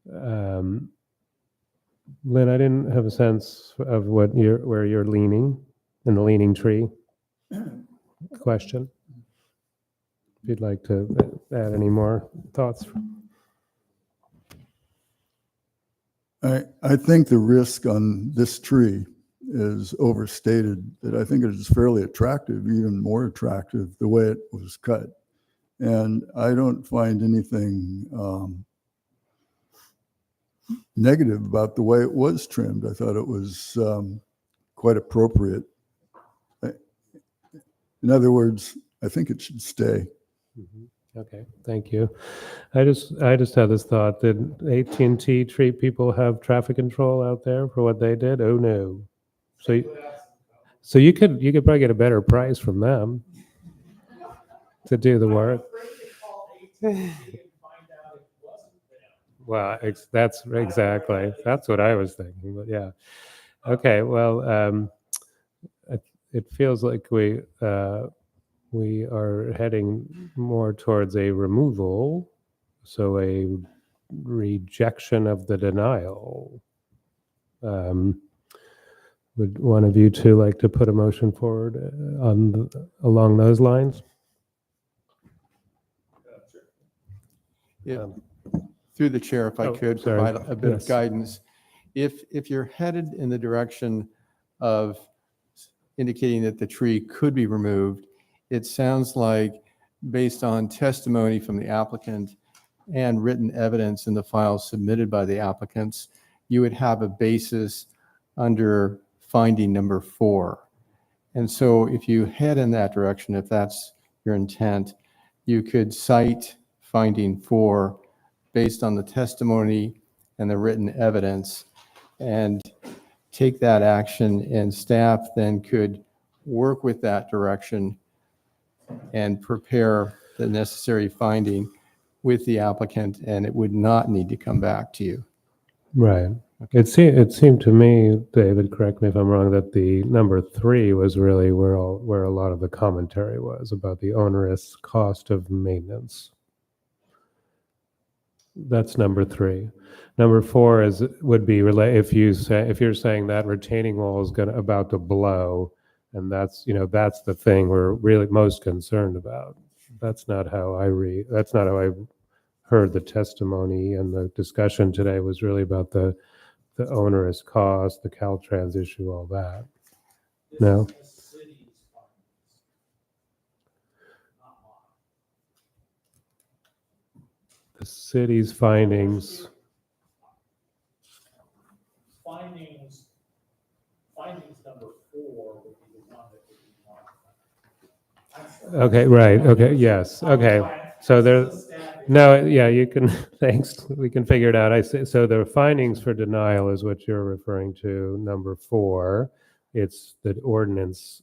Lynn, I didn't have a sense of where you're leaning in the leaning tree question. If you'd like to add any more thoughts. I think the risk on this tree is overstated, that I think it is fairly attractive, even more attractive, the way it was cut. And I don't find anything negative about the way it was trimmed. I thought it was quite appropriate. In other words, I think it should stay. Okay, thank you. I just had this thought: did AT&T treat people have traffic control out there for what they did? Oh no! So you could probably get a better price from them to do the work. Well, that's what I was thinking. But yeah, okay. Well, it feels like we are heading more towards a removal, so a rejection of the denial. Would one of you two like to put a motion forward along those lines? Yeah. Through the chair, if I could provide a bit of guidance. If you're headed in the direction of indicating that the tree could be removed, it sounds like, based on testimony from the applicant and written evidence in the files submitted by the applicants, you would have a basis under finding number 4. And so if you head in that direction, if that's your intent, you could cite finding 4 based on the testimony and the written evidence and take that action, and staff then could work with that direction and prepare the necessary finding with the applicant, and it would not need to come back to you. Right. It seemed to me, David, correct me if I'm wrong, that the number 3 was really where a lot of the commentary was about the onerous cost of maintenance. That's number 3. Number 4 would be if you're saying that retaining wall is about to blow, and that's the thing we're really most concerned about. That's not how I heard the testimony, and the discussion today was really about the onerous cost, the Caltrans issue, all that. No? The city's findings. Findings number 4 would be the one that would be Okay, right. Okay, yes. Okay. So you can, thanks. We can figure it out. So the findings for denial is what you're referring to, number 4. It's the ordinance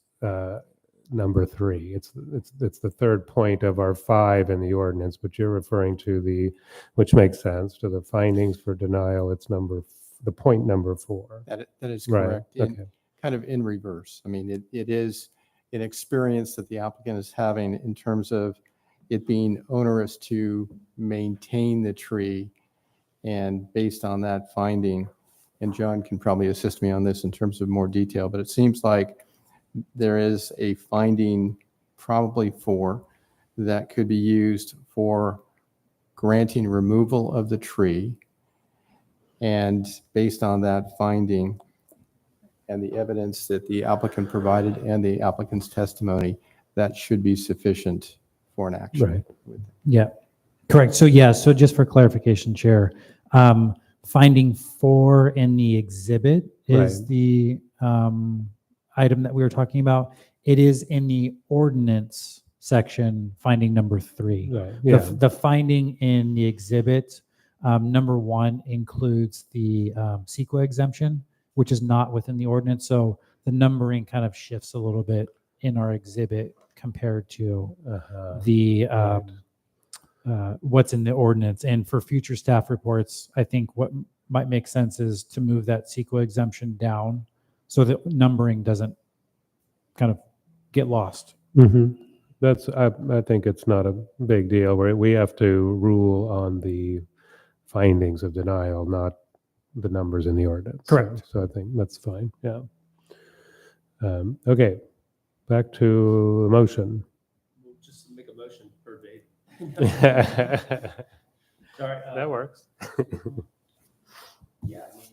number 3. It's the third point of our 5 in the ordinance, but you're referring to which makes sense, to the findings for denial. It's the point number 4. That is Right, correct. okay. Kind of in reverse. I mean, it is an experience that the applicant is having in terms of it being onerous to maintain the tree. And based on that finding, and John can probably assist me on this in terms of more detail, but it seems like there is a finding, probably 4, that could be used for granting removal of the tree. And based on that finding and the evidence that the applicant provided and the applicant's testimony, that should be sufficient for an action. Right. Yeah, correct. So so just for clarification, Chair, finding 4 in the exhibit is Right. the item that we were talking about. It is in the ordinance section, finding number 3. Right, yeah. The finding in the exhibit, number 1 includes the CEQA exemption, which is not within the ordinance. So the numbering kind of shifts a little bit in our exhibit compared to the what's in the ordinance. And for future staff reports, I think what might make sense is to move that CEQA exemption down so that numbering doesn't kind of get lost. Mm-hmm. I think it's not a big deal. We have to rule on the findings of denial, not the numbers in the ordinance. Correct. So I think that's fine. Yeah. Okay. Back to the motion. We'll just make a motion per date. Sorry, that works. Yeah, I mean,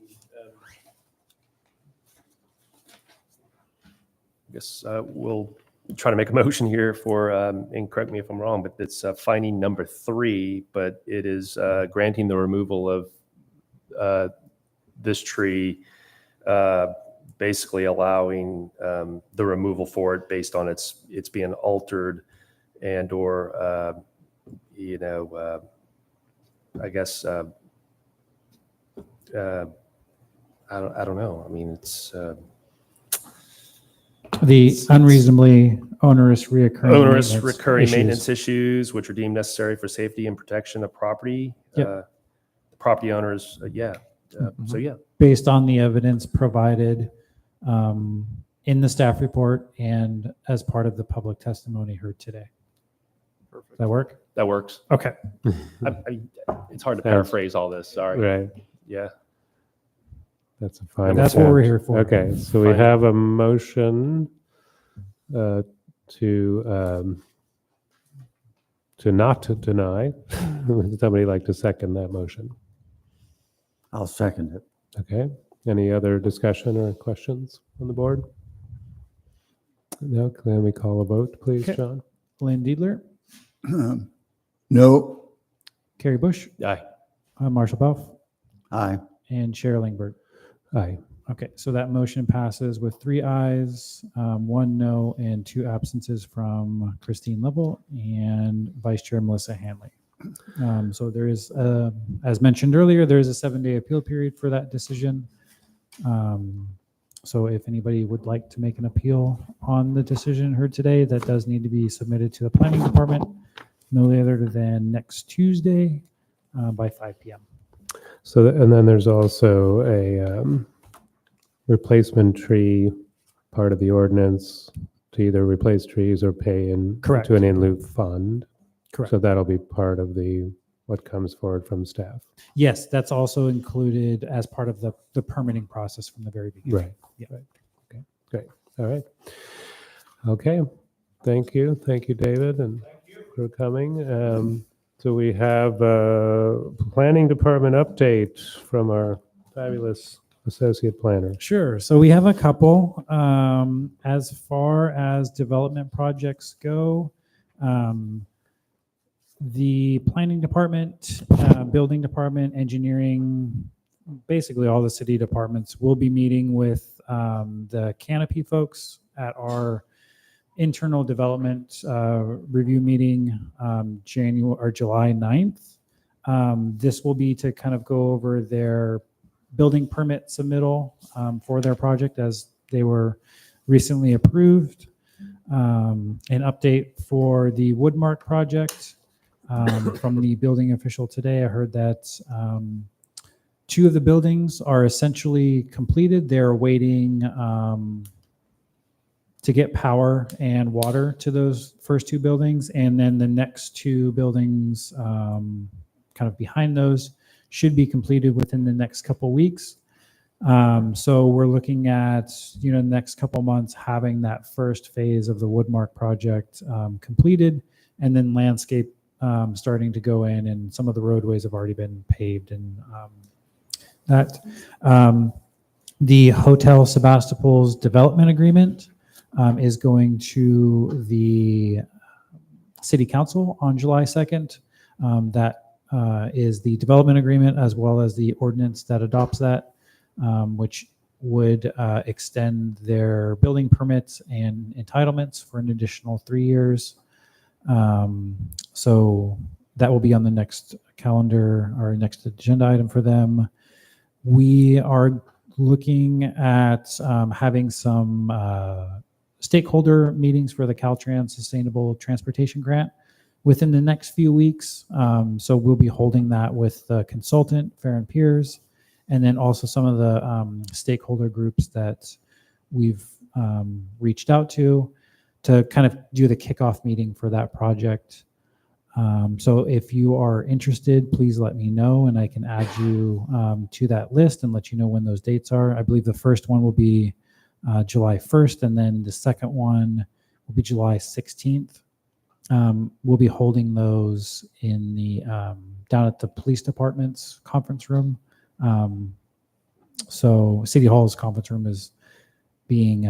I guess we'll try to make a motion here for, and correct me if I'm wrong, but it's finding number 3, but it is granting the removal of this tree, basically allowing the removal for it based on its being altered and or I guess I don't know. I mean, it's The unreasonably onerous recurring issues. maintenance issues, which are deemed necessary for safety and protection of property. Yep. The property owners, so yeah. Based on the evidence provided in the staff report and as part of the public testimony heard today. Perfect. Does that work? That works. Okay. It's hard to paraphrase all this. Sorry. Right. Yeah. That's a fine. That's what we're here for. Okay, so we have a motion to not to deny. Would somebody like to second that motion? I'll second it. Okay. Any other discussion or questions on the board? No. Can we call a vote, please, Okay. John? Lynn Diedler, No. Carrie Bush, Aye. Marshall Belf, Aye. and Chair Lingberg. Aye. Okay, so that motion passes with 3 ayes, 1 no, and 2 absences from Christine Lovell and Vice Chair Melissa Hanley. So there is, as mentioned earlier, there is a 7-day appeal period for that decision. So if anybody would like to make an appeal on the decision heard today, that does need to be submitted to the planning department no later than next Tuesday by 5 p.m. So, and then there's also a replacement tree part of the ordinance to either replace trees or pay Correct. to an in lieu fund. Correct. So that'll be part of what comes forward from staff. Yes, that's also included as part of the permitting process from the very beginning. Right. Yeah. Right. Okay. Great. All right. Okay. Thank you. Thank you, David, and for coming. So we have a planning department update from our fabulous associate planner. Sure. So we have a couple. As far as development projects go, the planning department, building department, engineering, basically all the city departments will be meeting with the Canopy folks at our internal development review meeting July 9th. This will be to kind of go over their building permit submittal for their project as they were recently approved. An update for the Woodmark project from the building official today. I heard that 2 of the buildings are essentially completed. They're waiting to get power and water to those first 2 buildings. And then the next 2 buildings kind of behind those should be completed within the next couple weeks. So we're looking at, the next couple months having that first phase of the Woodmark project completed, and then landscape starting to go in, and some of the roadways have already been paved, and that the Hotel Sebastopol's development agreement is going to the City Council on July 2nd. That is the development agreement as well as the ordinance that adopts that, which would extend their building permits and entitlements for an additional 3 years. So that will be on the next calendar or next agenda item for them. We are looking at having some stakeholder meetings for the Caltrans Sustainable Transportation Grant within the next few weeks. So we'll be holding that with the consultant, Fair and Peers, and then also some of the stakeholder groups that we've reached out to kind of do the kickoff meeting for that project. So if you are interested, please let me know, and I can add you to that list and let you know when those dates are. I believe the first one will be July 1st, and then the second one will be July 16th. We'll be holding those in the down at the police department's conference room. So City Hall's conference room is being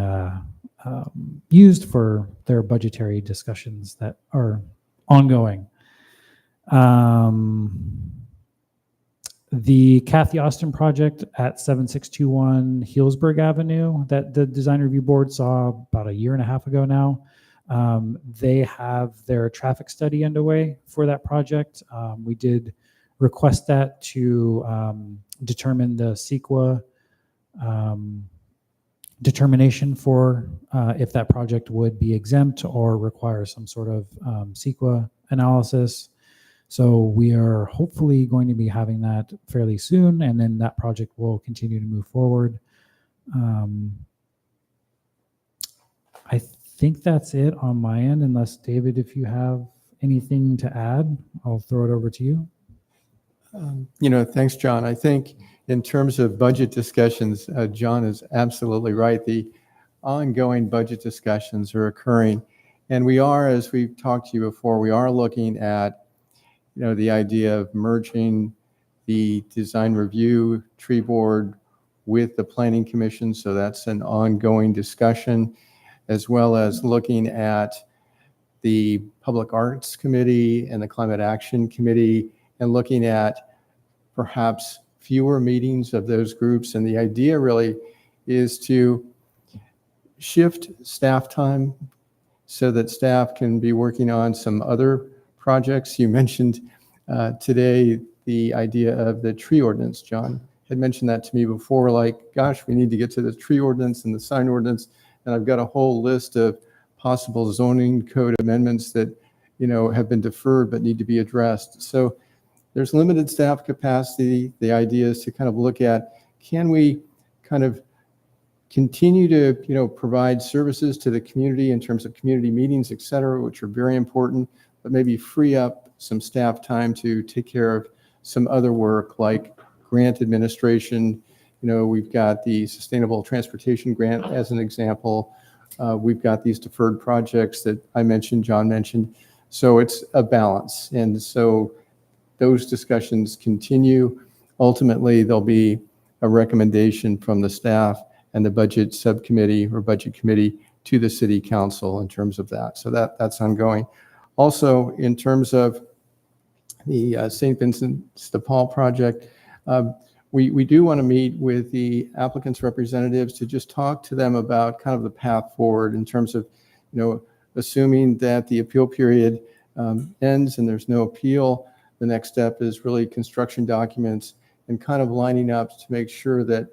used for their budgetary discussions that are ongoing. The Kathy Austin project at 7621 Healdsburg Avenue that the design review board saw about 1.5 years ago now. They have their traffic study underway for that project. We did request that to determine the CEQA determination for if that project would be exempt or require some sort of CEQA analysis. So we are hopefully going to be having that fairly soon, and then that project will continue to move forward. I think that's it on my end, unless David, if you have anything to add, I'll throw it over to you. Thanks, John. I think in terms of budget discussions, John is absolutely right. The ongoing budget discussions are occurring. And we are, as we've talked to you before, we are looking at, the idea of merging the design review tree board with the planning commission. So that's an ongoing discussion, as well as looking at the public arts committee and the climate action committee, and looking at perhaps fewer meetings of those groups. And the idea really is to shift staff time so that staff can be working on some other projects. You mentioned today the idea of the tree ordinance. John had mentioned that to me before, like, gosh, we need to get to the tree ordinance and the sign ordinance. And I've got a whole list of possible zoning code amendments that, have been deferred but need to be addressed. So there's limited staff capacity. The idea is to kind of look at, can we kind of continue to, provide services to the community in terms of community meetings, et cetera, which are very important, but maybe free up some staff time to take care of some other work like grant administration. We've got the Sustainable Transportation Grant as an example. We've got these deferred projects that I mentioned, John mentioned. So it's a balance. And so those discussions continue. Ultimately, there'll be a recommendation from the staff and the budget subcommittee or budget committee to the city council in terms of that. So that's ongoing. Also, in terms of the St. Vincent DePaul project, we do want to meet with the applicants' representatives to just talk to them about kind of the path forward in terms of, assuming that the appeal period ends and there's no appeal, the next step is really construction documents and kind of lining up to make sure that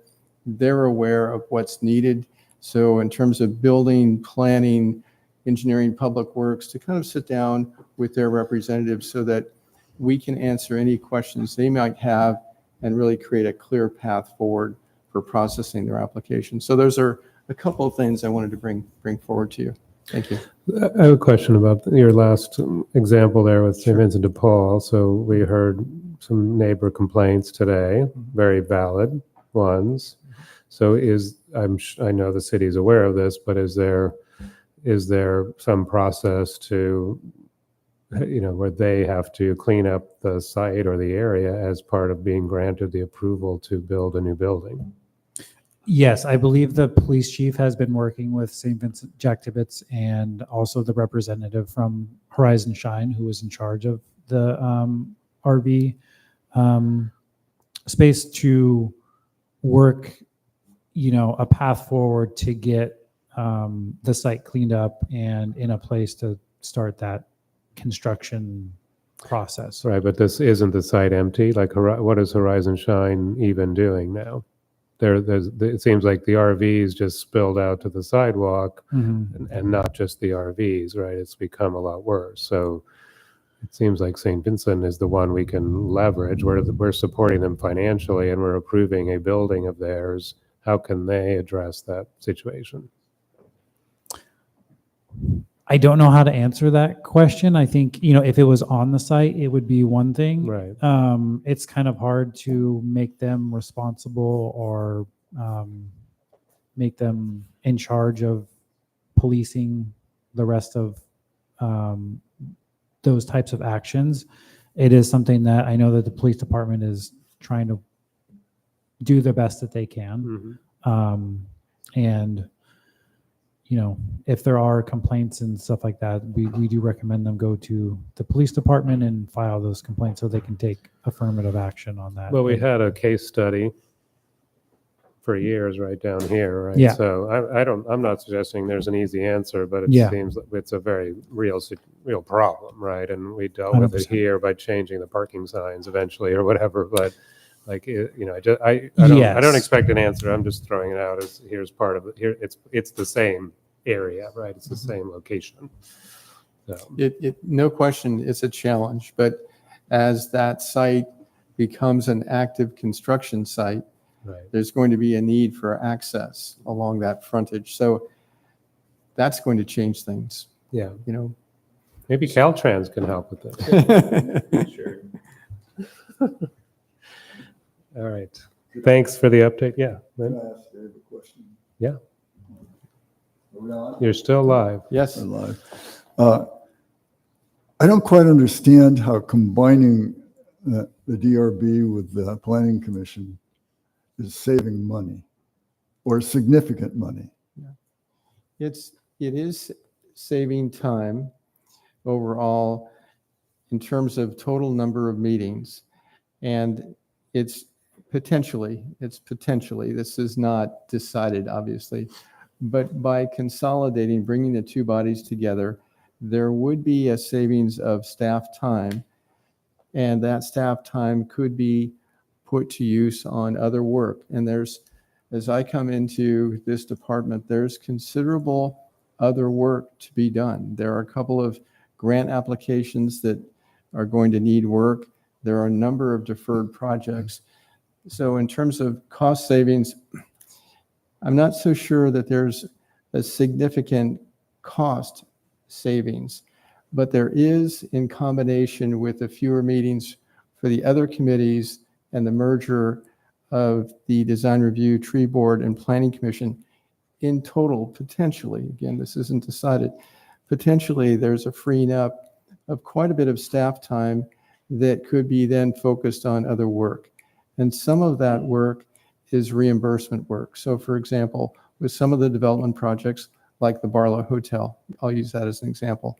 they're aware of what's needed. So in terms of building, planning, engineering, public works, to kind of sit down with their representatives so that we can answer any questions they might have and really create a clear path forward for processing their application. So those are a couple of things I wanted to bring forward to you. Thank you. I have a question about your last example there with St. Vincent de Paul. So we heard some neighbor complaints today, very valid ones. So I know the city is aware of this, but is there some process to, where they have to clean up the site or the area as part of being granted the approval to build a new building? Yes, I believe the police chief has been working with St. Vincent Jack Tibbetts and also the representative from Horizon Shine, who was in charge of the RV space, to work, a path forward to get the site cleaned up and in a place to start that construction process. Right, but this isn't the site empty? Like, what is Horizon Shine even doing now? It seems like the RVs just spilled out to the sidewalk, and not just the RVs, right? It's become a lot worse. So it seems like St. Vincent is the one we can leverage. We're supporting them financially, and we're approving a building of theirs. How can they address that situation? I don't know how to answer that question. I think, if it was on the site, it would be one thing. Right. It's kind of hard to make them responsible or make them in charge of policing the rest of those types of actions. It is something that I know that the police department is trying to do the best that they can. And if there are complaints and stuff like that, we do recommend them go to the police department and file those complaints so they can take affirmative action on that. Well, we had a case study for years right down here, right? Yeah. So I'm not suggesting there's an easy answer, but it seems like it's a very real problem, right? And we dealt with it 100%. here by changing the parking signs eventually or whatever, but like, I don't expect an answer. I'm just throwing it out as here's part of it. Here, it's the same area, right? It's the same location. So. No question, it's a challenge. But as that site becomes an active construction site, there's going to be a need for access along that frontage. So that's going to change things. Yeah. Maybe Caltrans can help with this. Sure. All right. Thanks for the update. Yeah. Can I ask Dave a question? Yeah. Are we on? You're still live. Yes. I'm live. I don't quite understand how combining the DRB with the Planning Commission is saving money or significant money. Yeah. It is saving time overall in terms of total number of meetings, and it's potentially, this is not decided, obviously, but by consolidating, bringing the two bodies together, there would be a savings of staff time, and that staff time could be put to use on other work. And as I come into this department, there's considerable other work to be done. There are a couple of grant applications that are going to need work. There are a number of deferred projects. So in terms of cost savings, I'm not so sure that there's a significant cost savings, but there is, in combination with the fewer meetings for the other committees and the merger of the Design Review, Tree Board, and Planning Commission, in total, potentially, again, this isn't decided, potentially there's a freeing up of quite a bit of staff time that could be then focused on other work. And some of that work is reimbursement work. So for example, with some of the development projects like the Barlow Hotel, I'll use that as an example,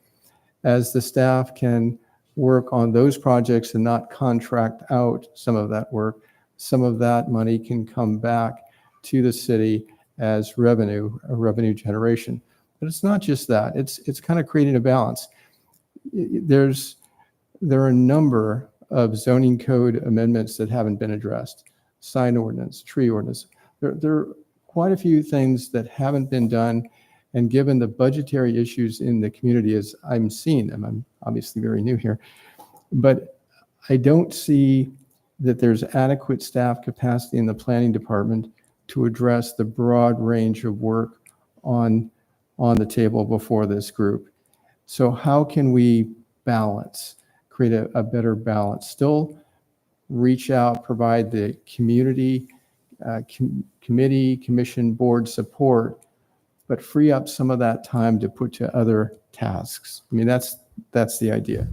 as the staff can work on those projects and not contract out some of that work, some of that money can come back to the city as revenue, a revenue generation. But it's not just that, it's kind of creating a balance. There are a number of zoning code amendments that haven't been addressed. Sign ordinance, tree ordinance. There are quite a few things that haven't been done, And given the budgetary issues in the community as I'm seeing them, I'm obviously very new here, but I don't see that there's adequate staff capacity in the planning department to address the broad range of work on the table before this group. So how can we balance, create a better balance, still reach out, provide the community, committee, commission, board support, but free up some of that time to put to other tasks? I mean, that's the idea.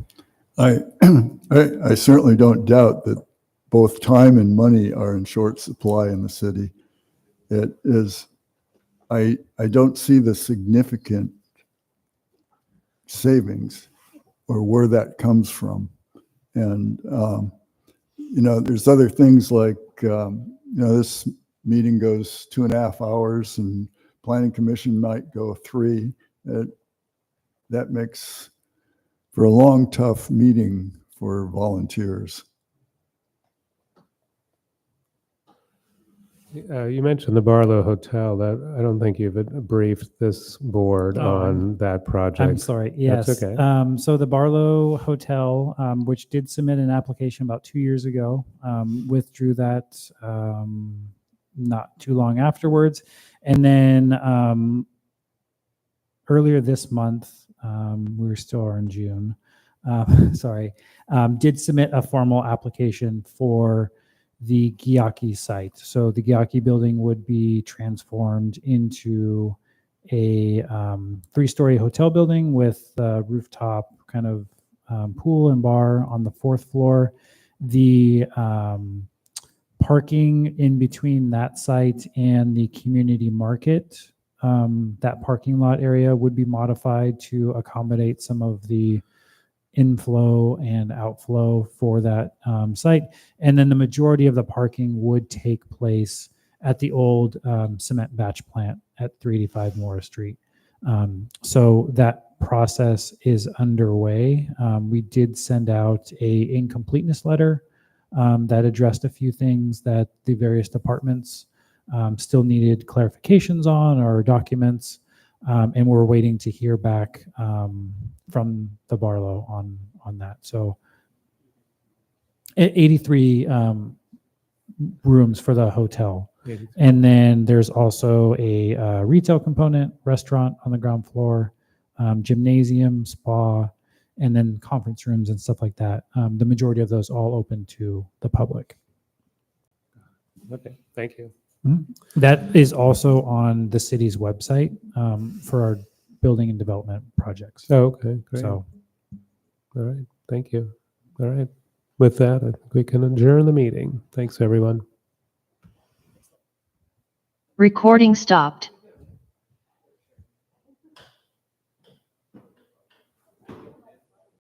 I certainly don't doubt that both time and money are in short supply in the city. It is, I don't see the significant savings or where that comes from. And, there's other things like, this meeting goes 2.5 hours and planning commission might go 3. That makes for a long, tough meeting for volunteers. You mentioned the Barlow Hotel. That I don't think you've briefed this board on that project. I'm sorry. Yes. That's okay. So the Barlow Hotel, which did submit an application about 2 years ago, withdrew that not too long afterwards. And then earlier this month, we still are in June, did submit a formal application for the Gyaki site. So the Gyaki building would be transformed into a 3-story hotel building with a rooftop kind of pool and bar on the 4th floor. The parking in between that site and the community market, that parking lot area would be modified to accommodate some of the inflow and outflow for that site. And then the majority of the parking would take place at the old cement batch plant at 385 Morris Street. So that process is underway. We did send out a incompleteness letter that addressed a few things that the various departments still needed clarifications on or documents. And we're waiting to hear back from the Barlow on that. So 83 rooms for the hotel. 83. And then there's also a retail component, restaurant on the ground floor, gymnasium, spa, and then conference rooms and stuff like that. The majority of those all open to the public. Okay, thank you. That is also on the city's website for our building and development projects. Oh, okay, great. So, all right, thank you. All right, with that, I think we can adjourn the meeting. Thanks, everyone. Recording stopped.